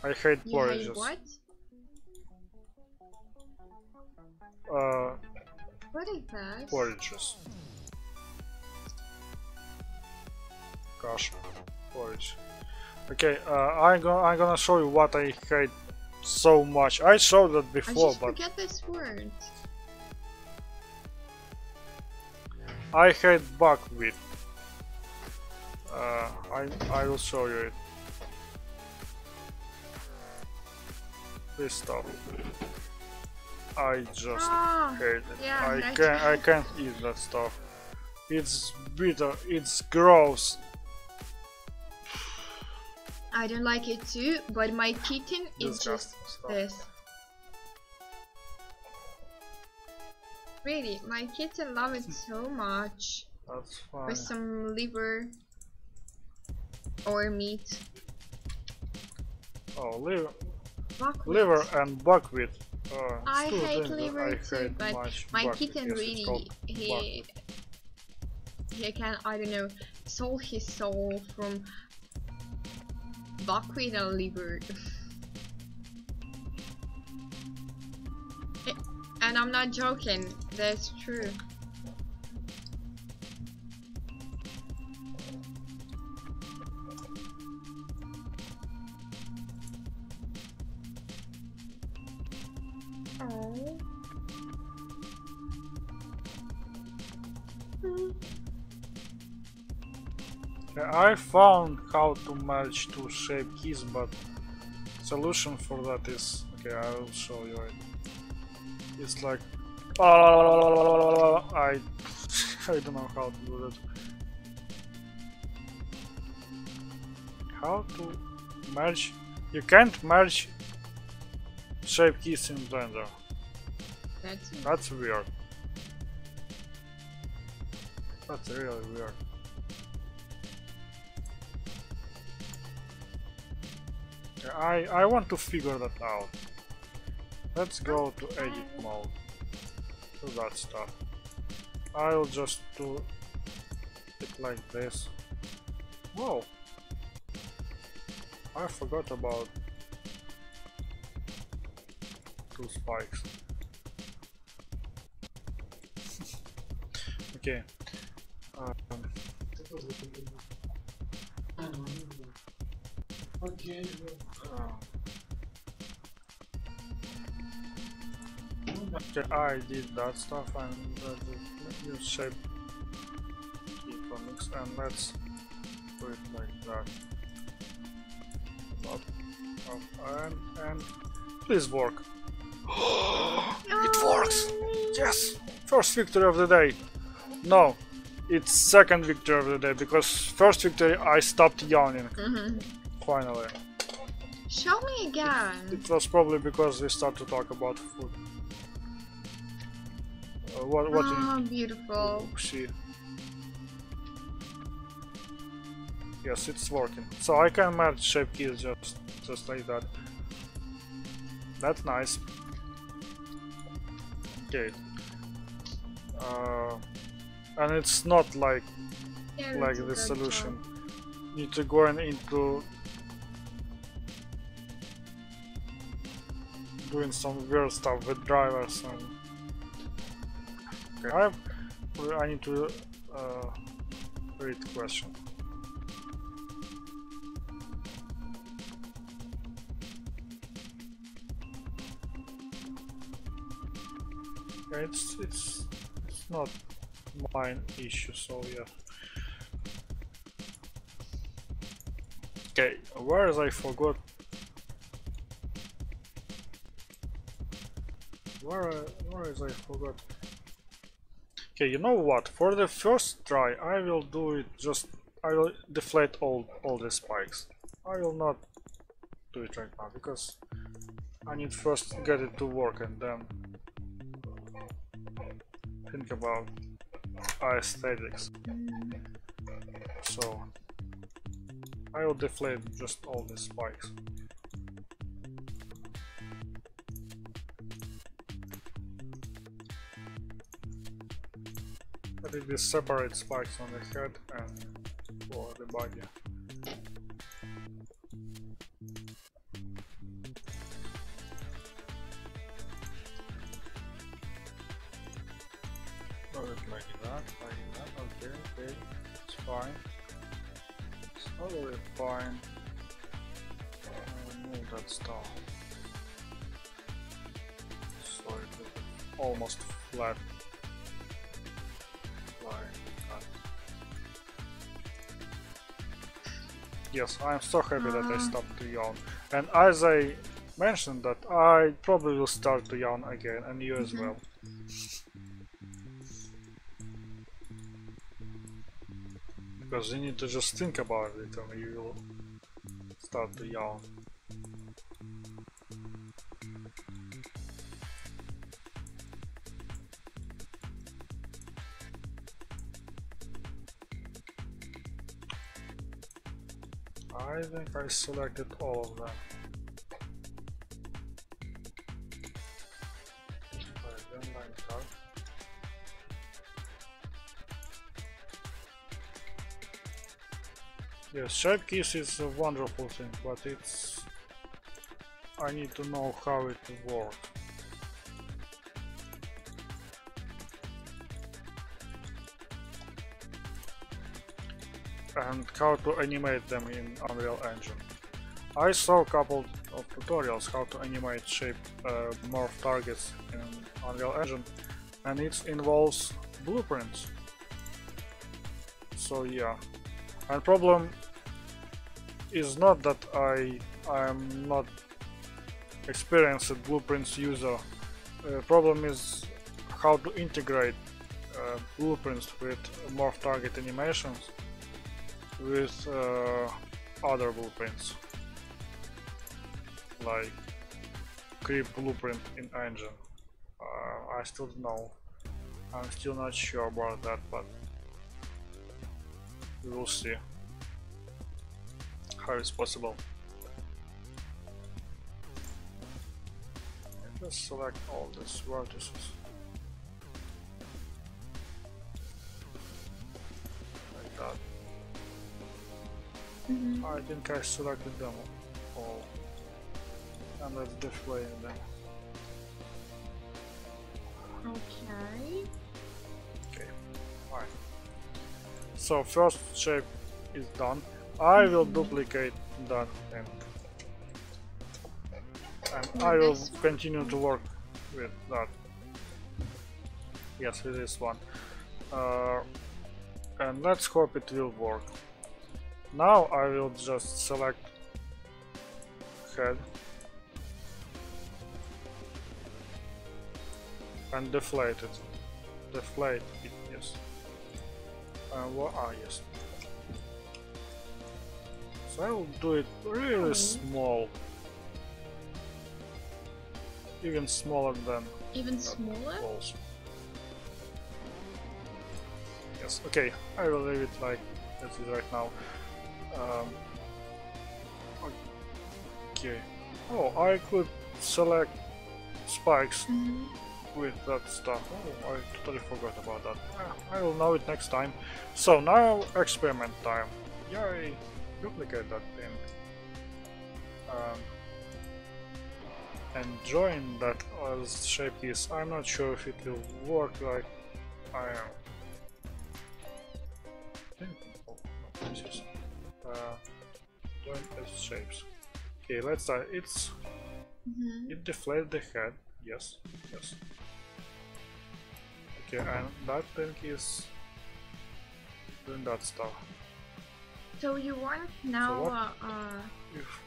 C: I hate porridges.
A: Hate what? What is that?
C: Porridges. Gosh, porridge. Okay, I'm gonna show you what I hate so much. I showed that before,
A: I just
C: but
A: forget this word.
C: I hate buckwheat. I will show you it. This stuff. I just hate it.
A: Yeah,
C: I can't eat that stuff. It's bitter. It's gross.
A: I don't like it too, but my kitten is just
C: stuff.
A: this. Really, my kitten love it so much.
C: That's fine.
A: with some liver or meat.
C: Oh,
A: Buckwheat.
C: liver and buckwheat.
A: I
C: two
A: hate
C: things that
A: liver
C: I
A: too,
C: hate
A: but
C: much.
A: my
C: Buckwheat.
A: kitten
C: Yes, it's
A: really
C: called
A: he can, I don't know, sold his soul from buckwheat and liver. And I'm not joking, that's true. Oh.
C: I found how to merge two shape keys, but solution for that is okay. I will show you it. It's like I don't know how to do that. How to merge? You can't merge shape keys in Blender. That's weird. That's really weird. I want to figure that out. Let's go to edit mode. Do that stuff. I'll just do it like this. Whoa! I forgot about two spikes. Okay. Okay, I did that stuff and use shape key for mix, and let's do it like that. And please work. It works! Yes! First victory of the day. No, it's second victory of the day, because first victory I stopped yawning. Finally.
A: Show me again.
C: It was probably because we start to talk about food. What
A: beautiful.
C: See. Yes, it's working. So I can merge shape keys just like that. That's nice. Okay. And it's not like the solution. Need to go into doing some weird stuff with drivers and okay. I need to read the question. Okay, it's not mine issue, so yeah. Okay, where is I forgot? Where is I forgot? Okay, you know what? For the first try, I will do it I will deflate all the spikes. I will not do it right now because I need first to get it to work and then think about aesthetics. So I will deflate just all the spikes. But it will separate spikes on the head and for the body. Do it like that, okay, it's fine. It's totally fine. Remove that stuff. So it is almost flat. Yes, I'm so happy that I stopped to yawn. And as I mentioned that I probably will start to yawn again, and you as well. Because you need to just think about it and you will start to yawn. I think I selected all of them. I don't like that. Yes, shape keys is a wonderful thing, but I need to know how it works. And how to animate them in Unreal Engine. I saw a couple of tutorials how to animate shape morph targets in Unreal Engine, and it involves blueprints. So yeah, and problem is not that I am not experienced blueprints user. Problem is how to integrate blueprints with morph target animations with other blueprints, like creep blueprint in engine. I still don't know. I'm still not sure about that, but we will see how it's possible. Just select all these vertices like that. I think I selected them all, and let's display them.
A: Okay.
C: Okay, fine. So first shape is done. I will duplicate that thing, and I will continue to work with that. Yes, with this one. And let's hope it will work. Now I will just select head and deflate it. Deflate it, yes. Yes. So I will do it really small. Even smaller than...
A: Even smaller?
C: Walls. Yes, okay, I will leave it like this right now. Okay. Oh, I could select spikes with that stuff. Oh, I totally forgot about that. I will know it next time. So now experiment time. Yay! Duplicate that thing. And join that as shape keys. I'm not sure if it will work like I am thinking. Oh, no, this is join as shapes. Okay, let's try. It deflates the head. Yes, yes. Okay, and that thing is doing that stuff.
A: So you want now
C: If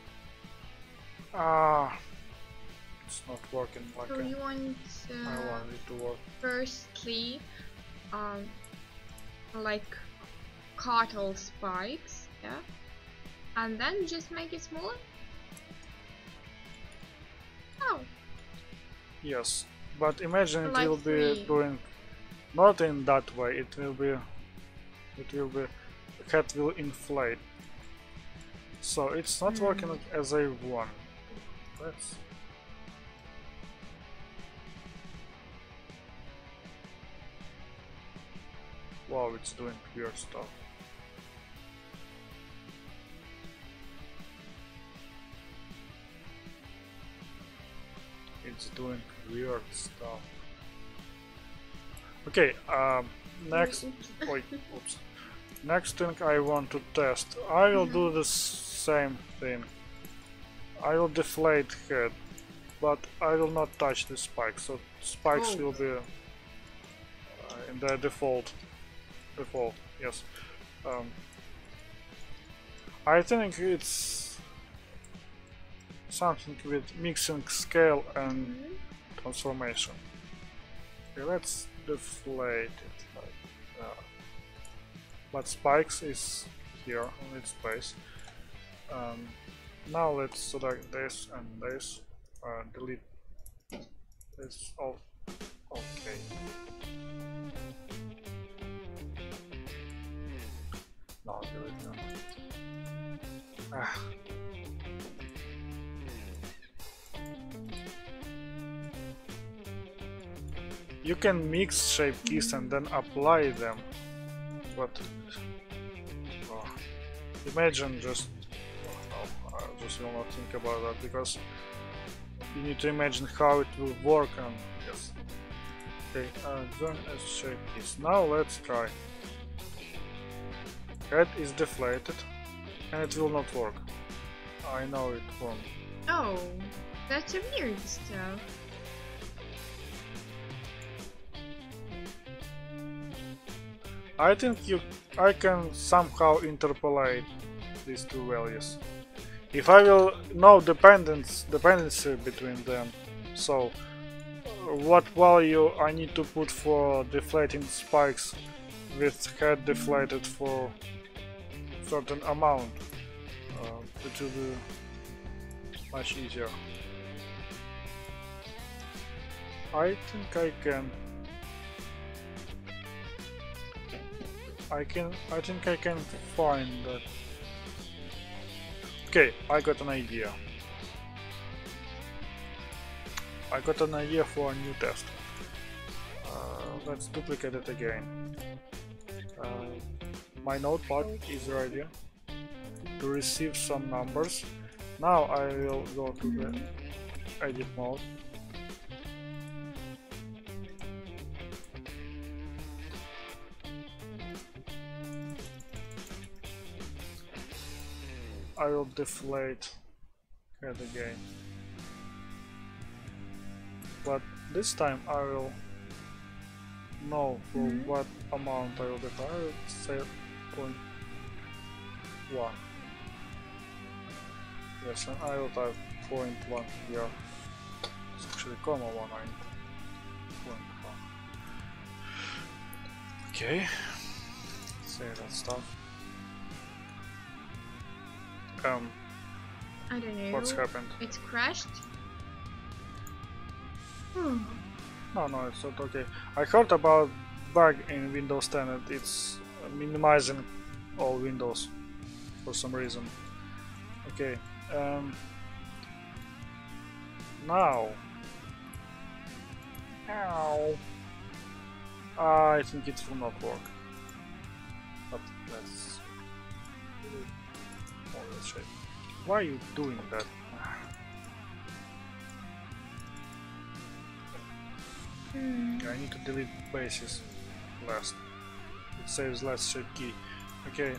C: it's not working like
A: so you want
C: I want it to work.
A: firstly like cut all spikes, yeah? And then just make it smaller? Oh.
C: Yes, but imagine
A: Like
C: it will be doing not in that way. It will be the head will inflate. So it's not working as I want. Let's wow, it's doing weird stuff. It's doing weird stuff. Okay, next. Wait, oops. Next thing I want to test. I will do the same thing. I will deflate head, but I will not touch the spikes. So spikes will be in the default. Yes. I think it's something with mixing scale and transformation. Okay, let's deflate it like that. But spikes is here on its place. Now let's select this and this. Delete this all. Okay. No, delete them. Ah. You can mix shape keys and then apply them, but oh, imagine just no, I just will not think about that because you need to imagine how it will work and yes. Okay, join as shape keys. Now let's try. Head is deflated and it will not work. I know it won't.
A: Oh, that's a weird stuff.
C: I think I can somehow interpolate these two values. If I will know dependency between them, so what value I need to put for deflating spikes with head deflated for certain amount, it will be much easier. I think I think I can find that. Okay, I got an idea. I got an idea for a new test. Let's duplicate it again. My notepad is ready to receive some numbers. Now I will go to the edit mode. I will deflate head again, but this time I will know for what amount I will deflate. I will say 0.1. Yes, and I will type 0.1 here. It's actually comma 1. I need 0.1. Okay, say that stuff.
A: I don't know.
C: What's happened?
A: It's crashed?
C: No, it's not okay. I heard about bug in Windows 10 and it's minimizing all windows for some reason. Okay, now I think it will not work, but let's shape. Why are you doing that? I need to delete bases last. It saves last shape key. Okay,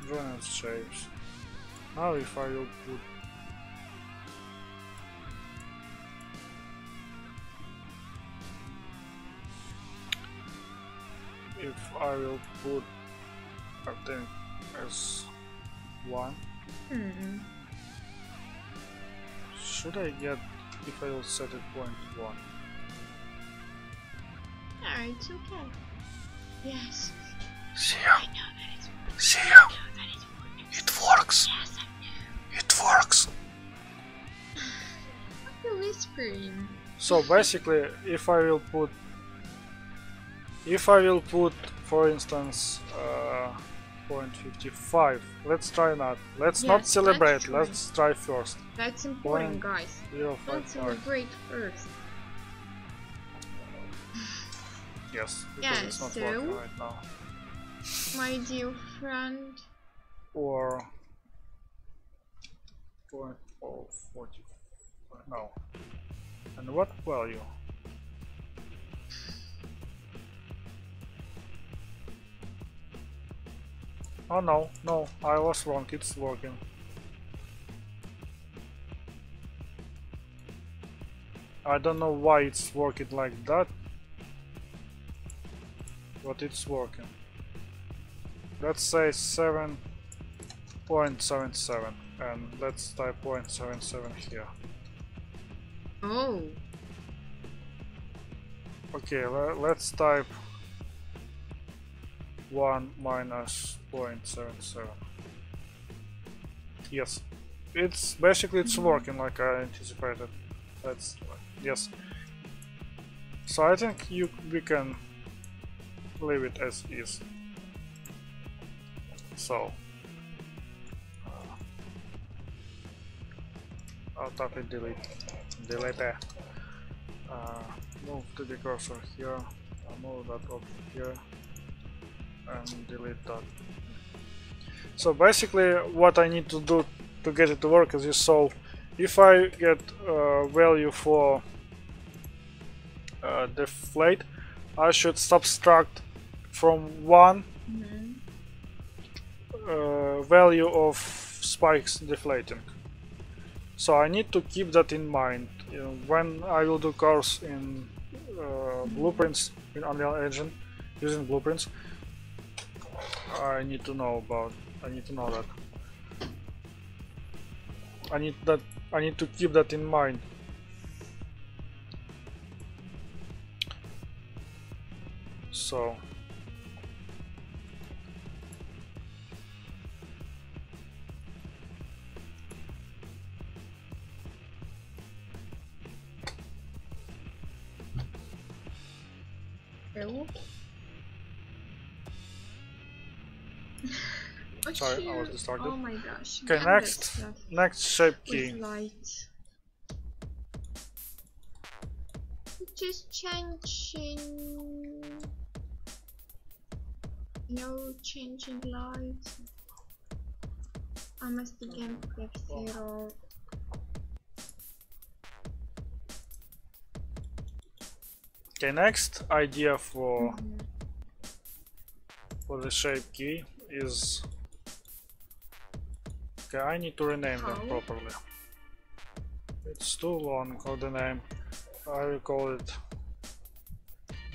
C: join as shapes. Now if I will put I think as 1. Should I get if I will set it 0.1?
A: No, it's okay. Yes.
C: See
A: I
C: ya.
A: know that it's working.
C: See
A: I
C: ya.
A: know that it's working.
C: It works.
A: Yes, I know.
C: It works.
A: What are you whispering?
C: So basically, if I will put, for instance, 0.55. Let's try that. Let's not celebrate. Let's try first.
A: That's important, guys.
C: 0.55.
A: Let's celebrate first.
C: Yes, because it's not working right now.
A: My dear friend.
C: Or 0.045. No. And what value? Oh no, I was wrong, it's working. I don't know why it's working like that, but it's working. Let's say 7.77 and let's type 0.77 here.
A: Oh.
C: Okay, let's type 1 minus 0.77. Yes, it's basically working like I anticipated. That's yes. So I think we can leave it as is. So I'll tap it, delete it. Move the cursor here, move that object here, and delete that. So basically what I need to do to get it to work is, you saw, if I get value for deflate, I should subtract from 1 value of spikes deflating. So I need to keep that in mind. When I will do course in blueprints in Unreal Engine using blueprints, I need to know that. I need to keep that in mind. So sorry, I was distracted.
A: Oh my gosh.
C: Okay, next shape key.
A: Light. Just changing. No changing light. I must again click 0.
C: Okay, next idea for the shape key is, okay, I need to rename them properly. It's too long for the name. I will call it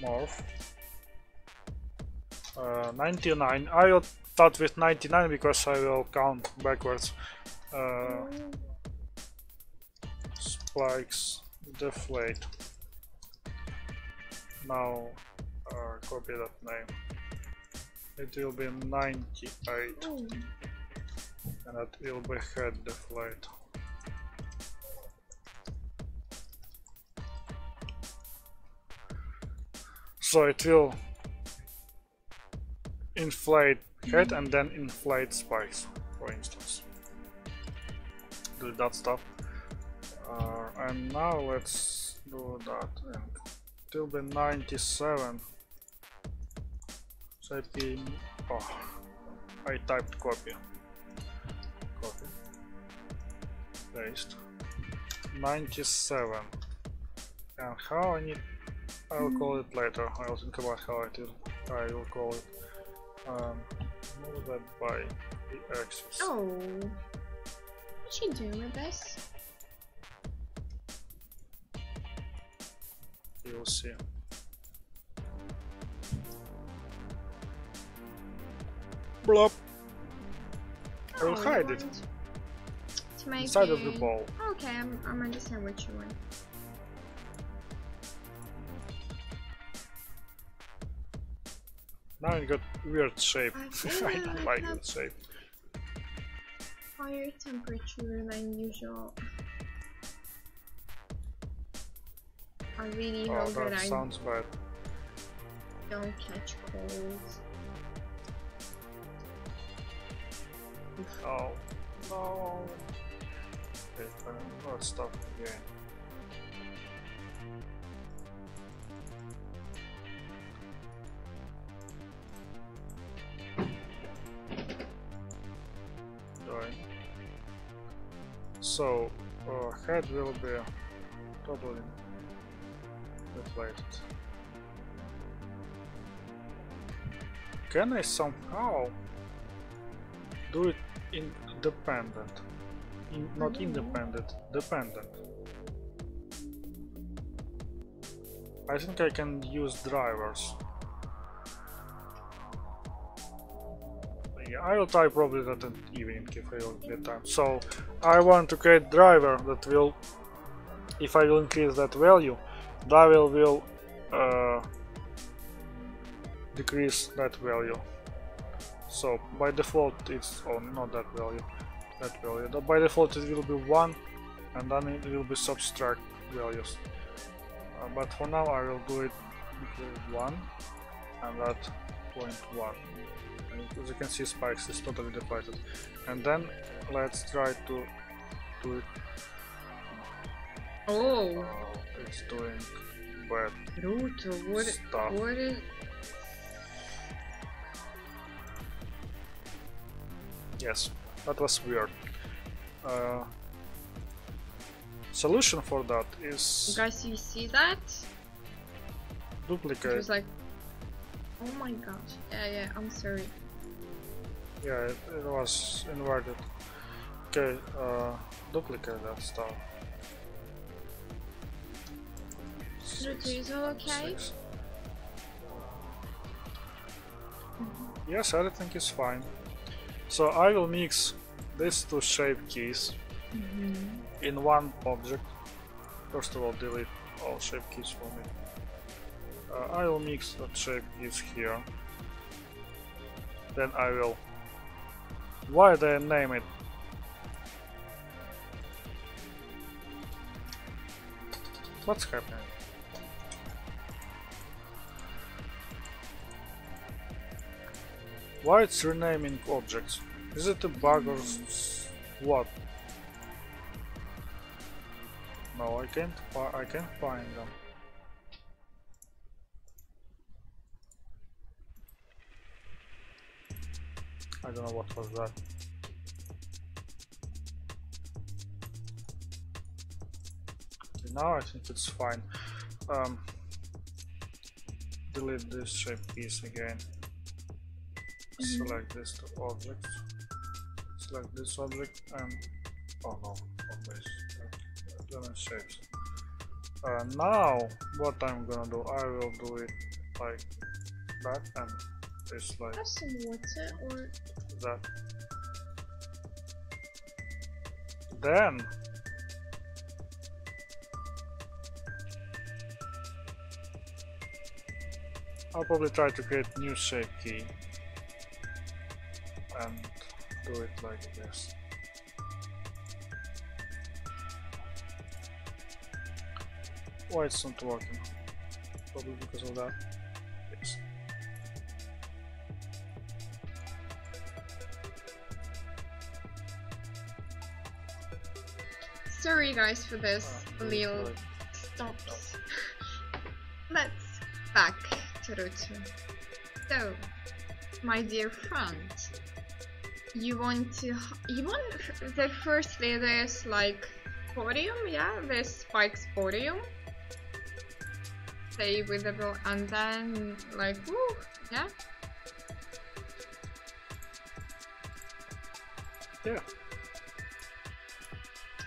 C: morph 99. I will start with 99 because I will count backwards. Spikes deflate. Now copy that name. It will be 98, and that will be head deflate. So it will inflate head and then inflate spikes, for instance. Do that stuff. And now let's do that. And it will be 97. Shape key. Oh, I typed copy. Paste. 97. And how I will call it later. I will think about how I will call it. Move that by the axis.
A: Oh, what you doing with this?
C: You will see. Blop. I will hide it
A: to make
C: inside of the ball.
A: Okay, I'm understand what you want.
C: Now you got weird shape. I don't like that shape.
A: Higher temperature than usual. I really hope that I
C: sounds bad.
A: don't catch colds.
C: Oh no! Okay, let's stop again. So head will be totally deflated. Can I somehow do it independent? Not independent, dependent. I think I can use drivers. Yeah, I will try probably that in the evening if I will get time. So I want to create driver that will, if I will increase that value, driver will decrease that value. So by default it's not that value, by default it will be 1, and then it will be subtract values. But for now I will do it equal 1 and that 0.1. As you can see, spikes is totally depleted. And then let's try to do it.
A: Oh,
C: It's doing bad
A: Ruto,
C: stuff.
A: what is...
C: Yes, that was weird. Solution for that is
A: Guys, you see that? It
C: duplicate.
A: was like... Oh my gosh. Yeah, I'm sorry.
C: Yeah, it was inverted. Okay, duplicate that stuff.
A: Ruto, is all okay?
C: 6. Yes, everything is fine. So I will mix these two shape keys in one object. First of all, delete all shape keys for me. I will mix that shape keys here. Then I will... Why did I name it? What's happening? Why it's renaming objects? Is it a bug or what? No, I can't find them. I don't know what was that. Okay, now I think it's fine. Delete this shape piece again. Select these two objects. Select this object and oh no, not this. Shapes. Now what I'm gonna do, I will do it like that and this like
A: Have some water or...
C: that. Then I'll probably try to create new shape key and do it like this. Why it's not working? Probably because of that. Yes.
A: Sorry guys for this little
C: right.
A: stops. Let's back to Ruto. So, my dear friend, you want the firstly there's like podium, yeah, there's spikes podium. Stay with the ball and then like woo, yeah.
C: Yeah.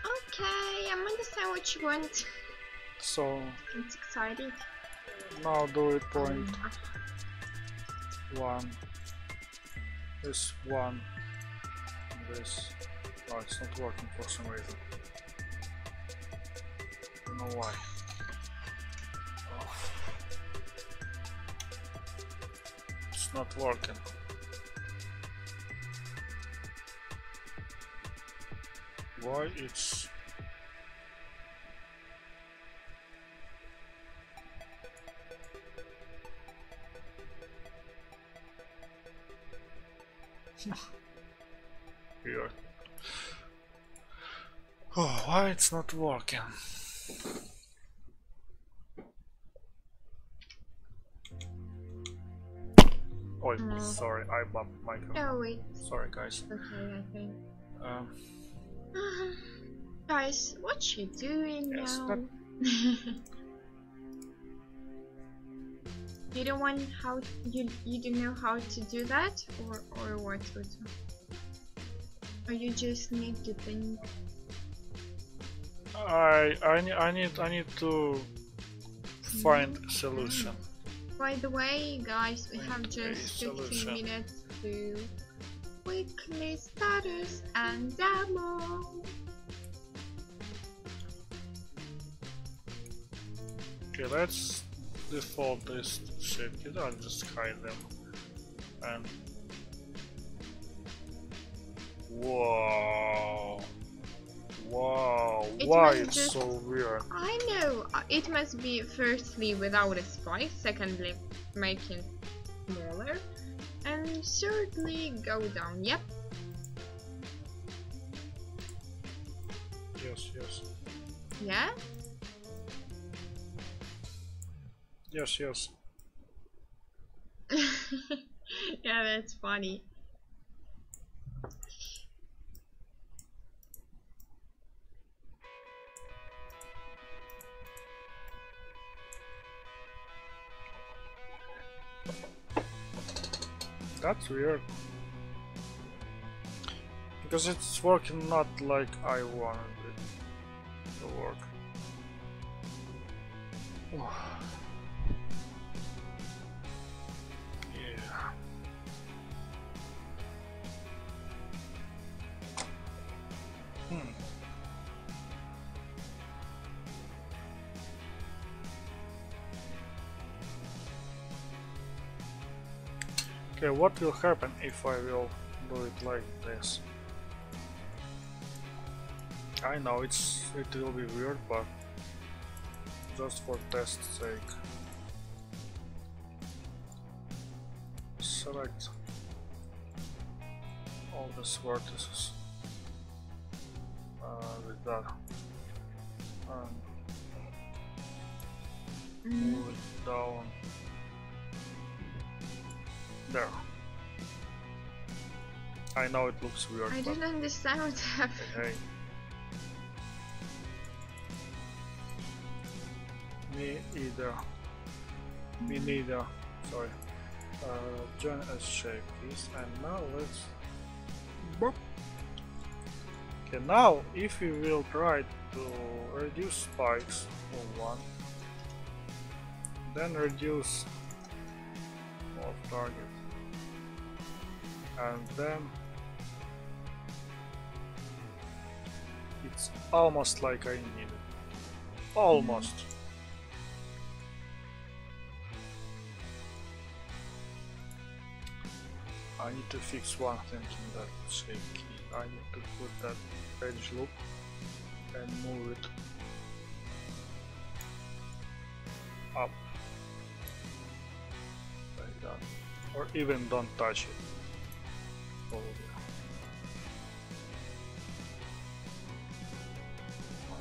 A: Okay, I'm understand what you want.
C: So
A: I'm excited.
C: now do it point 1. This 1. This. Oh, it's not working for some reason. I don't know why. Oh. It's not working. Why it's... Weird. Oh, why it's not working? Oh, sorry, I bumped my camera.
A: Oh wait.
C: Sorry, guys.
A: Okay, I think.
C: Um,
A: Guys, what you doing
C: yes,
A: now?
C: that...
A: You don't want how you don't know how to do that, or what? Or you just need to think.
C: I need to find a solution.
A: By the way, guys, we have
C: Find a
A: just 15
C: solution.
A: minutes to weekly status and demo.
C: Okay, let's default this shape. I'll just hide them. And whoa, wow, why it's
A: just...
C: so weird?
A: I know it must be firstly without a spike, secondly making smaller, and certainly go down. Yep.
C: Yes, yes.
A: Yeah?
C: Yes, yes.
A: Yeah, that's funny.
C: That's weird. Because it's working not like I wanted it to work. Yeah. Okay, what will happen if I will do it like this? I know it will be weird, but just for test's sake. Select all these vertices with that and move it down there. I know it looks weird,
A: I
C: but
A: don't understand what's happening.
C: hey. Me either. Me neither. Sorry. Join as shape, please. And now let's. Boop. Okay, now if we will try to reduce spikes for 1, then reduce more target, and then it's almost like I need it. Almost. I need to fix one thing in that shape key. I need to put that edge loop and move it up like that, or even don't touch it. Probably.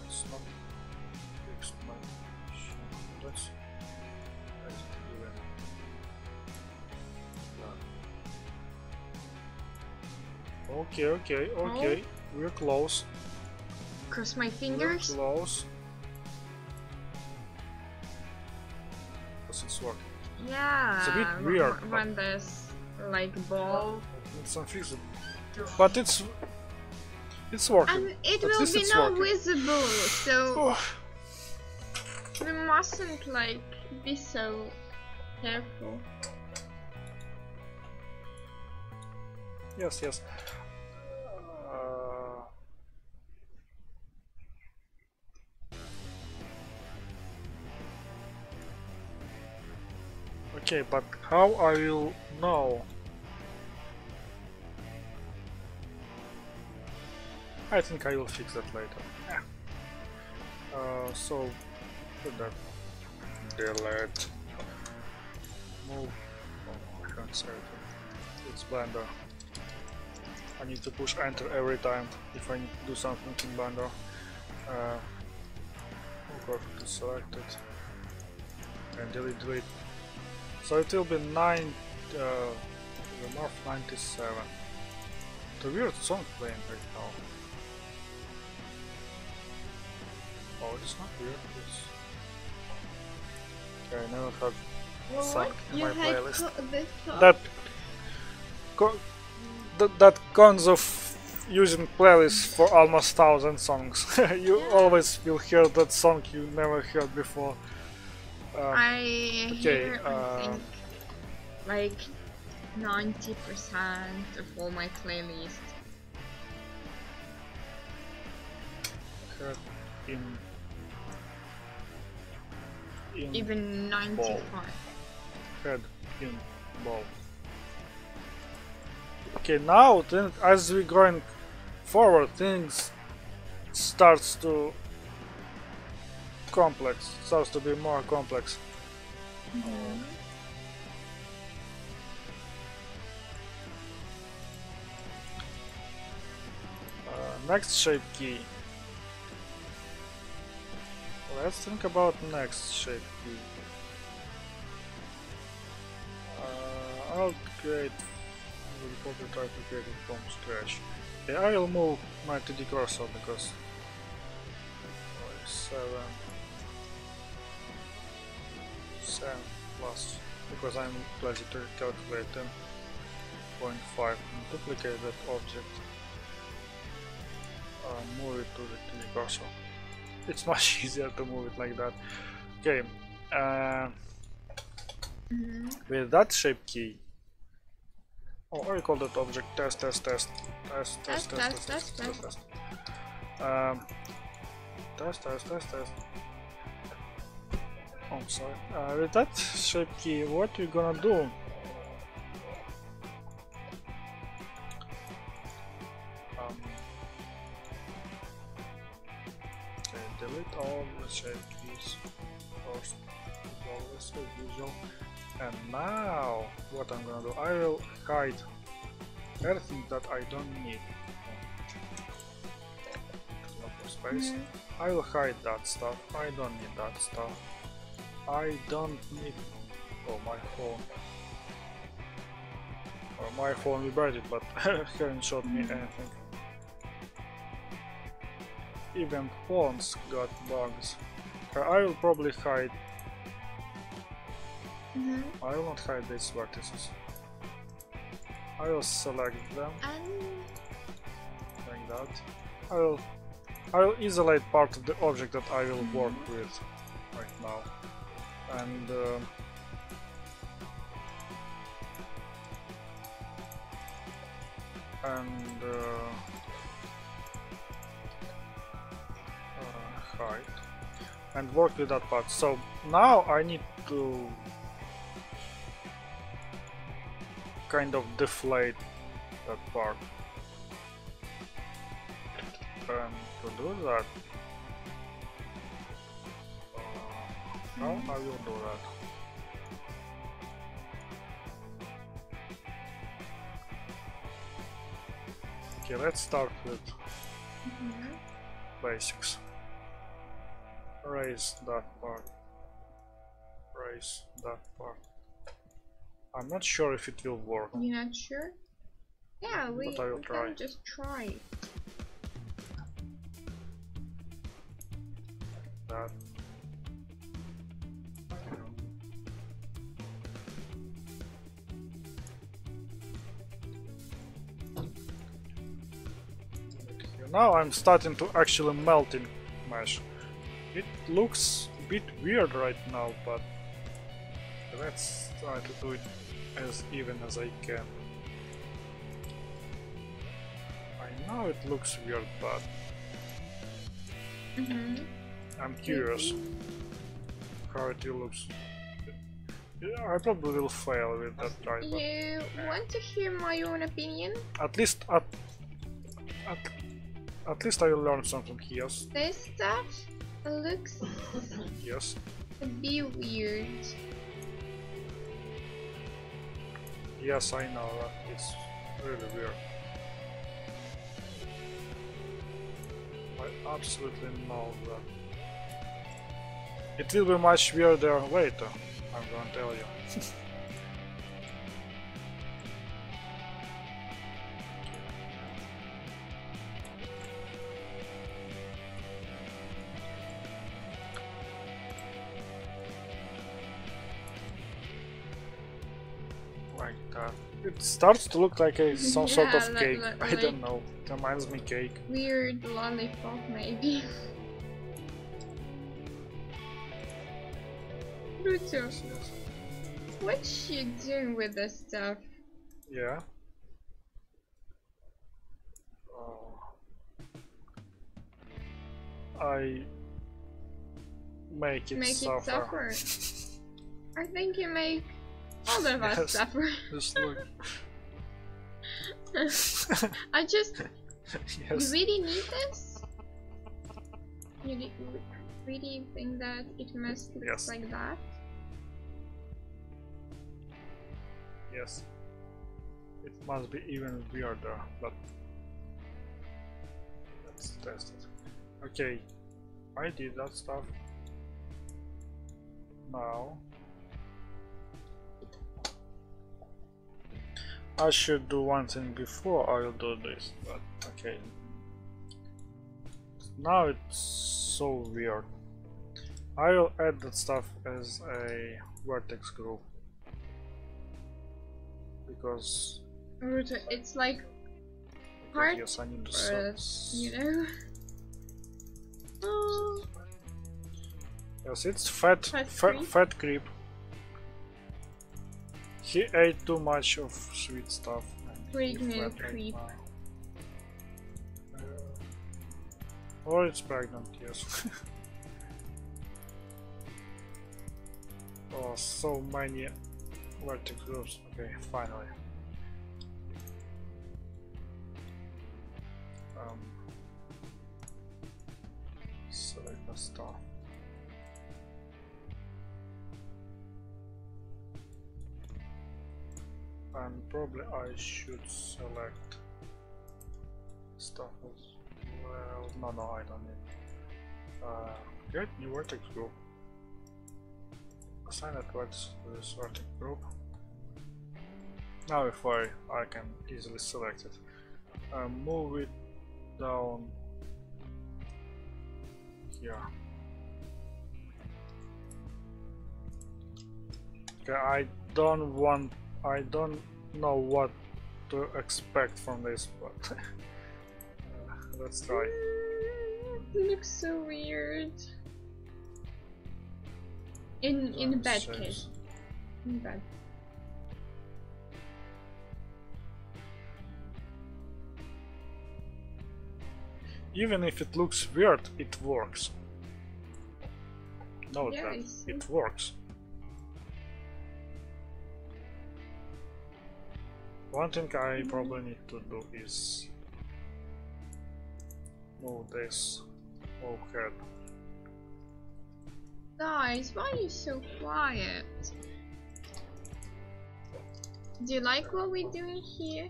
C: It's not fixed my issue. Let's even. Okay. We're close.
A: Cross my fingers.
C: We're close. Because it's working.
A: Yeah.
C: It's a bit weird.
A: When there's like ball.
C: It's unfixable. But it's working.
A: And it
C: At
A: will
C: least
A: be
C: it's
A: not
C: working.
A: visible, so we mustn't like be so careful.
C: Yes. Okay, but how I will know? I think I will fix that later. Yeah. So put that. Delete. Move. Oh, I can't say it. It's Blender. I need to push enter every time if I need to do something in Blender. Perfectly selected. And delete. So it will be 9, the North 97. The weird song playing right now. Oh, it's not weird. It's... Okay, I never had song in my playlist. That cons of using playlists for almost 1,000 songs. You always will hear that song you never heard before.
A: I hear, I think, like 90% of all my playlists.
C: Heard in
A: even 95.
C: Head in ball. Okay, now then, as we going forward, things starts to be more complex. Next shape key. Let's think about next shape key. I'll create. We'll probably try to create it from scratch. Yeah, I will move my 2D cursor because 7 plus, because I'm lazy to calculate 10.5 and duplicate that object. Move it to the 2D cursor. It's much easier to move it like that. Okay. With that shape key. Oh, I call that object test. Test. Oh, I'm sorry. With that shape key, what you gonna do? Okay, delete all the shape keys first, always as usual. And now, what I'm gonna do? I will hide everything that I don't need. Space. I will hide that stuff. I don't need that stuff. I don't need. Oh, my phone. My phone vibrated, but haven't showed me anything. Even phones got bugs. I will probably hide. I will not hide these vertices. I will select them like that. I will isolate part of the object that I will work with right now, and hide and work with that part. So now I need to kind of deflate that part. And to do that, now I will do that. Okay, let's start with basics. Raise that part. Raise that part. I'm not sure if it will work.
A: You're not sure? Yeah, we can just try it.
C: That. Now I'm starting to actually melt in mesh. It looks a bit weird right now, but let's try to do it as even as I can. I know it looks weird, but I'm curious how it looks. I probably will fail with that try.
A: You want to hear my own opinion?
C: At least I will learn something here.
A: This stuff looks
C: Yes.
A: a bit weird.
C: Yes, I know that it's really weird. I absolutely know that. It will be much weirder later, I'm gonna tell you. Like that. It starts to look like some sort of cake. I don't know. It reminds me cake.
A: Weird lollipop, maybe. Bruto,
C: Yes.
A: what you doing with this stuff?
C: Yeah. I make it suffer.
A: I think you make all of us
C: Yes.
A: suffer.
C: Just look.
A: I just...
C: Yes.
A: You really need this? You really think that it must look
C: Yes.
A: like that?
C: Yes. It must be even weirder, but Let's test it. Okay, I did that stuff. Now I should do one thing before I'll do this, but okay. Now it's so weird. I'll add that stuff as a vertex group because
A: it's like part,
C: yes, I need to
A: you know. Oh,
C: yes, it's fat creep. He ate too much of sweet stuff.
A: pregnant creep.
C: Or it's pregnant, yes. Oh, so many vertex groups. Okay, finally. Select a star. And probably I should select stuff as well. No, I don't need. Create new vertex group. Assign a vertex to this vertex group. Now if I can easily select it. Move it down here. Okay, I don't know what to expect from this, but let's try.
A: It looks so weird. In bad case. In bad.
C: Even if it looks weird, it works. Note
A: Yeah,
C: that it works. One thing I probably need to do is move this head.
A: Guys, why are you so quiet? Do you like what we're doing here?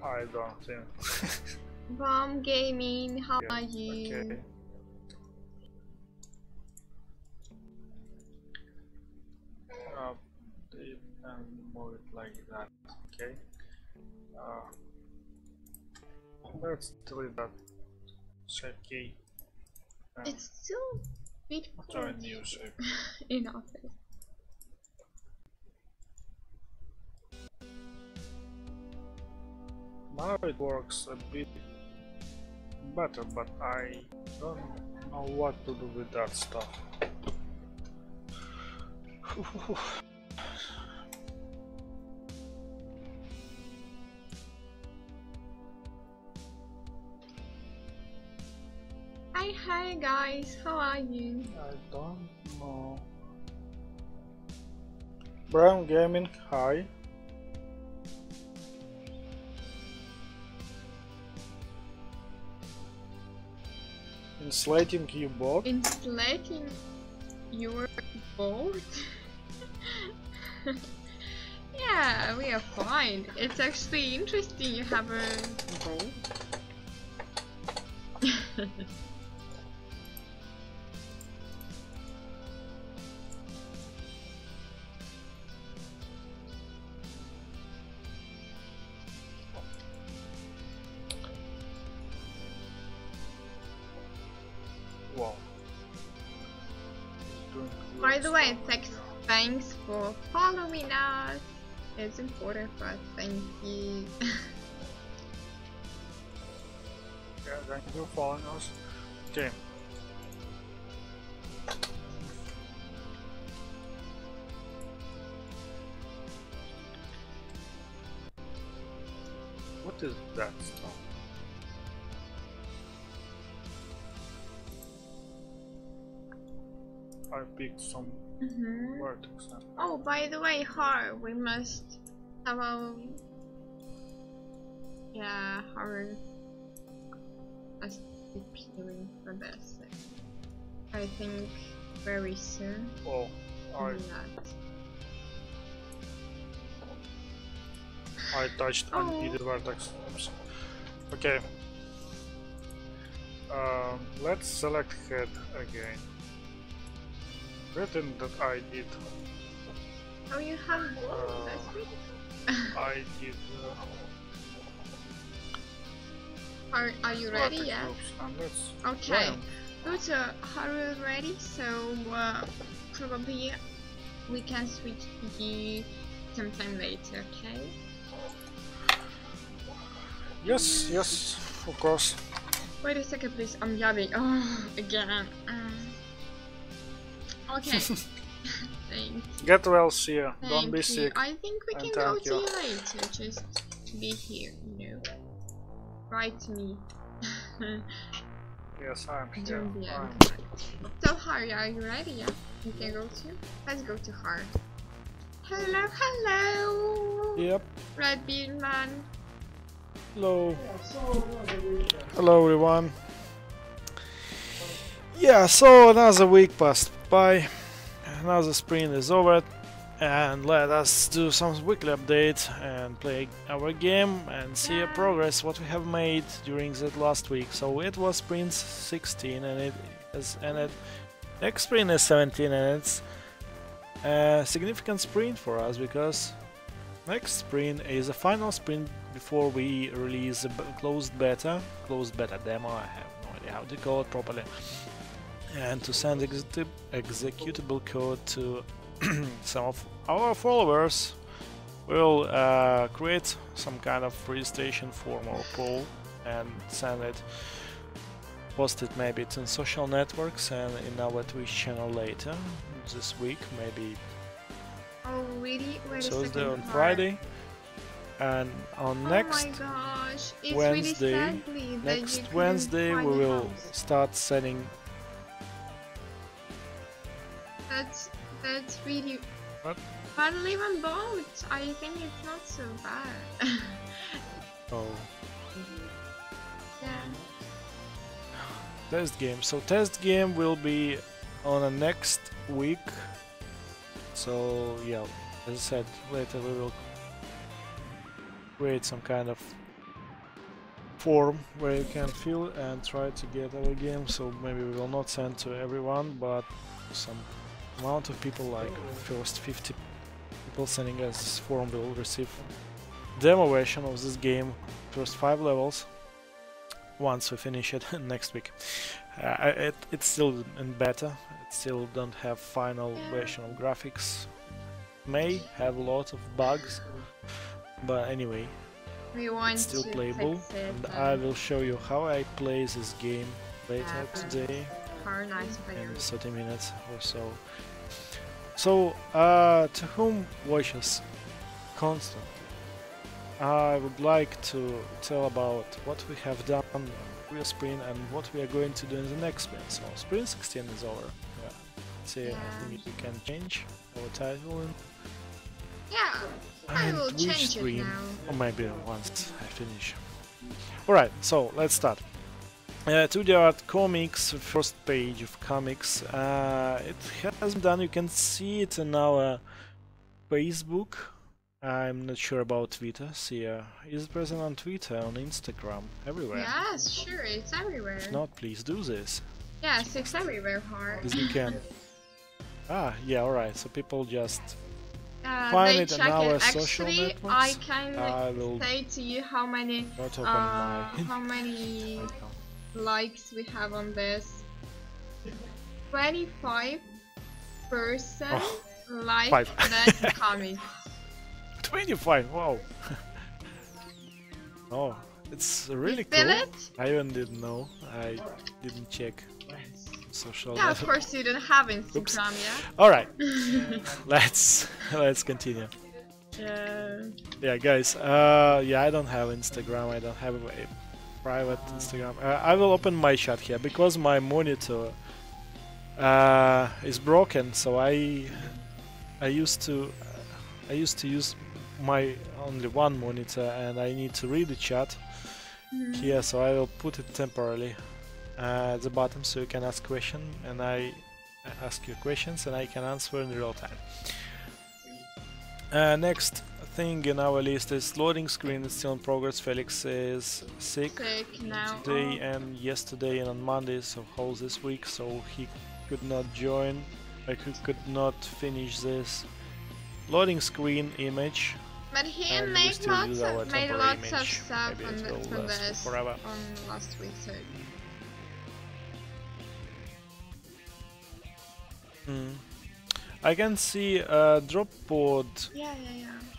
C: I don't think.
A: Bomb Gaming, how
C: Yeah,
A: are you?
C: okay. And move it like that. Okay. Let's delete that shape key.
A: It's still a bit
C: Try a new shape.
A: in office.
C: Now it works a bit better, but I don't know what to do with that stuff.
A: Hi guys, how are you?
C: I don't know. Brown Gaming, hi. Insulating you both.
A: Insulating your boat? Yeah, we are fine. It's actually interesting you have a boat.
C: Wow.
A: By the way, thanks for following us. It's important for us. Thank you.
C: Yeah, thank you for following us. Okay. What is that stuff? I picked some vertex.
A: Oh, by the way, Har, we must have our Har must be appearing for this. I think very soon.
C: Oh, I touched unneeded vertex. Oops. Okay. Let's select head again. Written that I did.
A: Oh, you have one? That's pretty cool.
C: I did.
A: Are you ready?
C: vertex
A: Yeah.
C: groups, and let's
A: Okay.
C: run.
A: Good. Are we ready? So probably we can switch to you sometime later. Okay.
C: Yes, yes, of course.
A: Wait a second, please. I'm yabbing. Oh, again. Okay. Thank
C: Get well, see ya.
A: Thank
C: Don't be
A: you.
C: sick.
A: I think we
C: And
A: can go
C: thank
A: to
C: you.
A: you later. Just to be here, you know. Write to me.
C: Yes, I'm here.
A: Don't be
C: I'm
A: angry. So, Harry, are you ready? Yeah? We can go to. Let's go to Har. Hello, hello.
B: Yep.
A: Red beard man.
B: Hello. Hello everyone. Yeah, so another week passed by, another sprint is over, and let us do some weekly update and play our game and see a progress what we have made during that last week. So it was sprint 16 and it has ended. Next sprint is 17 and it's a significant sprint for us because next sprint is the final sprint before we release a closed beta demo. I have no idea how to call it properly. And to send executable code to some of our followers, we'll create some kind of registration form or poll and send it, post it maybe to social networks and in our Twitch channel later this week, maybe
A: Oh, really? Wait
B: Thursday
A: a
B: on
A: second.
B: Friday, and on next
A: Oh my gosh. It's
B: Wednesday,
A: really sadly that
B: next
A: you couldn't
B: Wednesday
A: find
B: we
A: the
B: will
A: house.
B: start sending.
A: That's really.
B: What?
A: But live on boat. I think it's not so bad.
B: Oh,
A: Yeah.
B: test game. So test game will be on the next week. So yeah, as I said, later we will create some kind of form where you can fill and try to get our game. So maybe we will not send to everyone, but some amount of people, like first 50 people sending us this form will receive demo version of this game, first 5 levels, once we finish it next week. It's still in beta, it still don't have final version of graphics, may have a lot of bugs, but anyway,
A: We want
B: it's still
A: to
B: playable,
A: fix it
B: and I will show you how I play this game later today
A: Very nice player.
B: in 30 minutes or so. So, to whom watches constantly, I would like to tell about what we have done in the previous sprint and what we are going to do in the next sprint. So, sprint 16 is over. Yeah. See, I think we can change our title and
A: Yeah, I will
B: which
A: change it
B: stream,
A: now.
B: or maybe once I finish. Alright, so let's start. To the art comics, first page of comics. It has been done, you can see it in our Facebook. I'm not sure about Twitter. See, is it present on Twitter, on Instagram, everywhere?
A: Yes, sure, it's everywhere.
B: If not, please do this.
A: Yes, it's everywhere, Hard.
B: As you can. Yeah, alright, so people just
A: They
B: find it in
A: check
B: our
A: it.
B: social
A: Actually,
B: networks.
A: I can
B: I will
A: say to you how many
B: not open my
A: how many
B: account.
A: likes we have on this. 25% like
B: Five.
A: that comic.
B: 25, wow! Oh, it's really
A: Feel
B: cool.
A: it?
B: I even didn't know. I didn't check social
A: Yeah, of
B: network.
A: course you don't have Instagram,
B: Oops.
A: yeah?
B: Alright, let's continue.
A: Yeah.
B: Yeah, guys, yeah, I don't have Instagram, I don't have a private Instagram. I will open my chat here because my monitor is broken, so I used to use my only one monitor and I need to read the chat here, so I will put it temporarily at the bottom so you can ask question and I ask you questions and I can answer in real time. Next thing in our list is loading screen is still in progress. Felix is sick
A: now.
B: today and yesterday and on Monday, so whole this week, so he could not join. Like he could not finish this loading screen image.
A: But he
B: and
A: made lots of
B: image.
A: stuff
B: Maybe
A: on,
B: will last
A: this
B: forever.
A: on last week, so.
B: I can see drop pod
A: Yeah.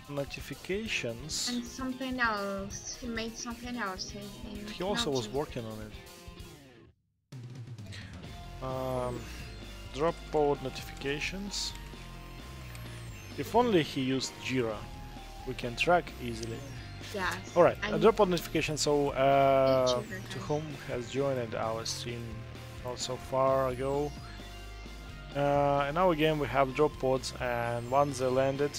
B: notifications.
A: And something else. He made something else, I think.
B: He also was working on it. Drop pod notifications. If only he used Jira, we can track easily.
A: Yes.
B: Alright, a drop pod notification, so to whom has joined our stream not so far ago. In our game we have drop pods, and once they landed,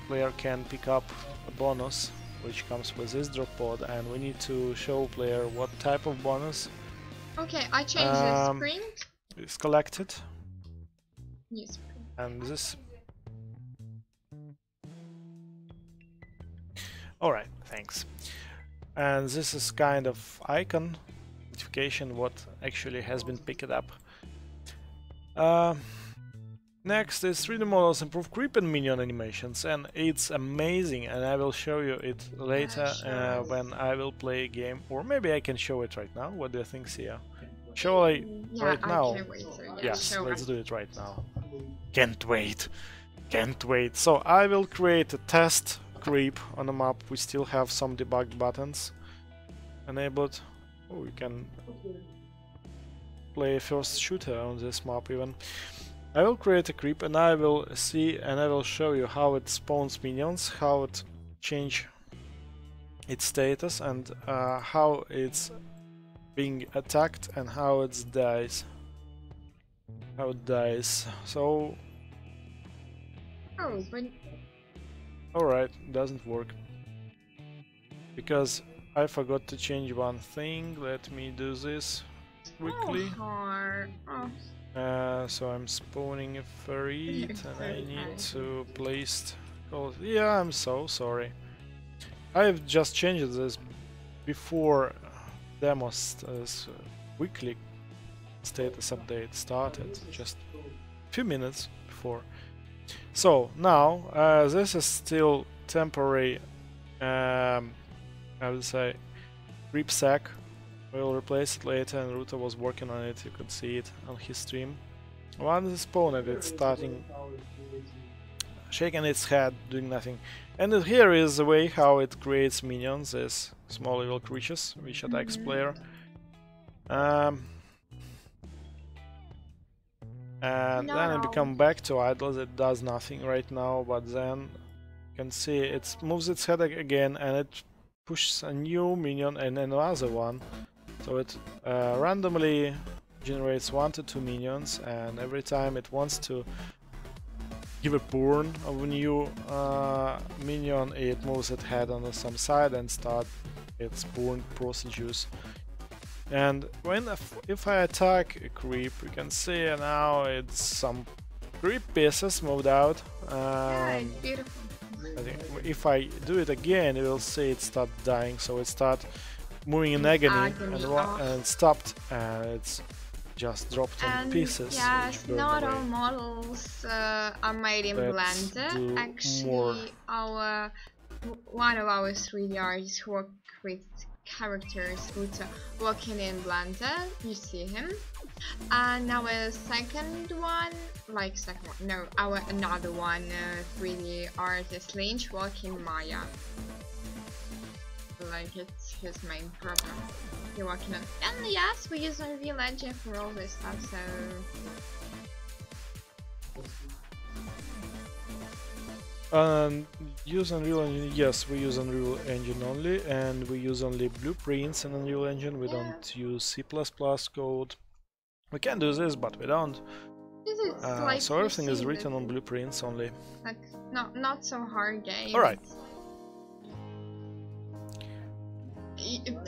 B: player can pick up a bonus which comes with this drop pod, and we need to show player what type of bonus.
A: Okay, I changed the screen.
B: It's collected.
A: Yes.
B: And this. Alright, thanks. And this is kind of icon notification what actually has been picked up. Next is 3D models improve creep and minion animations, and it's amazing, and I will show you it later when I will play a game, or maybe I can show it right now. What do you think, Sia? Shall I right now? Yes, let's do it right now. Can't wait. So I will create a test creep on the map. We still have some debug buttons enabled. Oh, you can play first shooter on this map even. I will create a creep and I will see and I will show you how it spawns minions, how it change its status, and how it's being attacked and how it dies. So alright, doesn't work because I forgot to change one thing. Let me do this quickly. So I'm spawning a ferret and I need to place. Oh, yeah, I'm so sorry. I've just changed this before demos weekly status update started, just a few minutes before. So now this is still temporary. I would say creep sack. We'll replace it later, and Ruta was working on it, you could see it on his stream. Once it's spawned, it's starting shaking its head, doing nothing. And here is the way how it creates minions, as small evil creatures, which attacks player. And then it becomes back to idle, it does nothing right now, but then you can see it moves its head again, and it pushes a new minion and another one. So it randomly generates 1 to 2 minions, and every time it wants to give a burn of a new minion, it moves its head on some side and start its burn procedures. And if I attack a creep, you can see now it's some creep pieces moved out.
A: Yeah, it's beautiful.
B: I think if I do it again, you will see it start dying. So it start moving in agony and stopped, and it's just dropped on pieces.
A: Yes, not all models are made in Blender. Actually, one of our 3D artists work with characters who's working in Blender. You see him. And our second one, another one, 3D artist Lynch, working Maya. Like it's his main program you're working on. And yes, we use Unreal Engine for all this stuff, so
B: use Unreal Engine, yes, we use Unreal Engine only, and we use only blueprints in Unreal Engine. We don't use C++ code. We can do this, but we don't. So everything is written on blueprints only.
A: Like not so hard game.
B: Alright.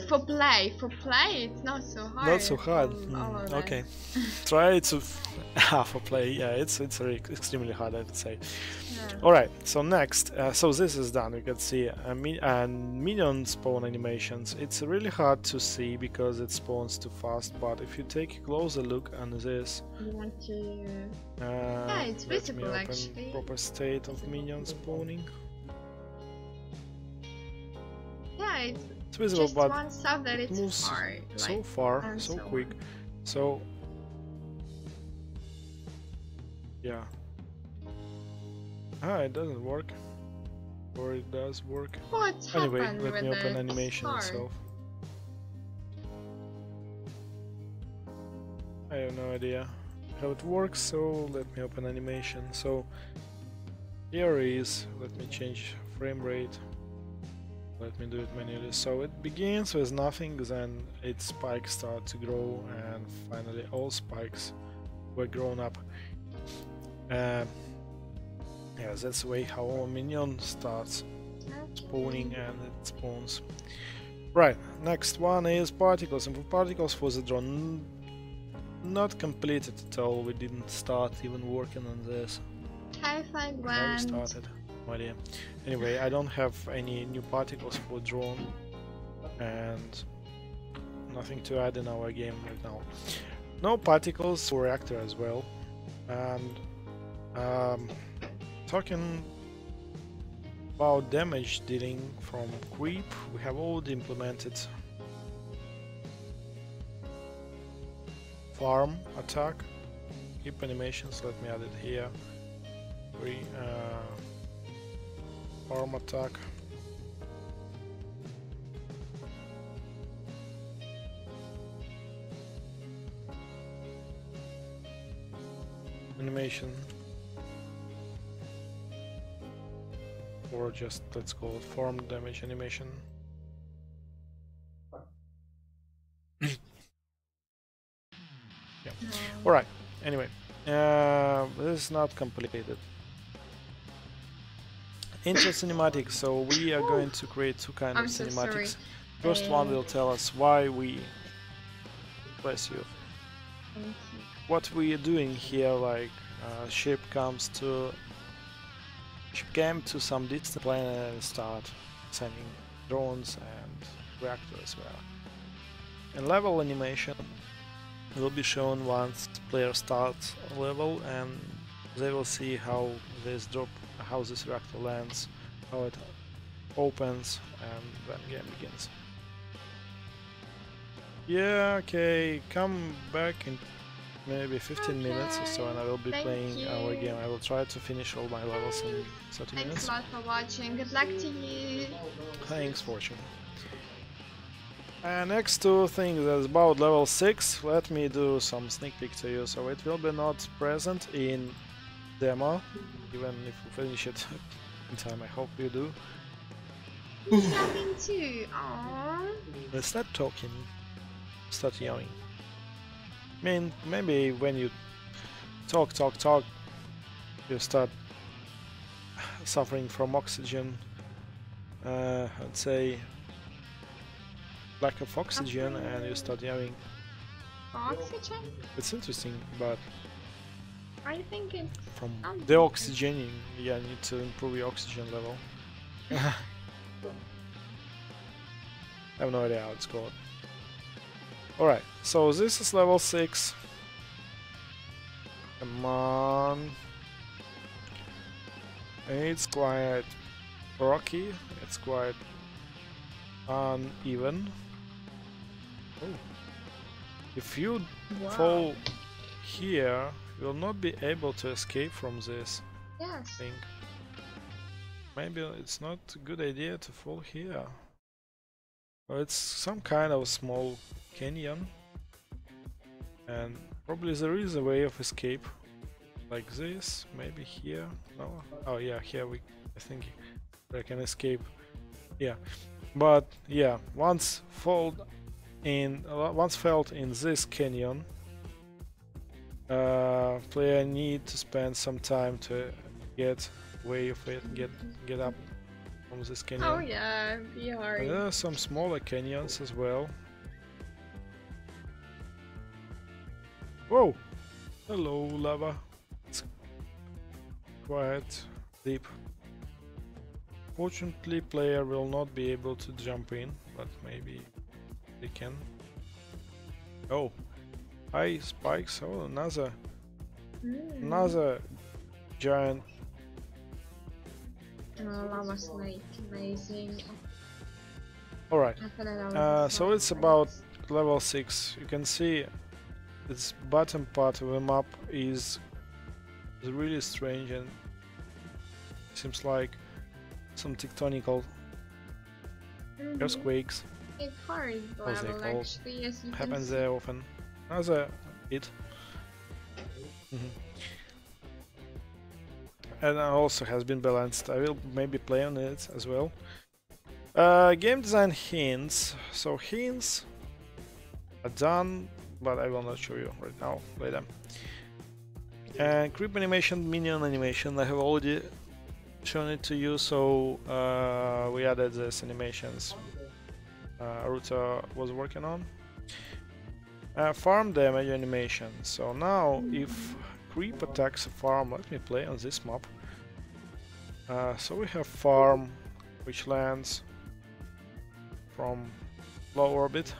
A: For play, it's not so hard.
B: Not so hard.
A: All of
B: Okay. Try to for play. Yeah, it's really extremely hard, I would say.
A: Yeah.
B: All right. So next, so this is done. You can see minion spawn animations. It's really hard to see because it spawns too fast. But if you take a closer look on this,
A: You want to? Yeah, it's
B: let me
A: visible
B: open
A: actually.
B: proper state of minion spawning.
A: Yeah, it's
B: It's visible,
A: just
B: but
A: one stuff that it's
B: moves
A: hard.
B: so
A: Like,
B: far,
A: and
B: so
A: so
B: quick.
A: on.
B: So yeah. It doesn't work. Or it does work.
A: What
B: Anyway,
A: happened
B: let
A: with
B: me open
A: the
B: animation
A: start?
B: itself. I have no idea how it works, so let me open animation. So here is, let me change frame rate. Let me do it manually. So it begins with nothing, then its spikes start to grow, and finally all spikes were grown up. Yeah, that's the way how our minion starts spawning, and it spawns. Right, next one is particles, and for particles was a drone not completed at all. We didn't start even working on this.
A: Terrifying
B: How we
A: when
B: started? No idea. Anyway, I don't have any new particles for drone and nothing to add in our game right now. No particles for reactor as well. And talking about damage dealing from creep, we have already implemented farm attack, keep animations. Let me add it here. Farm attack. Animation. Or just let's call it farm damage animation. Yeah. Alright, anyway. This is not completed. Intro cinematic, so we are going to create two kinds of
A: so
B: cinematics.
A: sorry.
B: First one will tell us why we, bless you, what we are doing here, like ship came to some distant planet and start sending drones and reactors as well. And level animation will be shown once the player starts a level, and they will see how this reactor lands, how it opens, and then game begins. Yeah, okay, come back in maybe 15 minutes or so, and I will be playing our game. I will try to finish all my levels in 30 minutes.
A: Thanks a lot for watching. Good luck to you.
B: Thanks for watching. Next two things is about level 6. Let me do some sneak peek to you. So it will be not present in demo, even if we finish it in time. I hope you do.
A: He's yelling too. Aww.
B: Let's start talking. Start yelling. I mean, maybe when you talk, you start suffering from oxygen. I'd say lack of oxygen, and you start yelling.
A: Oxygen?
B: It's interesting, but
A: I think it's
B: from
A: something.
B: the oxygening, yeah, you need to improve your oxygen level. I have no idea how it's called. Alright, so this is level 6. Come on. It's quite rocky, it's quite uneven. Oh. If you fall here, you will not be able to escape from this thing. Maybe it's not a good idea to fall here. Well, it's some kind of small canyon, and probably there is a way of escape, like this. Maybe here. No. Oh yeah, here I think I can escape. Yeah, but yeah, once fell in this canyon, player need to spend some time to get away of it, get up from this canyon.
A: Oh yeah, we are.
B: And there are some smaller canyons as well. Whoa! Hello, lava. It's quite deep. Fortunately, player will not be able to jump in, but maybe they can. Oh, high spikes. Oh, another giant.
A: Lava snake, amazing.
B: Alright, so it's about level 6. You can see its bottom part of the map is really strange and seems like some tectonical earthquakes.
A: It's hard
B: As they
A: level
B: call,
A: actually, as you
B: happens
A: can see.
B: there often. Another hit. And also has been balanced. I will maybe play on it as well. Game design hints. So hints are done, but I will not show you right now. Later. Creep animation, minion animation. I have already shown it to you. So we added these animations. Ruta was working on. Farm damage animation. So now if creep attacks a farm, let me play on this map. So we have farm which lands from low orbit.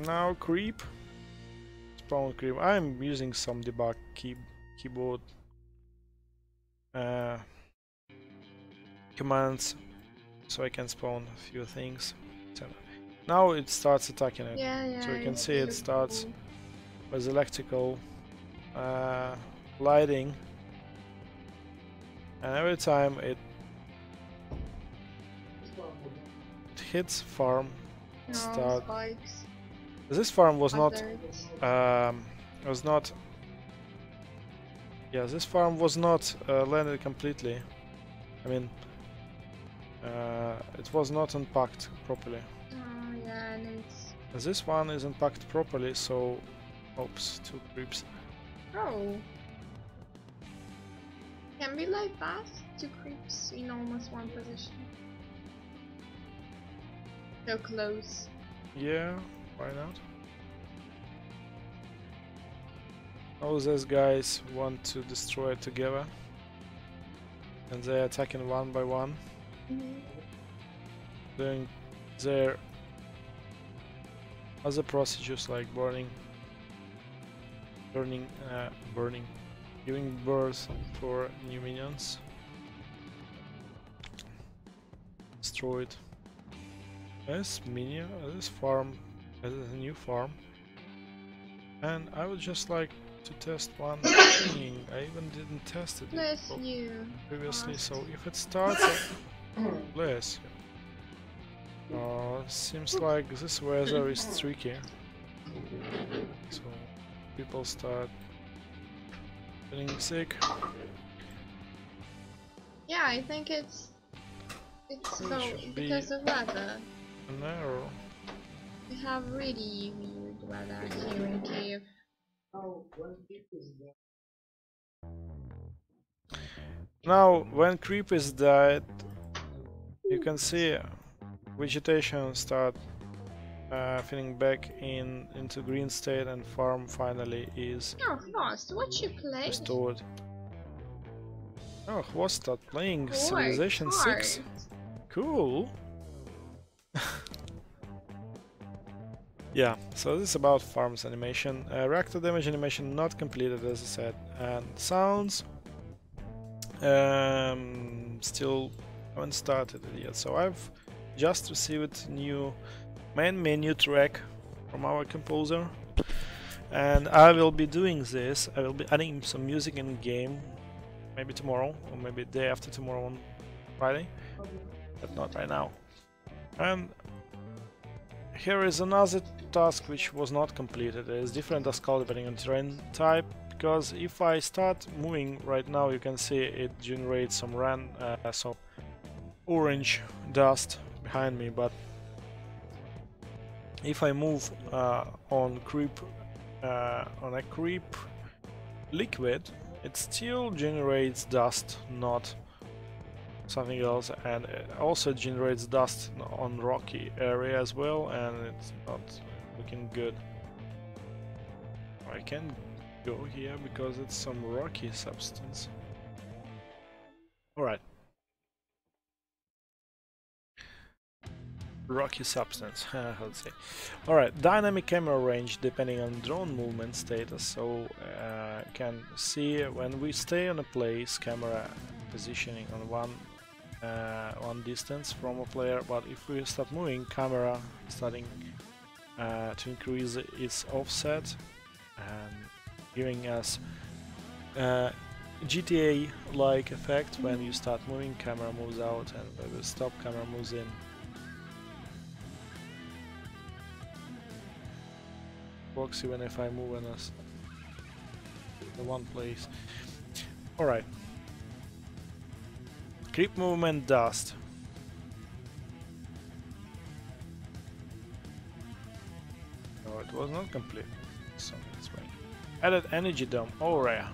B: Now creep, spawn creep. I'm using some debug keyboard commands so I can spawn a few things. So now it starts attacking it. So you can see it starts with electrical lighting, and every time it hits farm, start. This farm was not this farm was not landed completely. I mean, it was not unpacked properly.
A: Oh yeah, and it's...
B: This one is unpacked properly, so... Oops, 2 creeps.
A: Oh. Can we like that? 2 creeps in almost one position. So close.
B: Yeah, why not? All these guys want to destroy it together. And they're attacking one by one. Doing their other procedures like burning, giving birth for new minions. Destroyed. This minion, this farm, this is a new farm. And I would just like to test one thing. I even didn't test it previously, so if it starts bless you. Seems like this weather is tricky. So people start getting sick.
A: Yeah, I think it's so because of weather.
B: An error.
A: We have really weird weather here in Kiev.
B: Now, when creep is dead, you can see vegetation start filling back into green state, and farm finally is
A: What you play?
B: restored. Oh, Hvost start playing Civilization 6. Cool. Yeah, so this is about farms animation. Reactor damage animation not completed, as I said, and sounds still haven't started it yet. So I've just received new main menu track from our composer, and I will be doing this. I will be adding some music in game, maybe tomorrow or maybe day after tomorrow on Friday, but not right now. And here is another task which was not completed. There is different task call depending on terrain type, because if I start moving right now, you can see it generates some some orange dust behind me, but if I move on a creep liquid, it still generates dust, not something else, and it also generates dust on rocky area as well, and it's not looking good. I can go here because it's some rocky substance. Alright. Rocky substance, let's see. Alright, dynamic camera range depending on drone movement status, so can see when we stay on a place, camera positioning on one distance from a player, but if we start moving, camera starting to increase its offset and giving us GTA-like effect. When you start moving, camera moves out, and when we stop, camera moves in. Works even if I move in the one place. Alright. Creep movement dust. No, it was not complete. So that's right. Added energy dome. Oh, rare.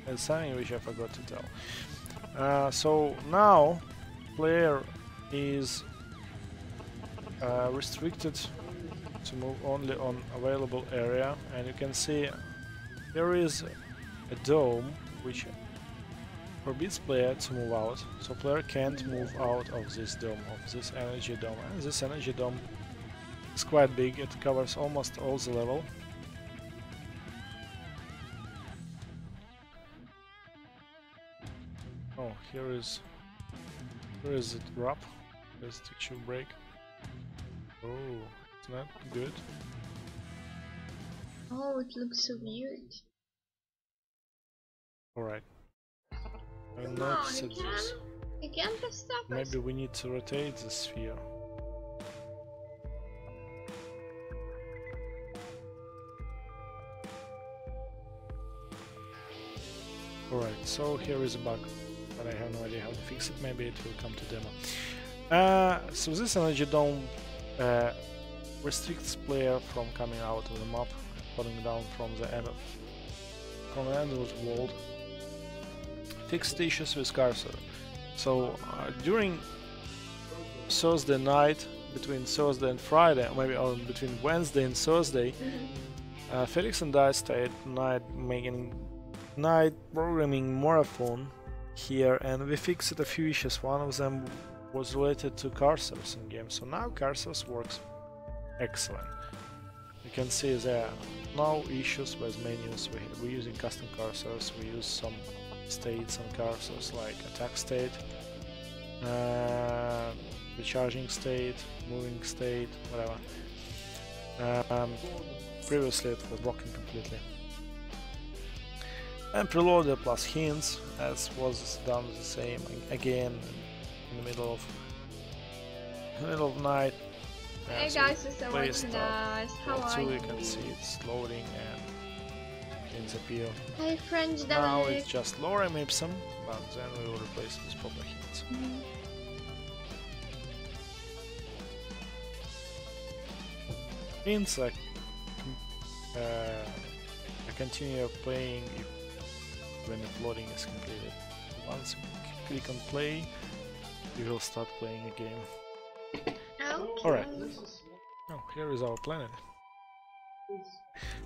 B: That's something which I forgot to tell. So now player is restricted to move only on available area, and you can see there is a dome which forbids player to move out, so player can't move out of this dome, of this energy dome, and this energy dome is quite big. It covers almost all the level. Oh, here is it drop. There's texture break. Oh, it's not good.
A: Oh, it looks so weird.
B: Alright. I
A: Come
B: not
A: on,
B: set this.
A: you can't just stop us.
B: Maybe we need to rotate the sphere. Alright, so here is a bug, but I have no idea how to fix it. Maybe it will come to demo. So this energy dome restricts player from coming out of the map, falling down from the end of the world. Fixed issues with cursor. So during Thursday night, between Thursday and Friday, or maybe between Wednesday and Thursday, Felix and I stayed making night programming marathon here, and we fixed a few issues. One of them was related to cursors in game, so now cursors works excellent. You can see there are no issues with menus. We're using custom cursors. We use some states and cursors like attack state, recharging state, moving state, whatever. Previously it was broken completely. And preloader plus hints, as was done the same again in the middle of night.
A: Hey
B: so
A: guys, it's so watching us. How are you?
B: You can see it's loading and hints appear.
A: Hey French
B: Now
A: Dominic.
B: it's just lorem ipsum, but then we will replace it with proper hints. Hints I continue playing when the loading is completed. Once you click on play, you will start playing a game.
A: Okay.
B: Alright. Oh, here is our planet.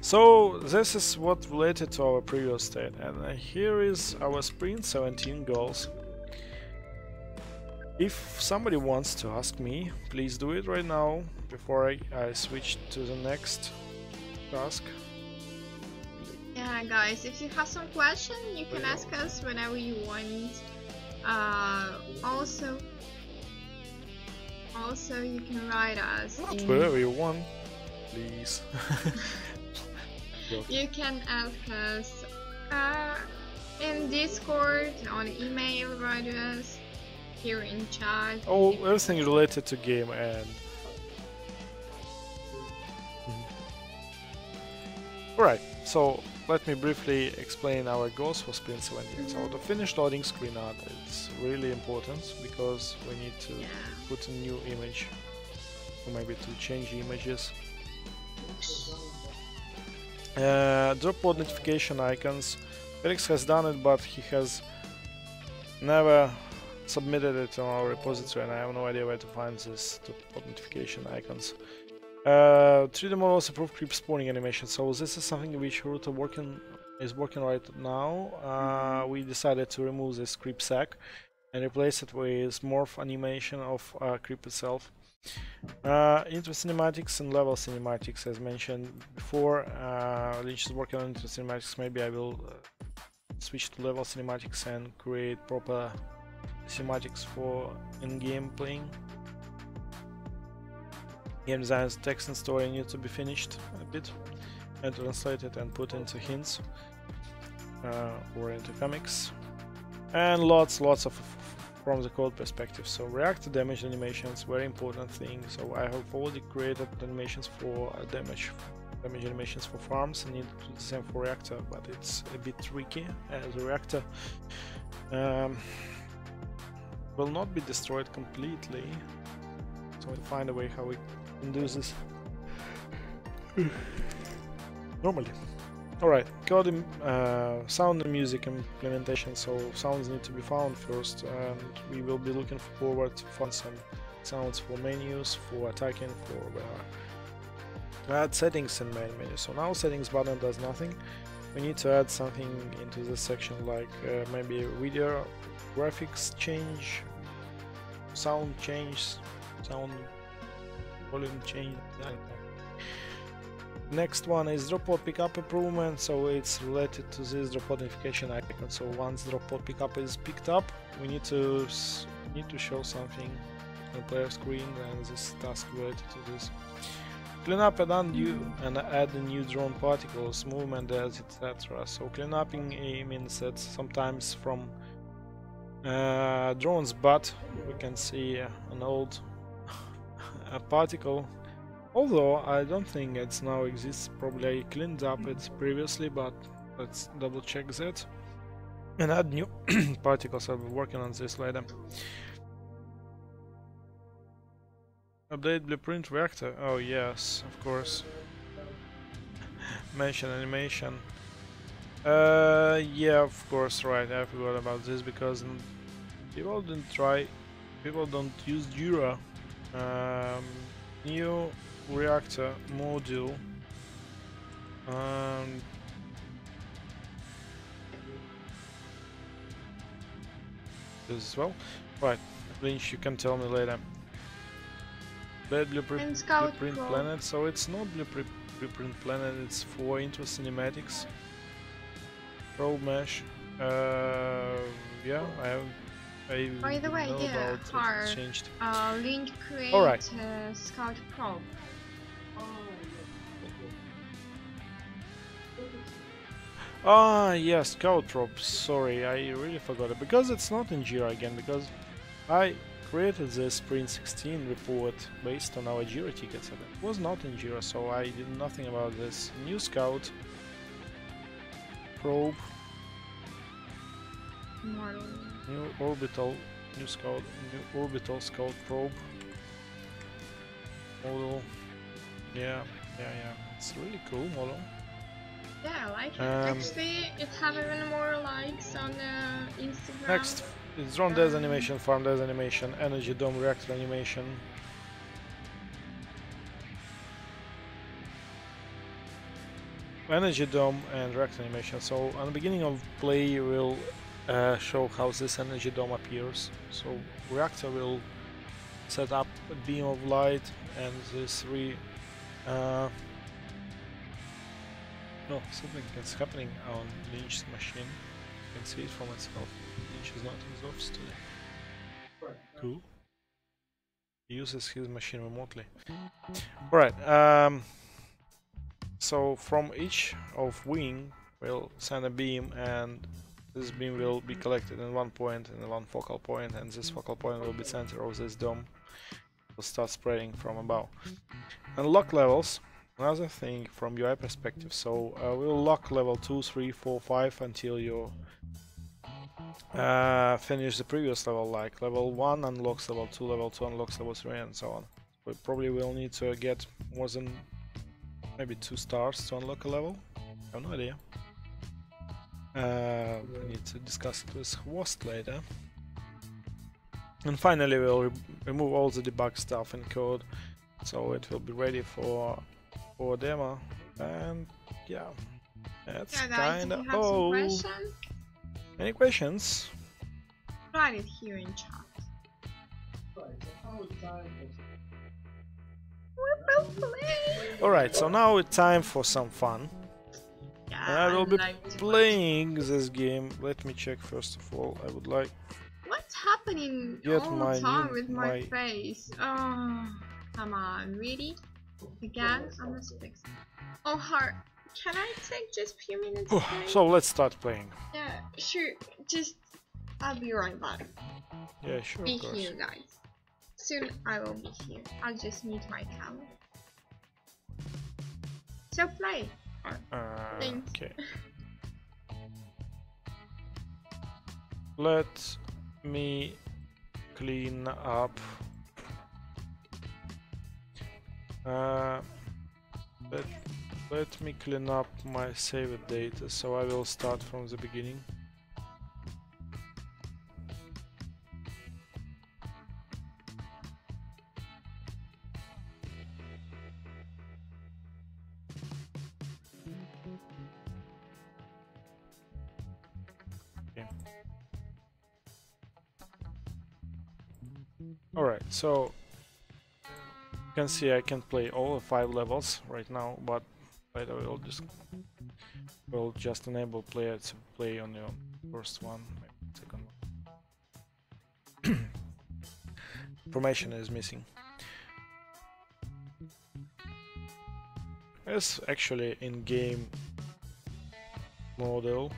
B: So this is what related to our previous state, and here is our sprint 17 goals. If somebody wants to ask me, please do it right now before I switch to the next task.
A: Yeah, guys, if you have some question, you can ask us whenever you want. Also, you can write us.
B: Not wherever you want, please.
A: You can ask us in Discord, on email, write us here in chat.
B: Oh, everything related to game and. Alright, so let me briefly explain our goals for Sprint 17. So the finish loading screen art is really important because we need to put a new image, or maybe to change images. Drop pod notification icons. Felix has done it, but he has never submitted it on our repository, and I have no idea where to find this notification icons. 3D models approve creep spawning animation. So this is something which Root is working right now. We decided to remove this creep sack and replace it with morph animation of creep itself. Intro cinematics and level cinematics, as mentioned before. Lynch is working on intro cinematics. Maybe I will switch to level cinematics and create proper cinematics for in-game playing. Game designs, text and story need to be finished a bit and translated and put into hints or into comics, and lots of from the code perspective. So react to damage animations, very important thing. So I have already created animations for damage animations for farms, and need to do the same for reactor, but it's a bit tricky as a reactor will not be destroyed completely. So we'll find a way how we can do this normally. Alright, code, sound and music implementation. So sounds need to be found first, and we will be looking forward to find some sounds for menus, for attacking, for add settings in main menu. So now settings button does nothing. We need to add something into this section, like maybe video graphics change, sound change, sound volume change. Next one is drop pod pickup improvement, so it's related to this drop pod notification icon. So once drop pod pickup is picked up, we need to show something on player screen, and this task related to this. Clean up and undo and add the new drone particles, movement, etc. So clean upping means that sometimes from drone's butt we can see an old particle. Although I don't think it now exists, probably I cleaned up it previously, but let's double check that and add new particles. I'll be working on this later. Update blueprint reactor. Oh yes, of course. Mention animation. Yeah, of course, right. I forgot about this because people don't use Jira. New reactor module. This as well. Right, Lynch, you can tell me later. Blueprint planet. So it's not blueprint planet. It's for intro cinematics. Probe mesh. Yeah,
A: by the way, yeah, hard.
B: Changed.
A: Link create scout probe.
B: Ah, yes, scout probe. Sorry, I really forgot it because it's not in Jira again. Because I created this Sprint 16 report based on our Jira tickets, and it was not in Jira, so I did nothing about this. New scout probe. New orbital scout probe model. Yeah, it's a really cool model.
A: Yeah, I like it. Actually, it has even more likes on Instagram.
B: Next is drone death animation, farm death animation, energy dome reactor animation. Energy dome and reactor animation. So on the beginning of play you will show how this energy dome appears. So reactor will set up a beam of light, and this something is happening on Lynch's machine. You can see it for myself. Lynch is not in the office today. Cool. He uses his machine remotely. Alright, so from each of wing we'll send a beam, and this beam will be collected in one point, in one focal point, and this focal point will be center of this dome. Will start spreading from above. Unlock levels. Another thing from UI perspective. So we'll lock level 2, 3, 4, 5 until you finish the previous level. Like level 1 unlocks level 2, level 2 unlocks level 3, and so on. We probably will need to get more than maybe 2 stars to unlock a level. I have no idea. We need to discuss it with Host later. And finally we'll remove all the debug stuff in code, so it will be ready for demo. And yeah, that's
A: guys,
B: kind
A: if
B: of
A: you have some questions,
B: any questions?
A: write it here in chat. We will play.
B: Alright, so now it's time for some fun.
A: Yeah,
B: And I will be
A: like to
B: playing this game. Let me check first of all. I would like
A: what's happening
B: get
A: all
B: my
A: the time
B: new-
A: with
B: my-
A: my face? Oh, come on, really? Again? I'm not fixing. Oh, heart. Can I take just a few minutes? Today?
B: So let's start playing.
A: Yeah, sure. Just I'll be right back.
B: Yeah, sure,
A: Be
B: of course.
A: here, guys. Soon I will be here. I'll just mute my camera. So play. Thanks.
B: Okay. Let me clean up. Let me clean up my saved data, so I will start from the beginning. Alright, so you can see I can play all 5 levels right now, but later we'll just enable player to play on your first one, maybe second one. Information is missing. It's actually in-game model.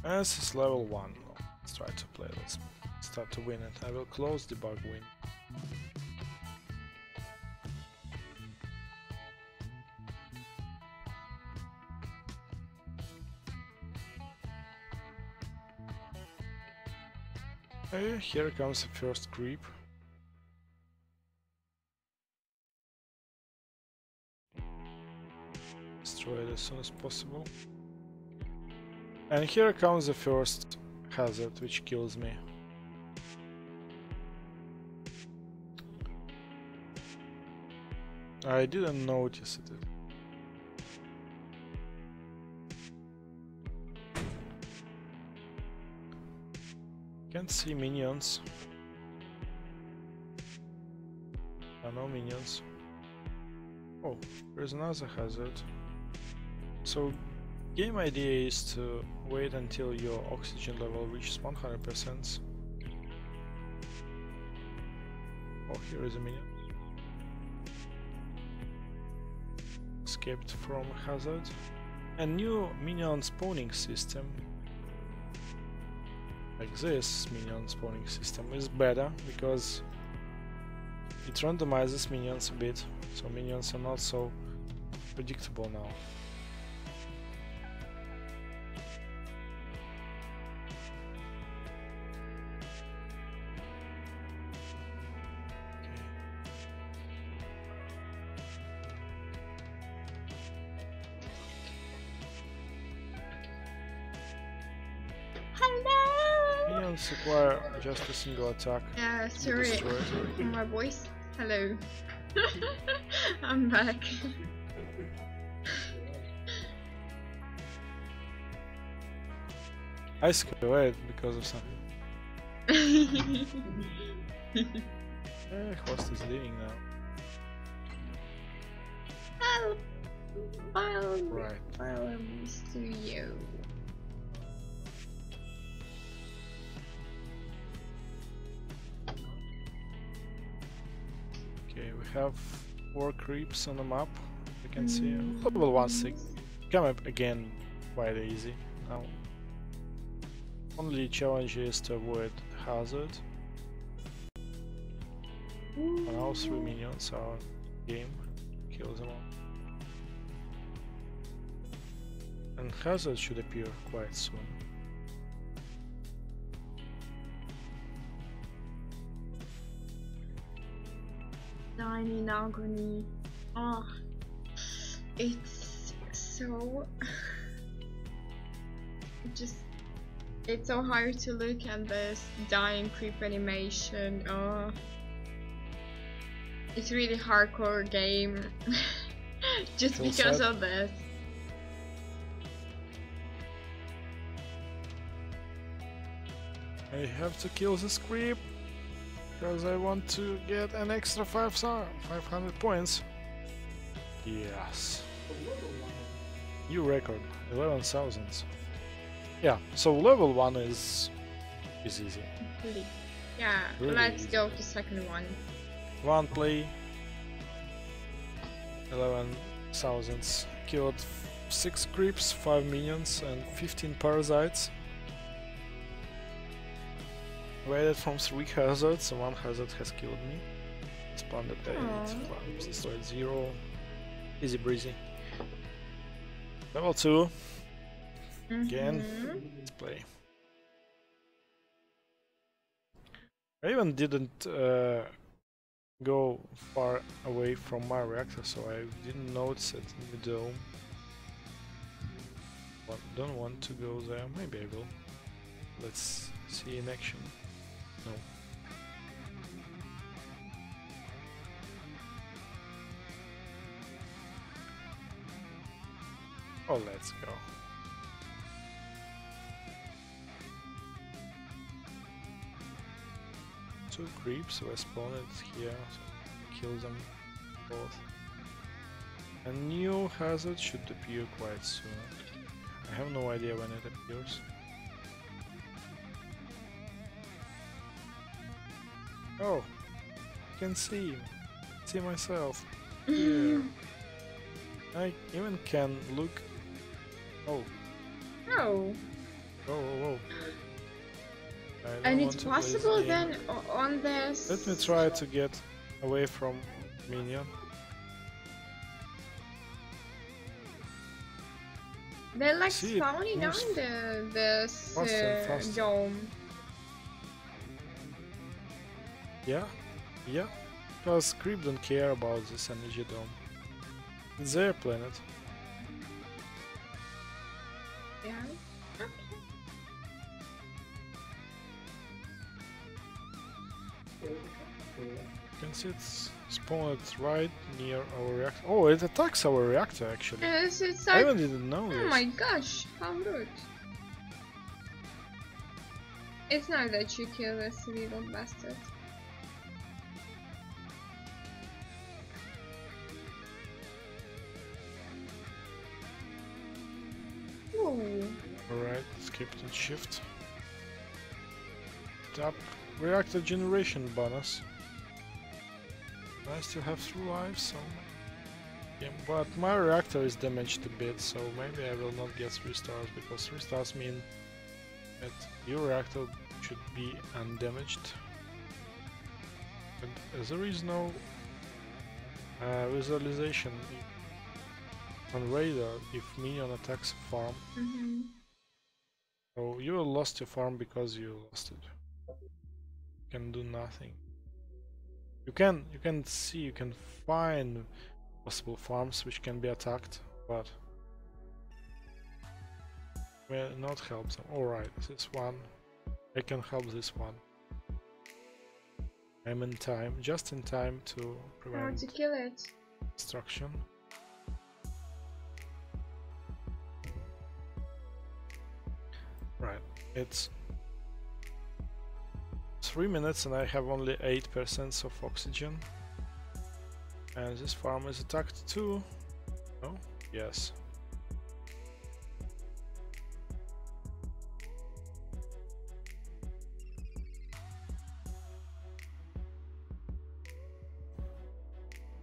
B: This is level 1. Let's try to play. Let's start to win it. I will close debug win. Here comes the first creep. Destroy it as soon as possible. And here comes the first hazard, which kills me. I didn't notice it. Can't see minions. No minions. Oh, there's another hazard. So game idea is to wait until your oxygen level reaches 100%. Oh, here is a minion. Escaped from a hazard. A new minion spawning system, like this minion spawning system, is better because it randomizes minions a bit, so minions are not so predictable now. Minions require just a single attack.
A: Yeah,
B: to
A: sorry.
B: destroy it.
A: My voice. Hello. I'm back.
B: I squared because of something. Host is leaving now. Right.
A: Violence to you.
B: Okay, we have 4 creeps on the map. You can see level 1 6. Come up again quite easy now. Only challenge is to avoid hazard. And now 3 minions are game. Kill them all. And hazard should appear quite soon.
A: Dying in agony. Oh, it's so just it's so hard to look at this dying creep animation. Oh, it's really hardcore game just
B: Feel
A: because
B: sad.
A: of this.
B: I have to kill this creep because I want to get an extra 500 points. Yes. New record, 11,000. Yeah, so level 1 is easy.
A: Really. Yeah,
B: Really
A: let's
B: easy.
A: go to second one.
B: One play, 11,000. Killed 6 creeps, 5 minions, and 15 parasites. Waited from 3 hazards, so 1 hazard has killed me. Spawned at 8, farms destroyed 0. Easy breezy. Level 2. Again, let's play. I even didn't go far away from my reactor, so I didn't notice it in the dome. But don't want to go there. Maybe I will. Let's see in action. No. Oh, let's go. Two creeps were spawned here, so kill them both. A new hazard should appear quite soon. I have no idea when it appears. Oh, I can see myself. Here. I even can look. Oh.
A: Oh.
B: Whoa.
A: And it's possible then on this.
B: Let me try to get away from minion.
A: They're like
B: See,
A: spawning on this
B: faster and faster.
A: dome.
B: Yeah, because creep don't care about this energy dome. It's their planet.
A: Yeah.
B: You can see it's spawned right near our reactor. Oh, it attacks our reactor actually.
A: It's
B: I
A: like,
B: even didn't know this.
A: oh my gosh, how rude. It's not that you kill this little bastard. Ooh.
B: Alright, skip and shift. Tap reactor generation bonus. I still have 3 lives, so yeah, but my reactor is damaged a bit, so maybe I will not get 3 stars, because 3 stars mean that your reactor should be undamaged. And there is no visualization on radar if minion attacks a farm. So you lost your farm because you lost it. You can do nothing. You can see, you can find possible farms which can be attacked, but will not help them. Alright, this one. I can help this one. I'm in time, just in time to
A: How
B: prevent
A: to kill it?
B: destruction. Right, it's 3 minutes and I have only 8% of oxygen. And this farm is attacked too. Oh, yes.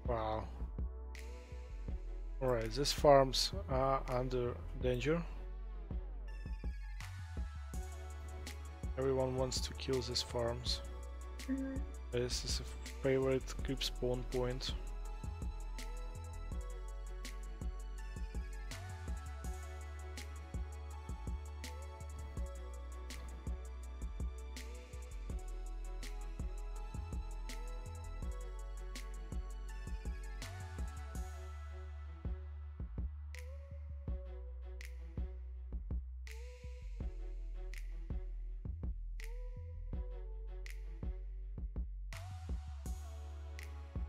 B: Wow. Alright, these farms are under danger. Everyone wants to kill these farms. This is a favorite creep spawn point.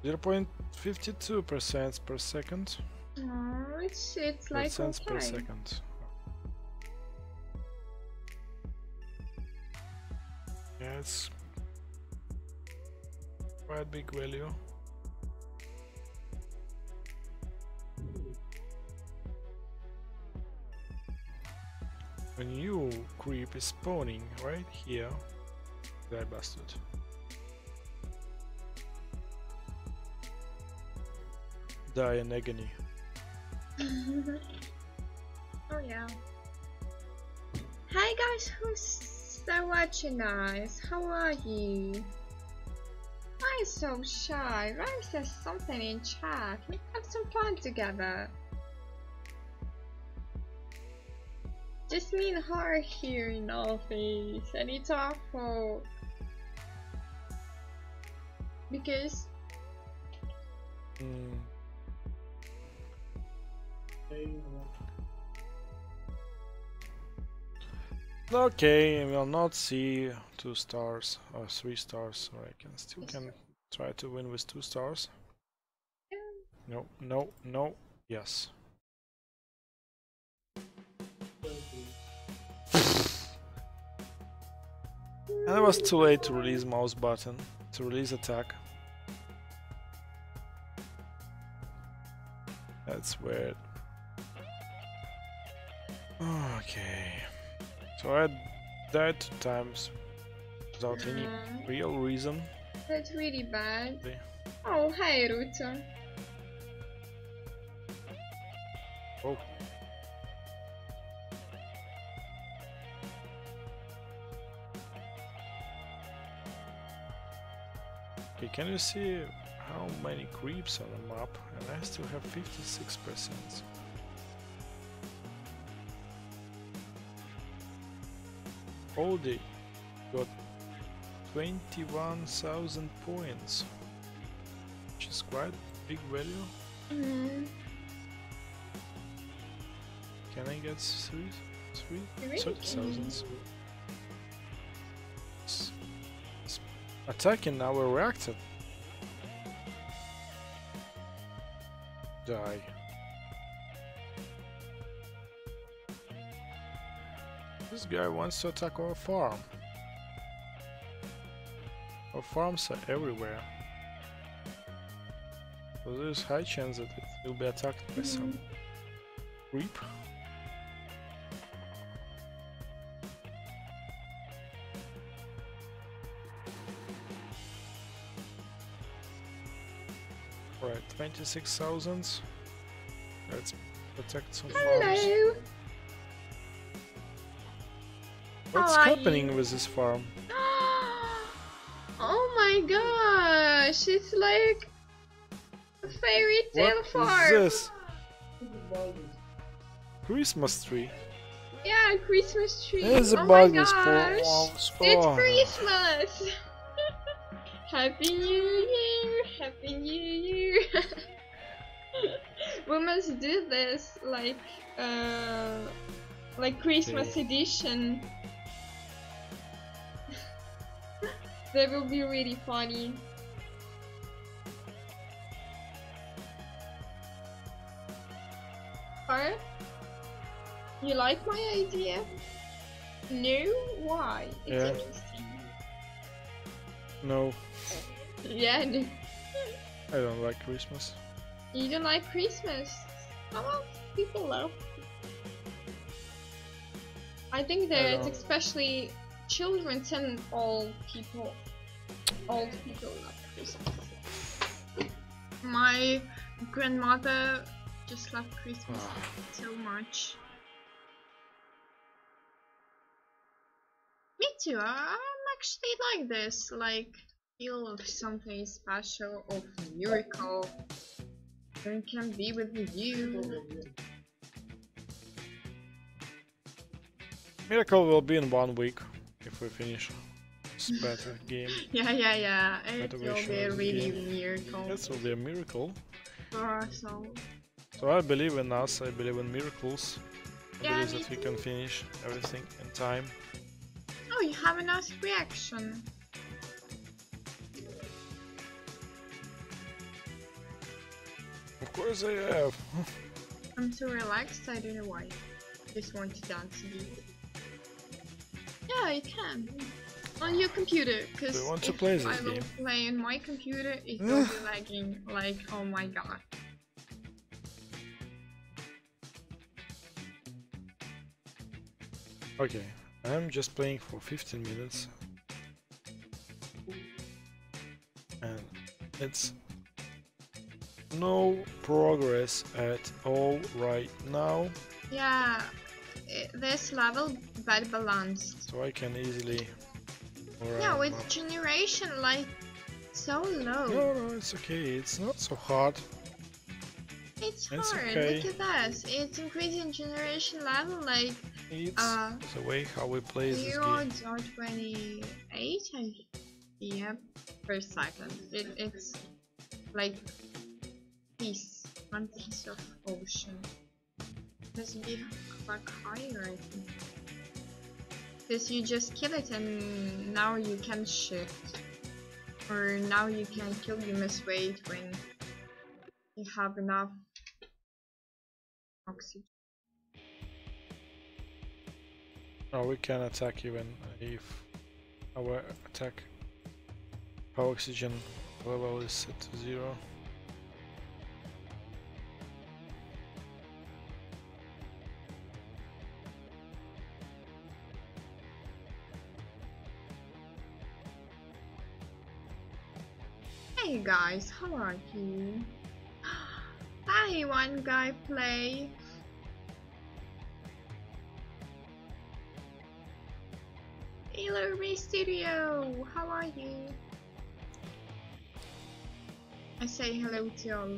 B: 0.52% per second.
A: Oh, it's like
B: Cents per
A: okay.
B: second. Yeah, it's quite big value. A new creep is spawning right here. Guy bastard. Die in agony.
A: Oh yeah. Hi guys, who's so watching nice? How are you? Why are you so shy? Rhyme says something in chat. Let's have some fun together. Just me and her here in office, and it's awful. Because
B: Okay, I will not see 2 stars or 3 stars, or I still can try to win with 2 stars. No, no, no, yes. And it was too late to release mouse button, to release attack. That's weird. Okay. So I died 2 times without any real reason.
A: that's really bad.
B: Okay.
A: Oh, hi Ruto.
B: Oh. Okay, can you see how many creeps on the map? And I still have 56%. Already got 21,000 points, which is quite big value. Can I get 30,000? Attacking our reactor. Die. This guy wants to attack our farm. Our farms are everywhere. So there's high chance that it will be attacked by some creep. Right, 26,000. Let's protect some farms.
A: Hello.
B: What's happening with this farm?
A: Oh my gosh, it's like a fairy tale farm.
B: What is this? Christmas tree.
A: Yeah, Christmas tree.
B: There's a
A: oh my
B: bug with 4
A: gosh,
B: walls.
A: it's
B: Oh.
A: Christmas. Happy New Year, Happy New Year. We must do this like Christmas edition. That will be really funny. Or you like my idea? No? Why? It's
B: Yeah.
A: interesting.
B: No,
A: Yeah, no.
B: I don't like Christmas.
A: You don't like Christmas? Some of people love. I think that
B: don't.
A: especially children and old people love Christmas. My grandmother just loved Christmas so much. Me too. I'm actually like this, like feel of something special, of a miracle. And can be with you.
B: Miracle will be in 1 week if we finish this better game.
A: Yeah. It
B: Better
A: will
B: version
A: be a
B: of the
A: really
B: game.
A: miracle
B: That will be a miracle.
A: for us all.
B: So I believe in us, I believe in miracles. I
A: Yeah,
B: believe
A: me
B: that we can finish everything in time.
A: Oh, you have a nice reaction.
B: course I have.
A: I'm so relaxed, I don't know why. Just want to dance a bit. Yeah, you can. On your computer, because
B: We want to
A: if
B: play this
A: I will
B: game.
A: play on my computer, it will be lagging like, oh my god.
B: Okay, I'm just playing for 15 minutes. And it's no progress at all right now.
A: Yeah, this level bad balanced.
B: So I can easily...
A: Yeah, with
B: map.
A: generation like so low.
B: No, it's okay. It's not so hard.
A: It's
B: It's
A: hard.
B: okay.
A: Look at this. It's increasing generation level like
B: It's the way how we play this game.
A: 0.28 yeah, per second. It's like piece, one piece of ocean. This would be like higher, I think. Because you just kill it and now you can shift. Or now you can kill, you must wait when you have enough oxygen.
B: Oh, we can attack even if our attack oxygen level is set to 0.
A: Hey guys, how are you? Hi, one guy play. Hello, Mysterio. How are you? I say hello to all.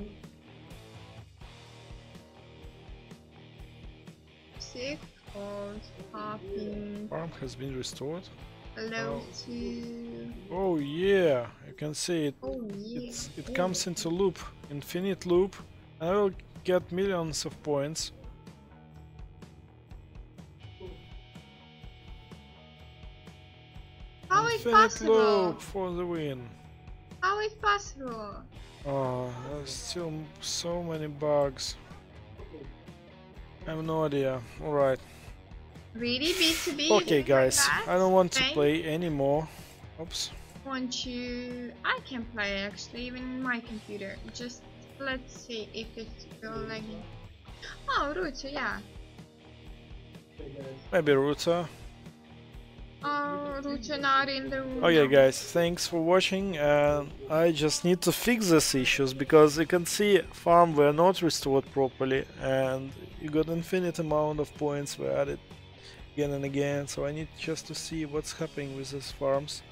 A: Sick or popping.
B: Farm has been restored.
A: Hello to.
B: Oh yeah, you can see it.
A: Oh yeah.
B: It comes into loop, infinite loop, and I will get millions of points.
A: How is
B: Infinite
A: possible?
B: loop for the win.
A: How is possible?
B: Oh, there's still so many bugs. I have no idea. Alright.
A: Really, B2B?
B: Okay guys, I don't want to
A: Thank
B: play anymore. Oops.
A: Want you? I can play actually, even on my computer. Just let's see if it's lagging. Oh, router, yeah.
B: Maybe router.
A: Oh, router not in the room.
B: Okay
A: now.
B: guys, thanks for watching. I just need to fix these issues because you can see farm were not restored properly and you got infinite amount of points were added again and again, so I need just to see what's happening with these farms.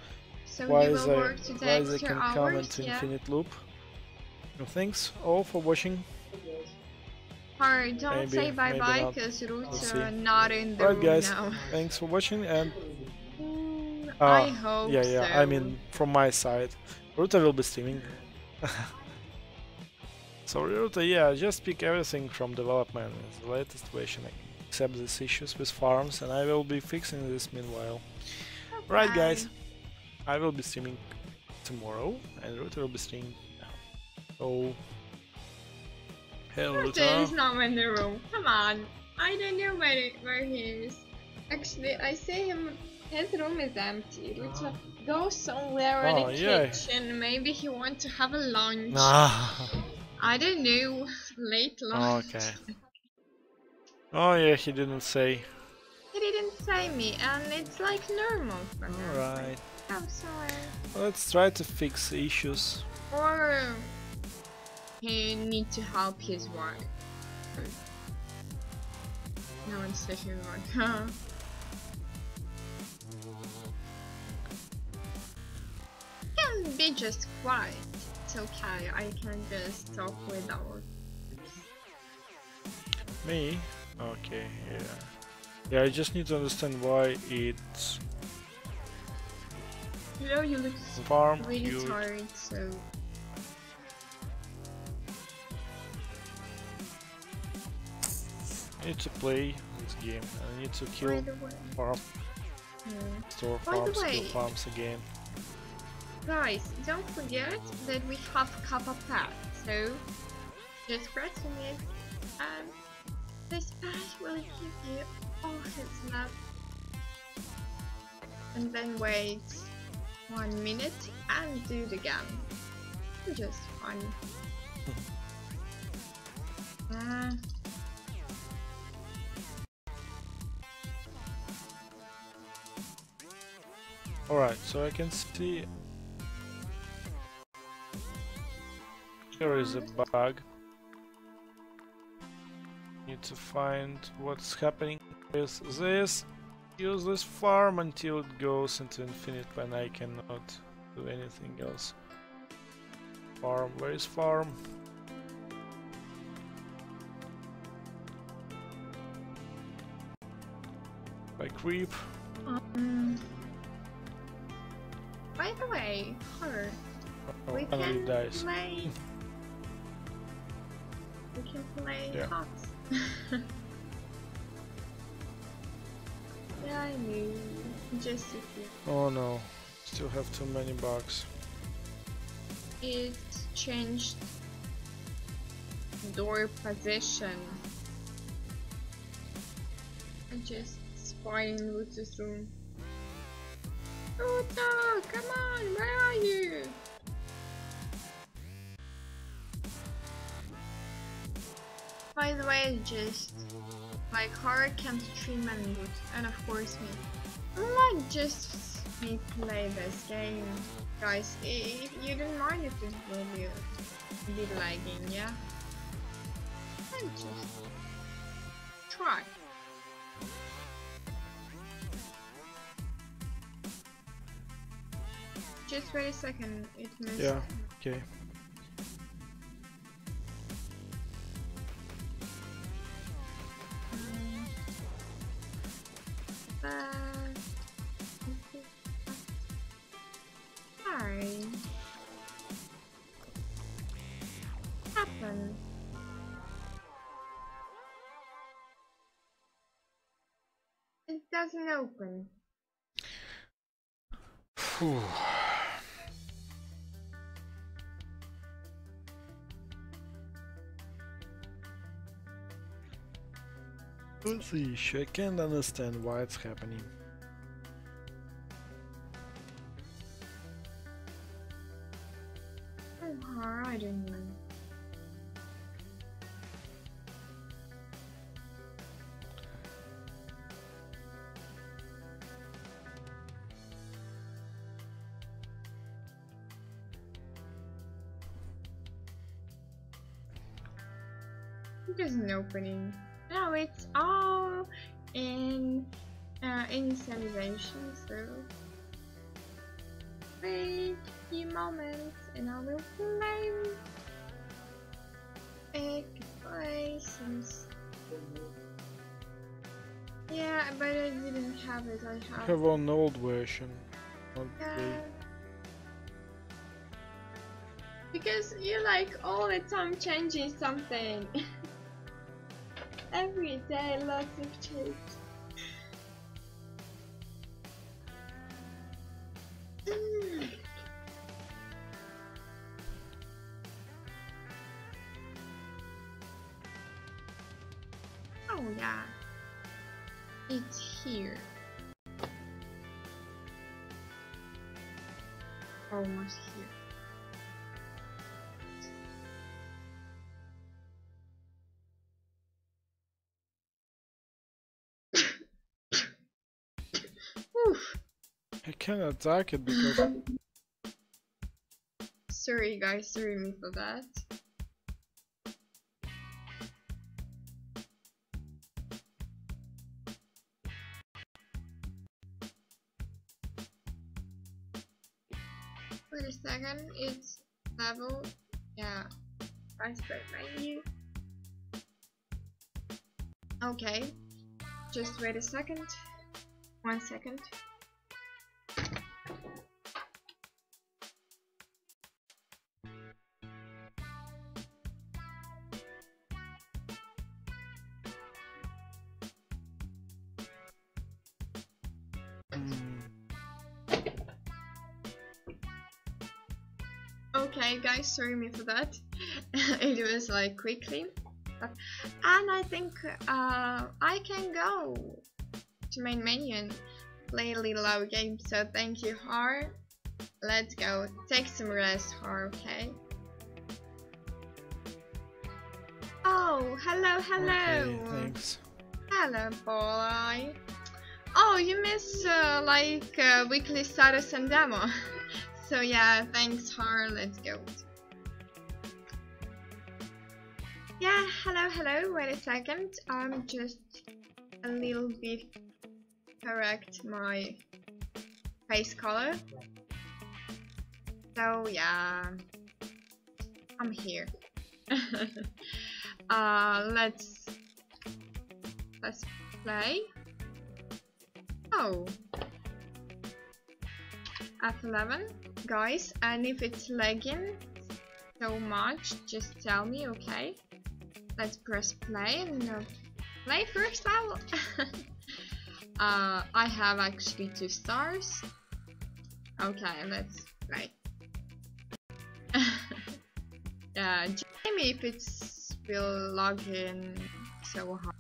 A: So
B: why
A: you
B: is
A: will
B: they,
A: work to the
B: why they
A: extra
B: can
A: hours,
B: come into
A: yeah?
B: infinite loop. So thanks all for watching.
A: Or don't
B: Maybe,
A: say bye
B: maybe
A: bye
B: not.
A: because
B: We'll
A: router
B: see.
A: not in the
B: Right
A: room
B: guys,
A: now.
B: thanks for watching and
A: I hope
B: yeah,
A: so.
B: I mean from my side. Router will be streaming. So Router, yeah, just pick everything from development as the latest version, except these issues with farms, and I will be fixing this meanwhile.
A: Okay.
B: Right guys, I will be streaming tomorrow and Router will be streaming now. So hello
A: Router
B: Router.
A: is not in the room. Come on. I don't know where he is. Actually, I see him. His room is empty. Router, go somewhere in the kitchen. Maybe he wants to have a lunch. I don't know. Late lunch.
B: Okay. Oh yeah, he didn't say.
A: He didn't say me, and it's like normal for him.
B: Alright.
A: I'm sorry.
B: Let's try to fix the issues.
A: Or he need to help his wife. No one said his wife. Can be just quiet. It's okay. I can just talk without.
B: Me? Okay, yeah. Yeah, I just need to understand why it's
A: You know, you look
B: farm
A: really
B: cute.
A: tired, so.
B: I need to play this game. I need to
A: By
B: kill
A: the way.
B: farm, store
A: By the
B: farms, kill
A: way.
B: farms again.
A: Guys, don't forget that we have Kappa Pet, so Just pressing it, and this patch will give you all his love. And then wait 1 minute and do it again. Just fun.
B: Alright, so I can see here is a bug. Need to find what's happening with this useless farm until it goes into infinite when I cannot do anything else. Farm, where is farm? By creep.
A: By the way, her.
B: Oh,
A: We
B: and
A: can
B: it dies.
A: play. We can play
B: Yeah.
A: Hawks. Yeah, I knew. Just if you.
B: Oh no, still have too many bugs.
A: It changed door position. I just spying in Lutz's room. Lutz, come on, where are you? By the way, just my car can stream and of course me. Not just me play this game, guys. If you don't mind if it will be lagging, yeah. And just try. Just wait a second. It missed.
B: Yeah, okay.
A: Sorry. Happened. It doesn't open.
B: Phew. What's the issue? I can't understand why it's happening.
A: Oh, I don't know. It isn't opening. No, it's all in initialization, so wait a few moments and I will play equations. Yeah, but I didn't have it.
B: I have an old version. Not
A: yeah.
B: the-
A: Because you like all the time changing something. Every day, lots of change. Oh yeah, it's here. Almost here. Oof.
B: I can't attack it because
A: Sorry guys, sorry me for that. Wait a second, it's level, yeah, I spread menu. Okay, just wait a second, 1 second. Okay, guys, sorry me for that. It was like quickly. And I think I can go to main menu and play a little our game. So thank you, Har. Let's go. Take some rest, Har, okay? Oh, hello, hello.
B: Okay, thanks.
A: Hello, boy. Oh, you miss weekly status and demo. So yeah, thanks, Har. Let's go. Yeah, hello, hello. Wait a second. I'm just a little bit correct my face color. So yeah, I'm here. Let's play. Oh, F11, guys. And if it's lagging so much, just tell me, okay? Let's press play and play first level. I have actually 2 stars. Okay, let's play. Yeah, Jamie, if it's will log in so hard.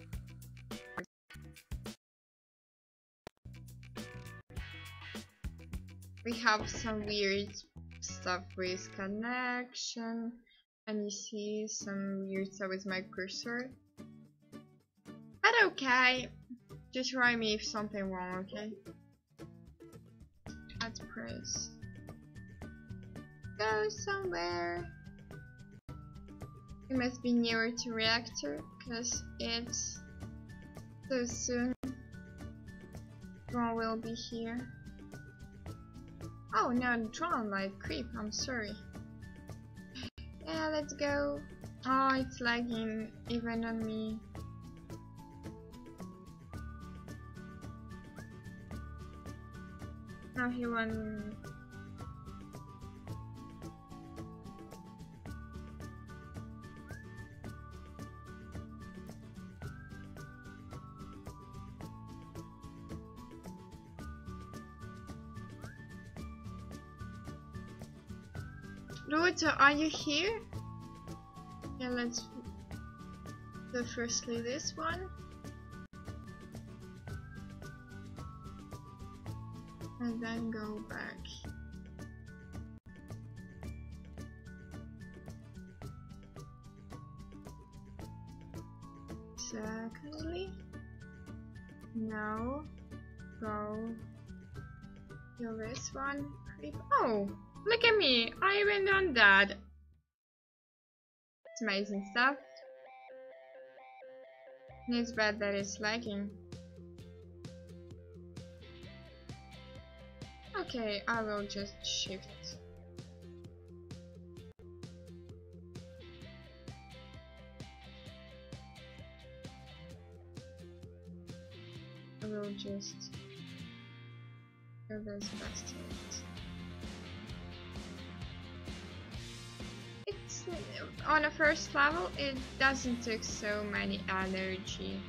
A: We have some weird stuff with connection, and you see some weird stuff with my cursor. But okay, just try me if something wrong, okay? Let's press go somewhere. It must be nearer to reactor, because it's so soon. Drone will be here. Oh no, drone like creep, I'm sorry. Yeah, let's go. Oh, it's lagging even on me. Now he won. Ruta, are you here? Yeah, let's do firstly this one. And then go back. Secondly, now go to this one. Creep. Oh, look at me! I even done that. It's amazing stuff. And it's bad that it's lagging. Okay, I will just shift. I will just go this past it. It's on the first level, it doesn't take so many energy.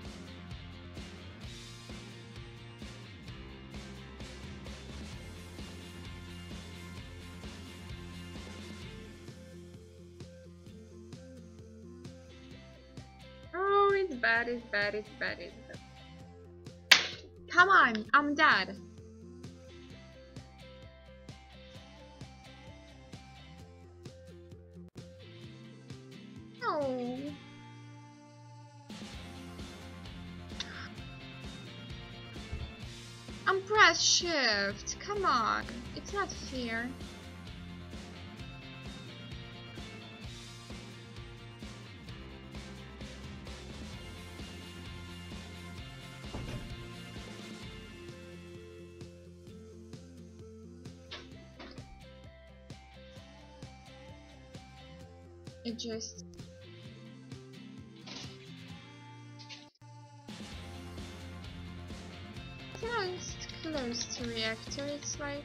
A: Oh, it's bad, it's bad, it's bad, it's bad. Come on, I'm dead. No. I'm press shift. Come on, it's not fair. It just close to reactor, it's like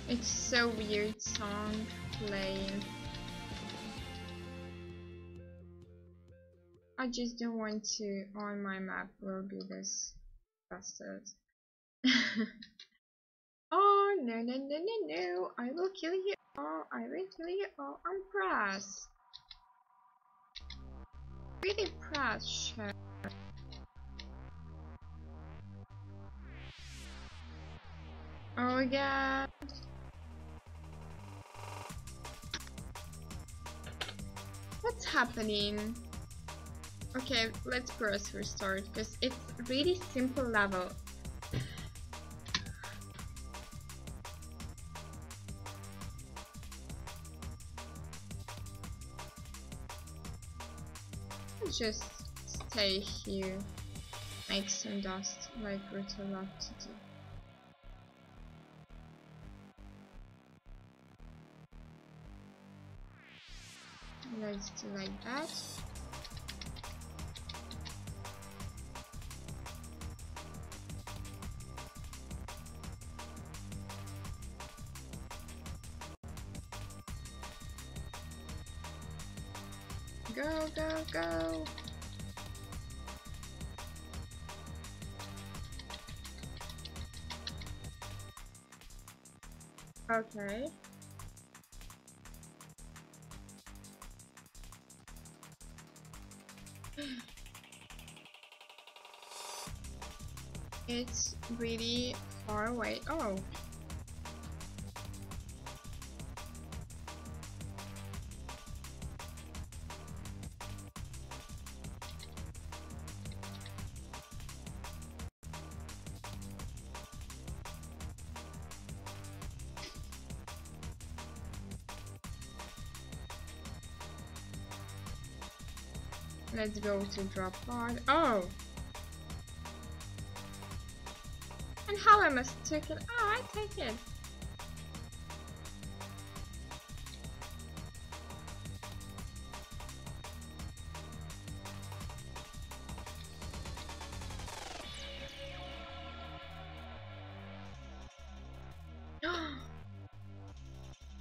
A: it's so weird song playing. I just don't want to on my map will be this bastard. Oh no no no no no! I will kill you all! I will kill you all! I'm press. Really press, shit. Oh yeah. What's happening? Okay, let's press restart because it's really simple level. Just stay here, make some dust like Ruto loved to do. Let's do like that. Go, go, go! Okay. It's really far away. Oh. Let's go to drop pod. Oh! And how I must take it? Oh, I take it.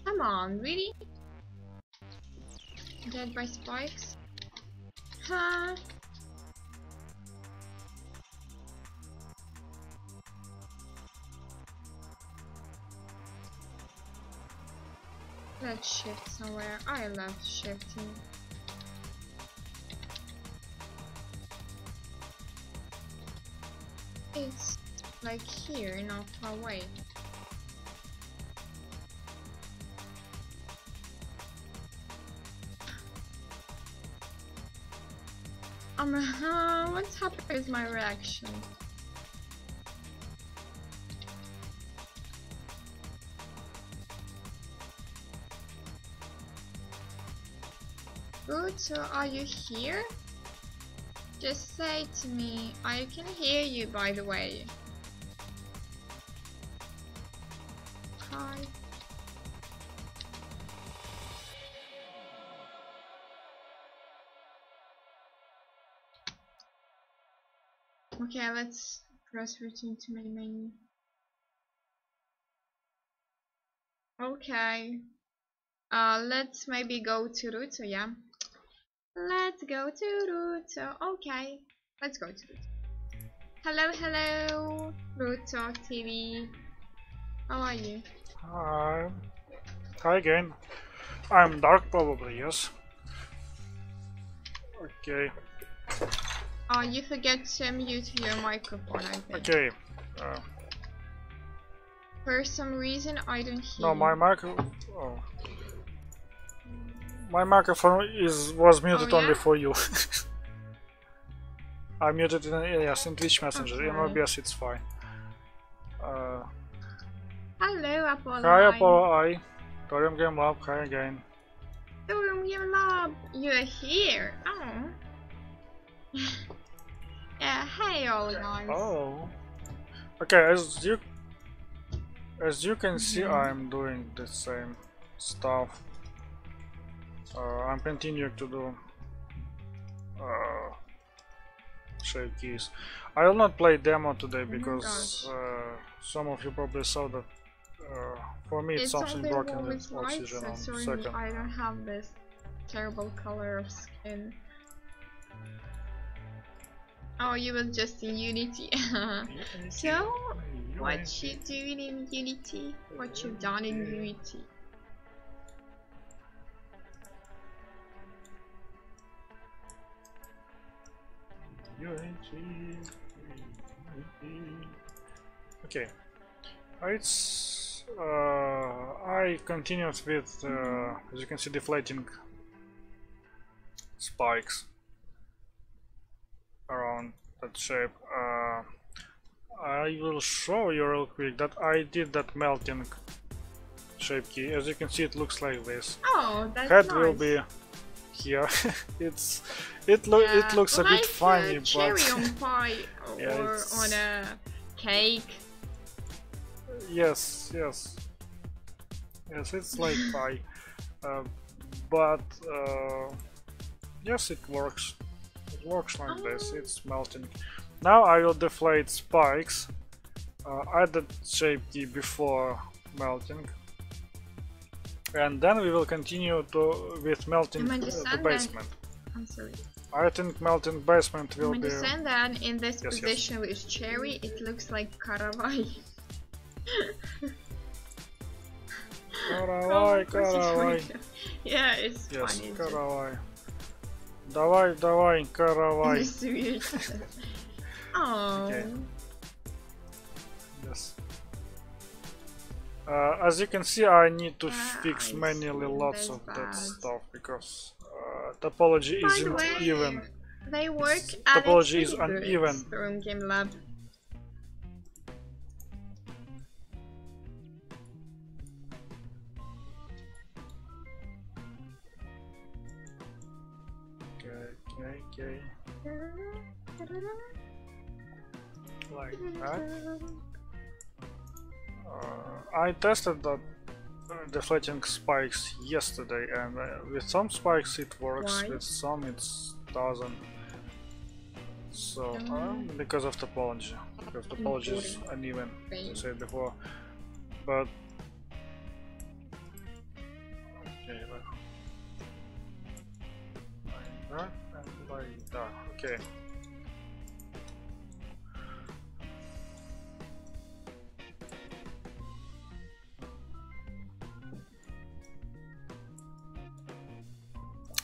A: Come on, really? Dead by spikes? Huh? Let's shift somewhere. I love shifting. It's like here, not far away. What's happening with my reaction? Good, so are you here? Just say to me. I can hear you, by the way. Hi. Okay, let's press return to main menu. Okay. Let's maybe go to Ruto, yeah? Let's go to Ruto. Okay. Let's go to Ruto. Hello, hello, Ruto TV. How are you?
C: Hi. Hi again. I'm dark, probably, yes. Okay.
A: You forget to mute your microphone, I think.
C: Okay.
A: For some reason, I don't hear.
C: No, my my microphone was muted only for you. I muted in yes in Twitch Messenger. In OBS it's fine.
A: Hello, Apollo.
C: Hi Apollo. Torium Game Lab. Hi again.
A: Torium Game Lab. You're here. Oh. Yeah. Hey, all guys.
C: Oh. Okay. As you can see, I'm doing the same stuff. I'm continuing to do shave keys. I will not play demo today because some of you probably saw that for me it's something broken with oxygen on second.
A: I don't have this terrible color of skin. Oh, you were just in Unity. So, what you doing in Unity? What you done in Unity?
C: Okay, it's I continued with as you can see deflating spikes around that shape. I will show you real quick that I did that melting shape key. As you can see, it looks like this.
A: Oh, that's
C: Head
A: nice.
C: will be here. It looks a bit funny,
A: cherry
C: but
A: on pie or
C: yeah,
A: on a cake.
C: yes, it's like pie, but yes, it works. It works like this. It's melting. Now I will deflate spikes. Add the shape key before melting, and then we will continue with melting the basement.
A: I'm sorry.
C: I think melting basement will be.
A: Understand that in this
C: Yes,
A: position with cherry, it looks like caraway.
C: Каравай.
A: Yeah, it's
C: Yes,
A: funny.
C: каравай. Давай, каравай.
A: Oh.
C: Okay. Yes. As you can see, I need to fix manually lots of that stuff because topology
A: By the
C: isn't
A: way,
C: even.
A: They work at
C: Topology is uneven.
A: Storm Game Lab.
C: Okay. Like that. I tested that deflating spikes yesterday, and with some spikes it works, with some it doesn't. So because of topology, because topology is uneven, as I said before. But okay, like that and like that. Okay.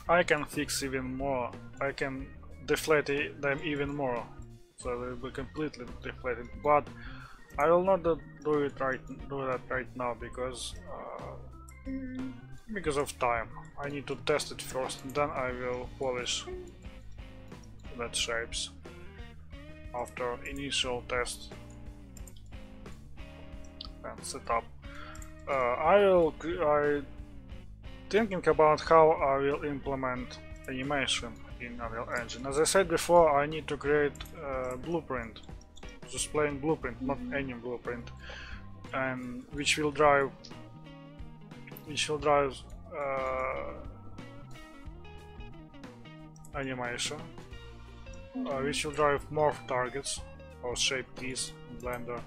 C: I can fix even more. I can deflate them even more, so they will be completely deflated. But I will not do that right now because of time. I need to test it first, and then I will polish that shapes after initial test and setup. I thinking about how I will implement animation in Unreal Engine. As I said before, I need to create a blueprint, just plain blueprint, not any blueprint, and which will drive animation, which will drive morph targets or shape keys in Blender.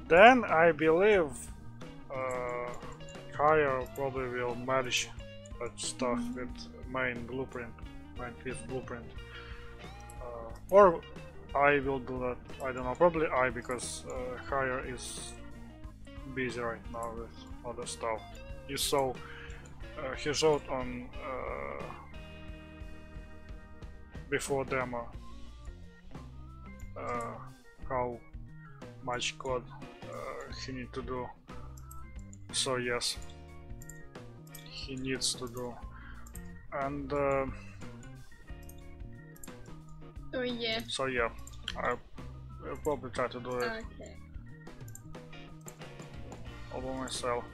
C: Then I believe Higher probably will merge that stuff with main blueprint, or I will do that. I don't know. Probably I, because Higher is busy right now with other stuff. You saw he showed on before demo how much code he need to do. So yes, he needs to do, and so yeah, I will probably try to do it all by myself.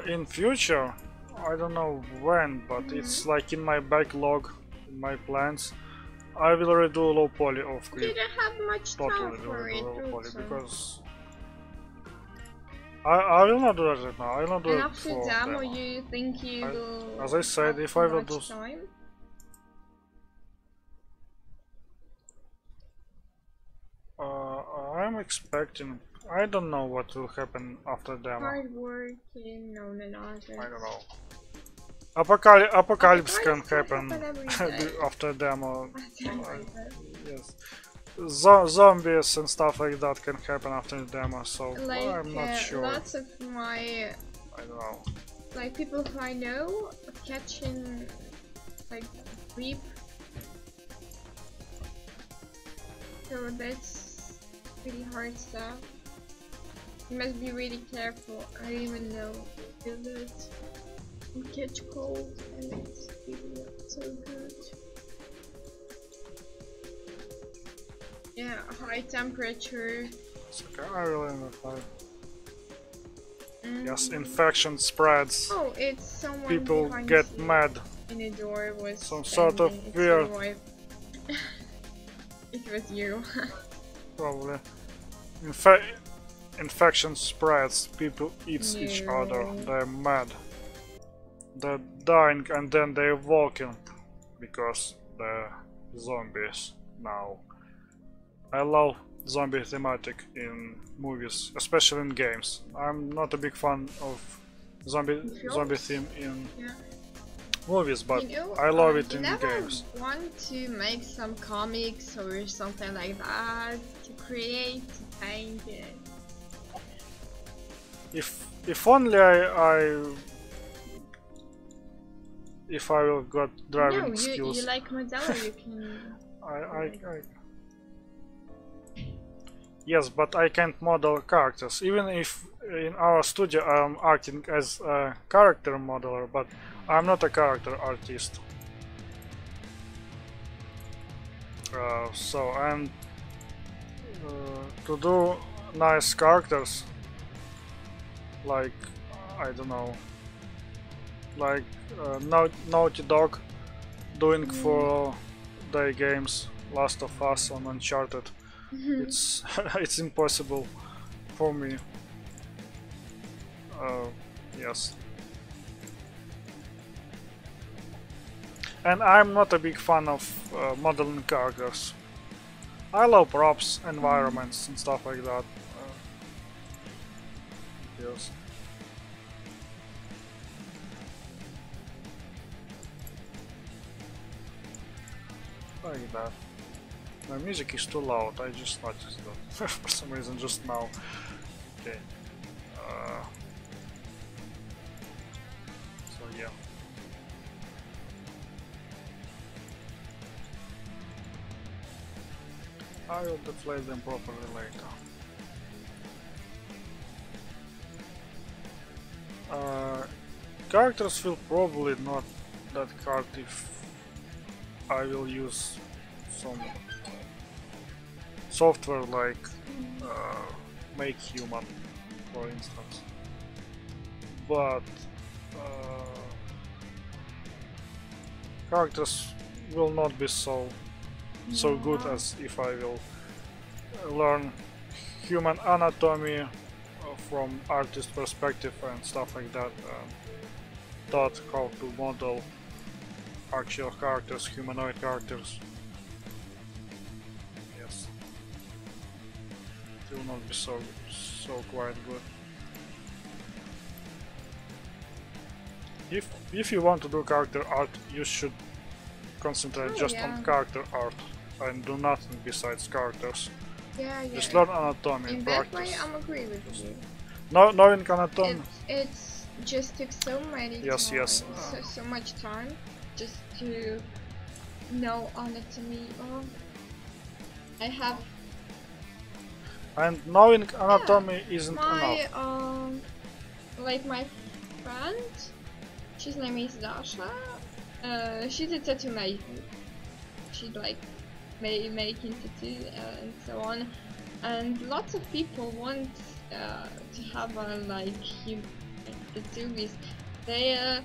C: In future, I don't know when, but it's like in my backlog, in my plans. I will redo low poly off clip.
A: You don't have much time for it,
C: low poly because I will not do that right now. I will not do it
A: after
C: for
A: demo, you think you will?
C: As I said, if I will do.
A: Time?
C: I'm expecting. I don't know what will happen after demo.
A: Hard working, no.
C: I don't know. Apocalypse can happen
A: every day.
C: after demo.
A: Like that.
C: Yes. Zombies and stuff like that can happen after the demo, so
A: Like
C: I'm not sure.
A: lots of my
C: I don't know.
A: like people who I know catching like creep. So that's really hard stuff. You must be really careful. I don't even know feel it. You catch cold and it's really not so good. Yeah, high temperature.
C: It's okay, I really not know. Yes, infection spreads.
A: Oh, it's someone
C: People
A: behind
C: get
A: you.
C: mad.
A: In the door was
C: Some sort of
A: banging. It's
C: weird-
A: your wife. It was you.
C: Probably. Infection spreads. People eat each other.
A: No.
C: They're mad. They're dying and then they're walking because they're zombies now. I love zombie thematic in movies, especially in games. I'm not a big fan of zombie theme in
A: Yeah.
C: movies, but
A: You know,
C: I love it
A: you
C: in
A: never
C: games.
A: want to make some comics or something like that to create, to paint it.
C: If only if I will got driving
A: No,
C: skills.
A: you like Modelo, you can.
C: I Yes, but I can't model characters. Even if in our studio I'm acting as a character modeler, but I'm not a character artist. And to do nice characters, like I don't know, like Naughty Dog doing for their games, Last of Us and Uncharted. It's it's impossible for me. Yes. And I'm not a big fan of modeling characters. I love props, environments and stuff like that. Yes. Like that. My music is too loud, I just noticed that for some reason just now. Okay. So yeah. I will deflate them properly later. Characters will probably not that hard if I will use some software like Make Human, for instance. But characters will not be so good as if I will learn human anatomy from artist perspective and stuff like that, taught how to model actual characters, humanoid characters. Yes, it will not be so quite good. If you want to do character art, you should concentrate just on character art and do nothing besides characters.
A: Yeah.
C: Just learn anatomy
A: In
C: and
A: that
C: practice.
A: way, I'm agree with you.
C: Knowing anatomy.
A: It's just took so many so much time just to know anatomy. Oh, I have.
C: And knowing anatomy isn't enough.
A: Like my friend, his name is Dasha. She's a tattoo maker. She like making tattoo and so on. And lots of people want to have a tattoos. They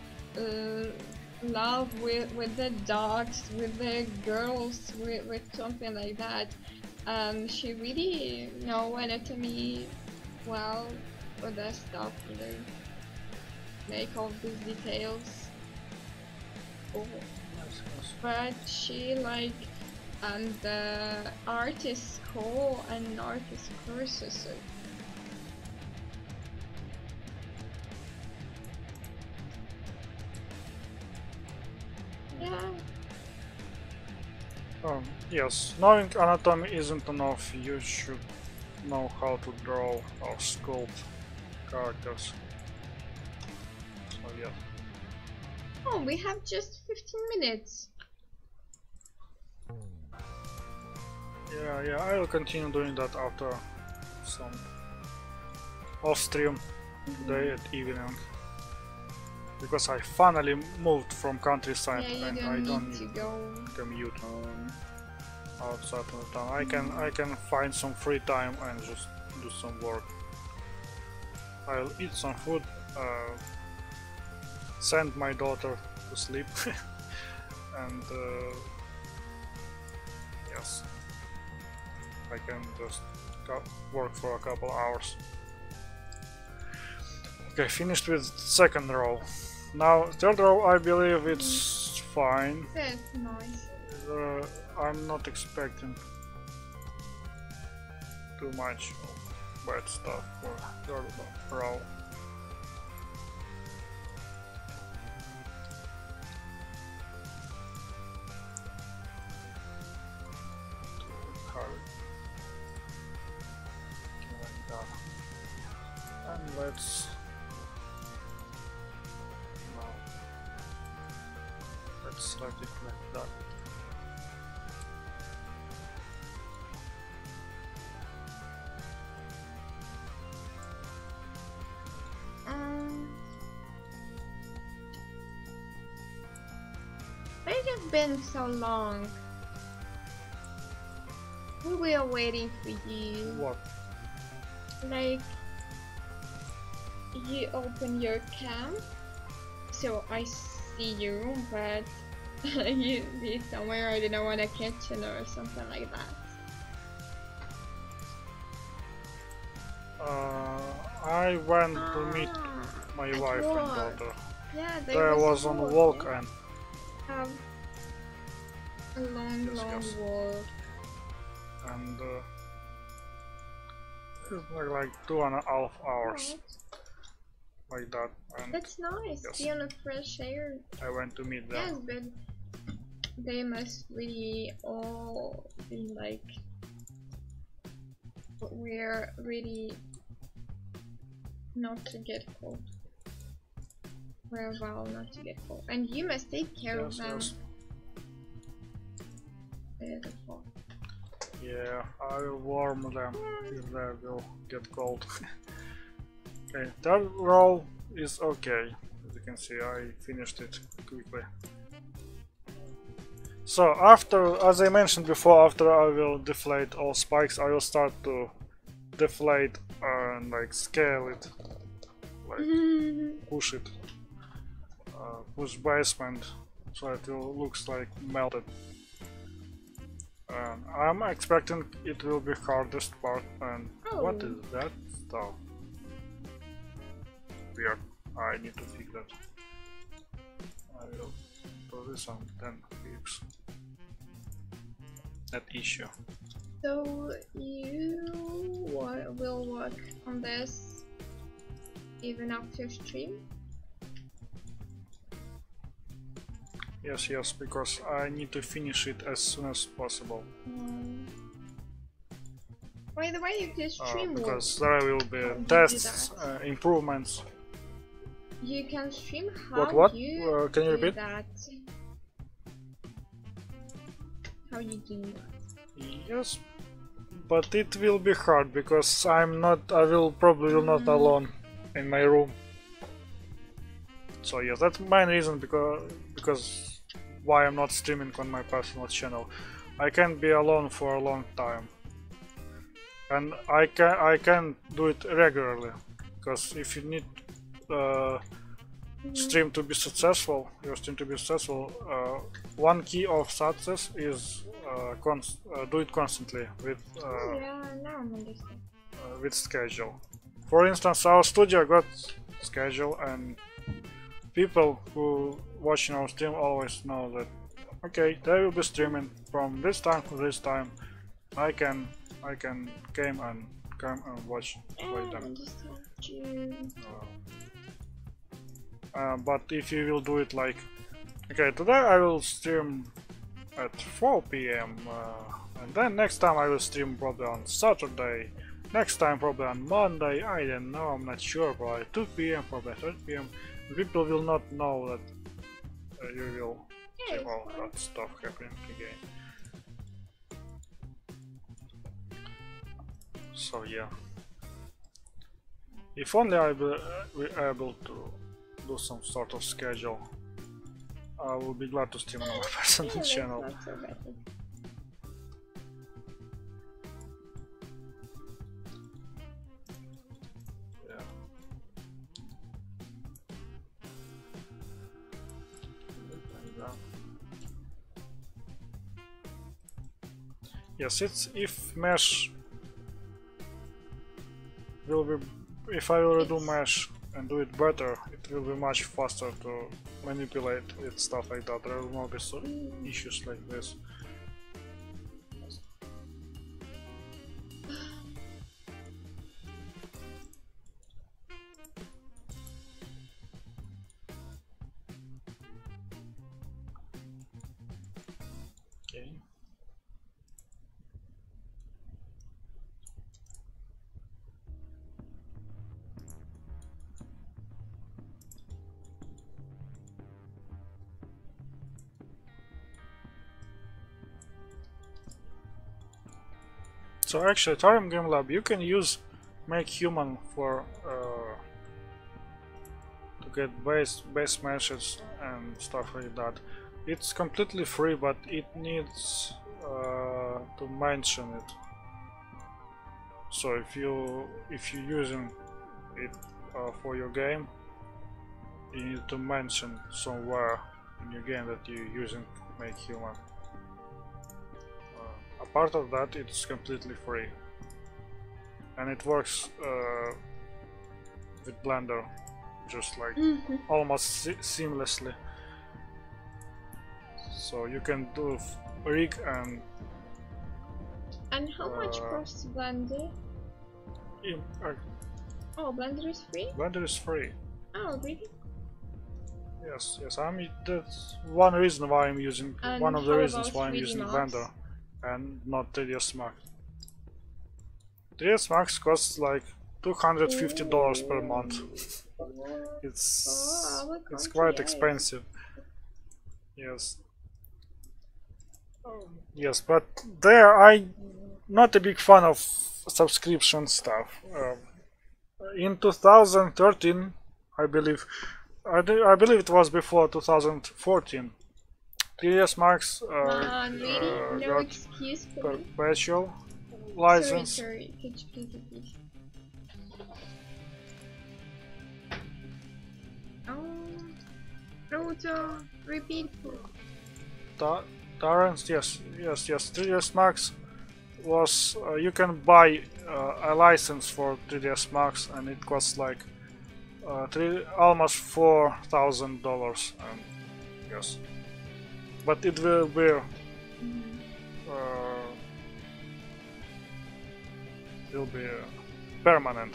A: love with the dogs, with the girls, with something like that. She really know anatomy well for that stuff. You know, make all these details. Oh. But she like the artist school and artist courses. So
C: Yes, knowing anatomy isn't enough. You should know how to draw or sculpt characters. So yes.
A: Oh, we have just 15 minutes.
C: Yeah, I will continue doing that after some off stream today at evening. Because I finally moved from countryside and I don't need to commute outside of the town. I can find some free time and just do some work. I'll eat some food, send my daughter to sleep, and yes, I can just work for a couple hours. Okay, finished with second row. Now third row, I believe it's fine.
A: That's nice.
C: I'm not expecting too much bad stuff for third row. And let's select it like that.
A: It has been so long. We are waiting for you.
C: What?
A: Like, you open your cam, so I see you, but you be somewhere I don't know, in a kitchen or something like that.
C: I went to meet my wife and daughter.
A: Yeah,
C: There was on walk and
A: a long walk.
C: And it's like 2.5 hours. Like that. And
A: that's nice.
C: yes.
A: Be on a fresh air.
C: I went to meet them.
A: Yes, but they must really all be like, we're really not to get cold. We're well not to get cold. And you must take care of them.
C: Yes.
A: Beautiful.
C: Yeah, I will warm them if they will get cold. Okay, third row is okay. As you can see, I finished it quickly. So after, as I mentioned before, after I will deflate all spikes, I will start to deflate and like scale it, like push it, push basement, so it will looks like melted. I'm expecting it will be hardest part. And what is that stuff? Weird. I need to fix that. I will do this and then fix that issue.
A: So you will work on this even after stream?
C: Yes, because I need to finish it as soon as possible.
A: By the way, you can stream
C: because there will be tests, improvements.
A: You can stream how
C: what?
A: You
C: can you repeat?
A: That. How you do that?
C: Yes, but it will be hard because I will probably not alone in my room. So yes, that's the main reason because why I'm not streaming on my personal channel. I can't be alone for a long time, and I can do it regularly, because if you need stream to be successful, one key of success is do it constantly with with schedule. For instance, our studio got schedule, and people who watching our stream always know that okay, they will be streaming from this time to this time. I can come and watch them. But if you will do it like, okay, today I will stream at 4 p.m. And then next time I will stream probably on Saturday. Next time probably on Monday. I don't know. I'm not sure. Probably 2 p.m. Probably 3 p.m. People will not know that you will see all that stuff happening again. So yeah. If only I will be able to do some sort of schedule, I will be glad to stream on my personal channel. Yeah. Yes, it's if mesh will be. If I will do mesh and do it better, it will be much faster to manipulate with stuff like that. There will not be issues like this. Okay. So actually, Tarium Game Lab, you can use Make Human for to get base meshes and stuff like that. It's completely free, but it needs to mention it. So if you're using it for your game, you need to mention somewhere in your game that you're using Make Human. Apart of that, it's completely free, and it works with Blender just like almost seamlessly. So you can do rig and.
A: And how much costs Blender? Oh, Blender is free?
C: Blender is free.
A: Oh, really?
C: Yes. That's one reason why I'm using.
A: And
C: one of the reasons why I'm
A: 3D
C: using
A: Max?
C: Blender and not 3ds Max. 3ds Max costs like $250 per month. It's quite expensive. Yes. Yes, but there I'm not a big fan of subscription stuff. In 2013, I believe it was before 2014. 3ds Max
A: really? No
C: got
A: excuse for me?
C: perpetual license.
A: Sorry, could you please repeat? Roto, repeat.
C: Torrents, yes. 3ds Max was you can buy a license for 3ds Max, and it costs like almost $4,000, and yes, but it will be permanent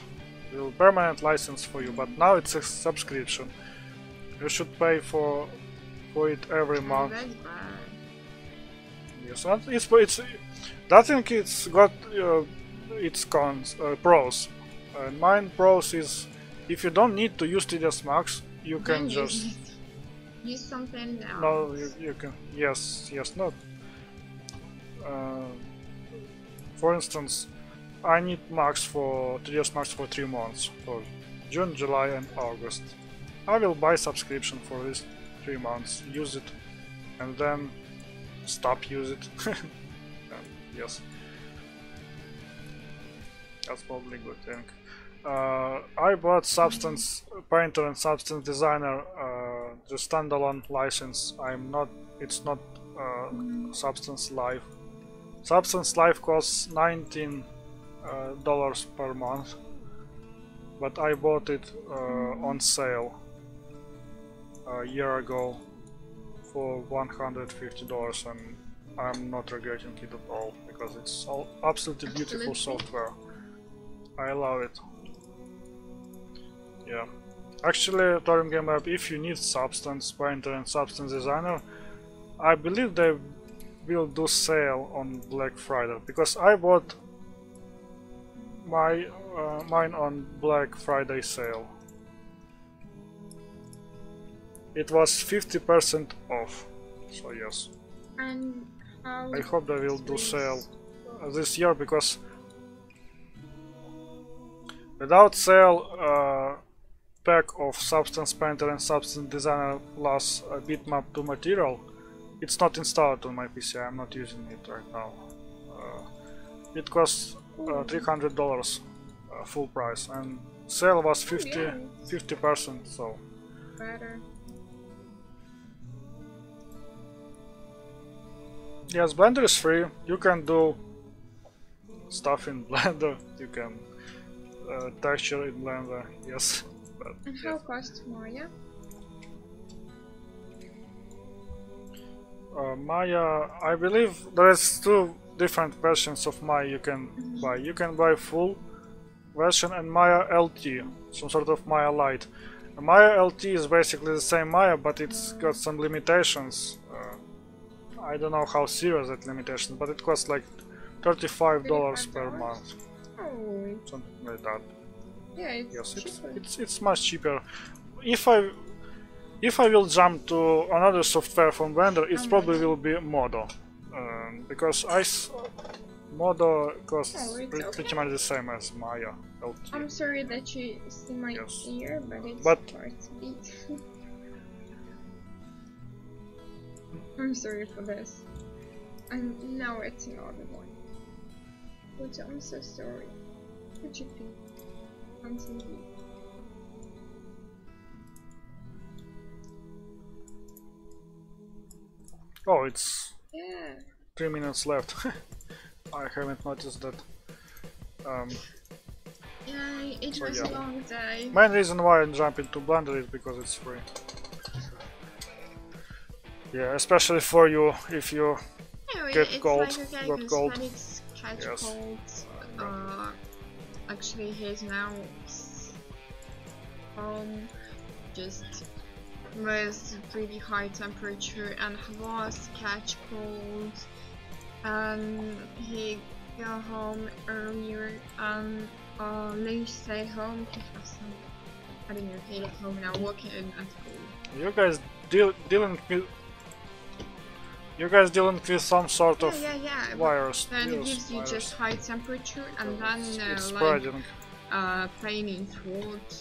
C: license for you. But now it's a subscription. You should pay for it every month.
A: That's bad.
C: Yes, and it's I think it's got its pros. Mine pros is if you don't need to use 3ds Max, you can just
A: use something else.
C: no, you can yes, not. For instance, I need 3ds Max for 3 months, for June, July, and August. I will buy subscription for these 3 months, use it, and then stop use it. Yes, that's probably a good thing. I bought Substance Painter and Substance Designer, the standalone license. It's not Substance Live. Substance Live costs $19 per month, but I bought it on sale a year ago for $150, and I'm not regretting it at all, because it's absolutely beautiful software. I love it. Yeah, actually, Tarium Game Lab, if you need Substance Painter and Substance Designer, I believe they will do sale on Black Friday, because I bought my mine on Black Friday sale. It was 50% off, so yes.
A: And how
C: I hope they will do sale this year, because without sale, pack of Substance Painter and Substance Designer plus a bitmap to material, it's not installed on my PC. I'm not using it right now. It costs $300 full price, and sale was 50%, so
A: better.
C: yes, Blender is free. You can do stuff in Blender. You can texture in Blender. Yes. But,
A: And how cost Maya?
C: Maya, I believe there is two different versions of Maya you can buy. You can buy full version and Maya LT, some sort of Maya Lite. Maya LT is basically the same Maya, but it's got some limitations. I don't know how serious that limitation, but it costs like $35 per month,
A: Oh,
C: something like that.
A: yeah, it's
C: Yes,
A: cheaper.
C: it's much cheaper. If I will jump to another software from Blender, it probably will be Modo, because Modo costs pretty much the same as Maya LT.
A: I'm sorry that you see my
C: Yes.
A: ear, but it's
C: But-
A: hard to beat. I'm sorry for this. And now it's another one. Which I'm so sorry. Would you be on TV?
C: Oh, it's
A: Yeah.
C: 3 minutes left. I haven't noticed that.
A: Yeah, it
C: So
A: was
C: yeah.
A: a long day.
C: Main reason why I jump into Blender is because it's free. Yeah, especially for you if you
A: No,
C: get
A: it's
C: cold,
A: like okay,
C: got
A: because
C: cold.
A: Felix catch
C: Yes.
A: cold. Actually, he's now just with really high temperature and was catch cold, and he go home earlier and Lynch stay home because I don't know, he at home now working at school.
C: You guys dealing with some sort of
A: Yeah.
C: virus.
A: Then it
C: Yes,
A: gives you
C: virus.
A: just high temperature and then
C: It's
A: like
C: spreading.
A: pain in throat.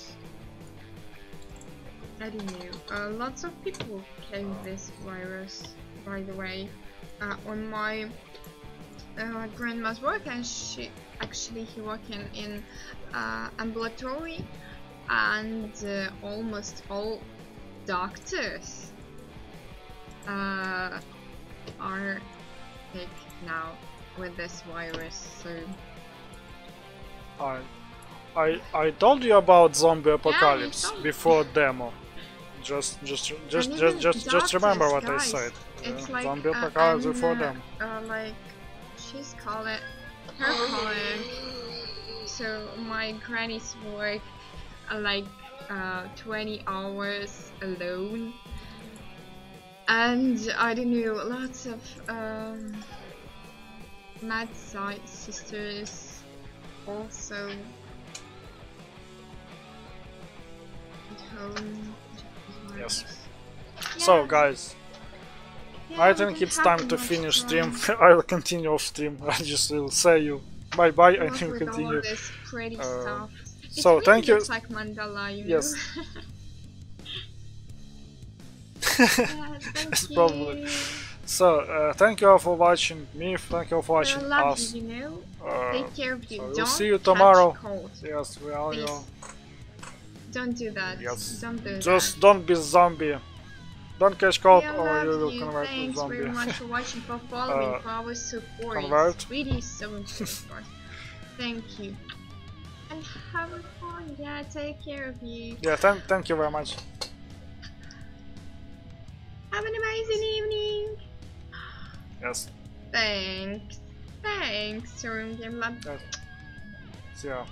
A: I don't know. Lots of people get this virus, by the way. On my grandma's work, and she working in ambulatory, and almost all doctors are sick now with this virus. So
C: I told you about zombie apocalypse
A: told me.
C: before demo. Just remember what I said.
A: It's like
C: Zombie apocalypse before
A: and,
C: demo.
A: like she's calling her colleague. So my granny's work like 20 hours alone, and I don't know, lots of mad side sisters also at home.
C: Yes.
A: Yeah.
C: So guys,
A: Yeah,
C: I
A: we
C: think
A: don't
C: it's
A: have
C: time
A: too
C: to
A: much
C: finish
A: time.
C: stream. I will continue off stream. I just will say you bye bye and
A: Not
C: you
A: with all
C: continue.
A: this pretty stuff. It
C: So
A: really
C: thank you.
A: looks like mandala, you
C: Yes.
A: know? Yeah, thank
C: Yes,
A: you.
C: probably. So thank you all for watching me. Thank you all for watching
A: I love
C: us.
A: you, you know?
C: Uh,
A: Take care of you.
C: so we'll
A: Don't
C: see you
A: catch
C: tomorrow.
A: cold.
C: Yes, we all
A: Please.
C: know.
A: Don't do that.
C: Yes.
A: Don't do
C: Just
A: that.
C: don't be zombie. Don't catch cold
A: We
C: or
A: love
C: you will
A: you.
C: convert to
A: Thanks
C: zombie.
A: very much for watching, for following, for our support.
C: convert.
A: It's really so important for us. Thank you. And have fun. Yeah, take care of you.
C: Yeah, thank you very much.
A: Have an amazing evening.
C: Yes.
A: Thanks. Thanks, Game Lab.
C: Yes. See ya.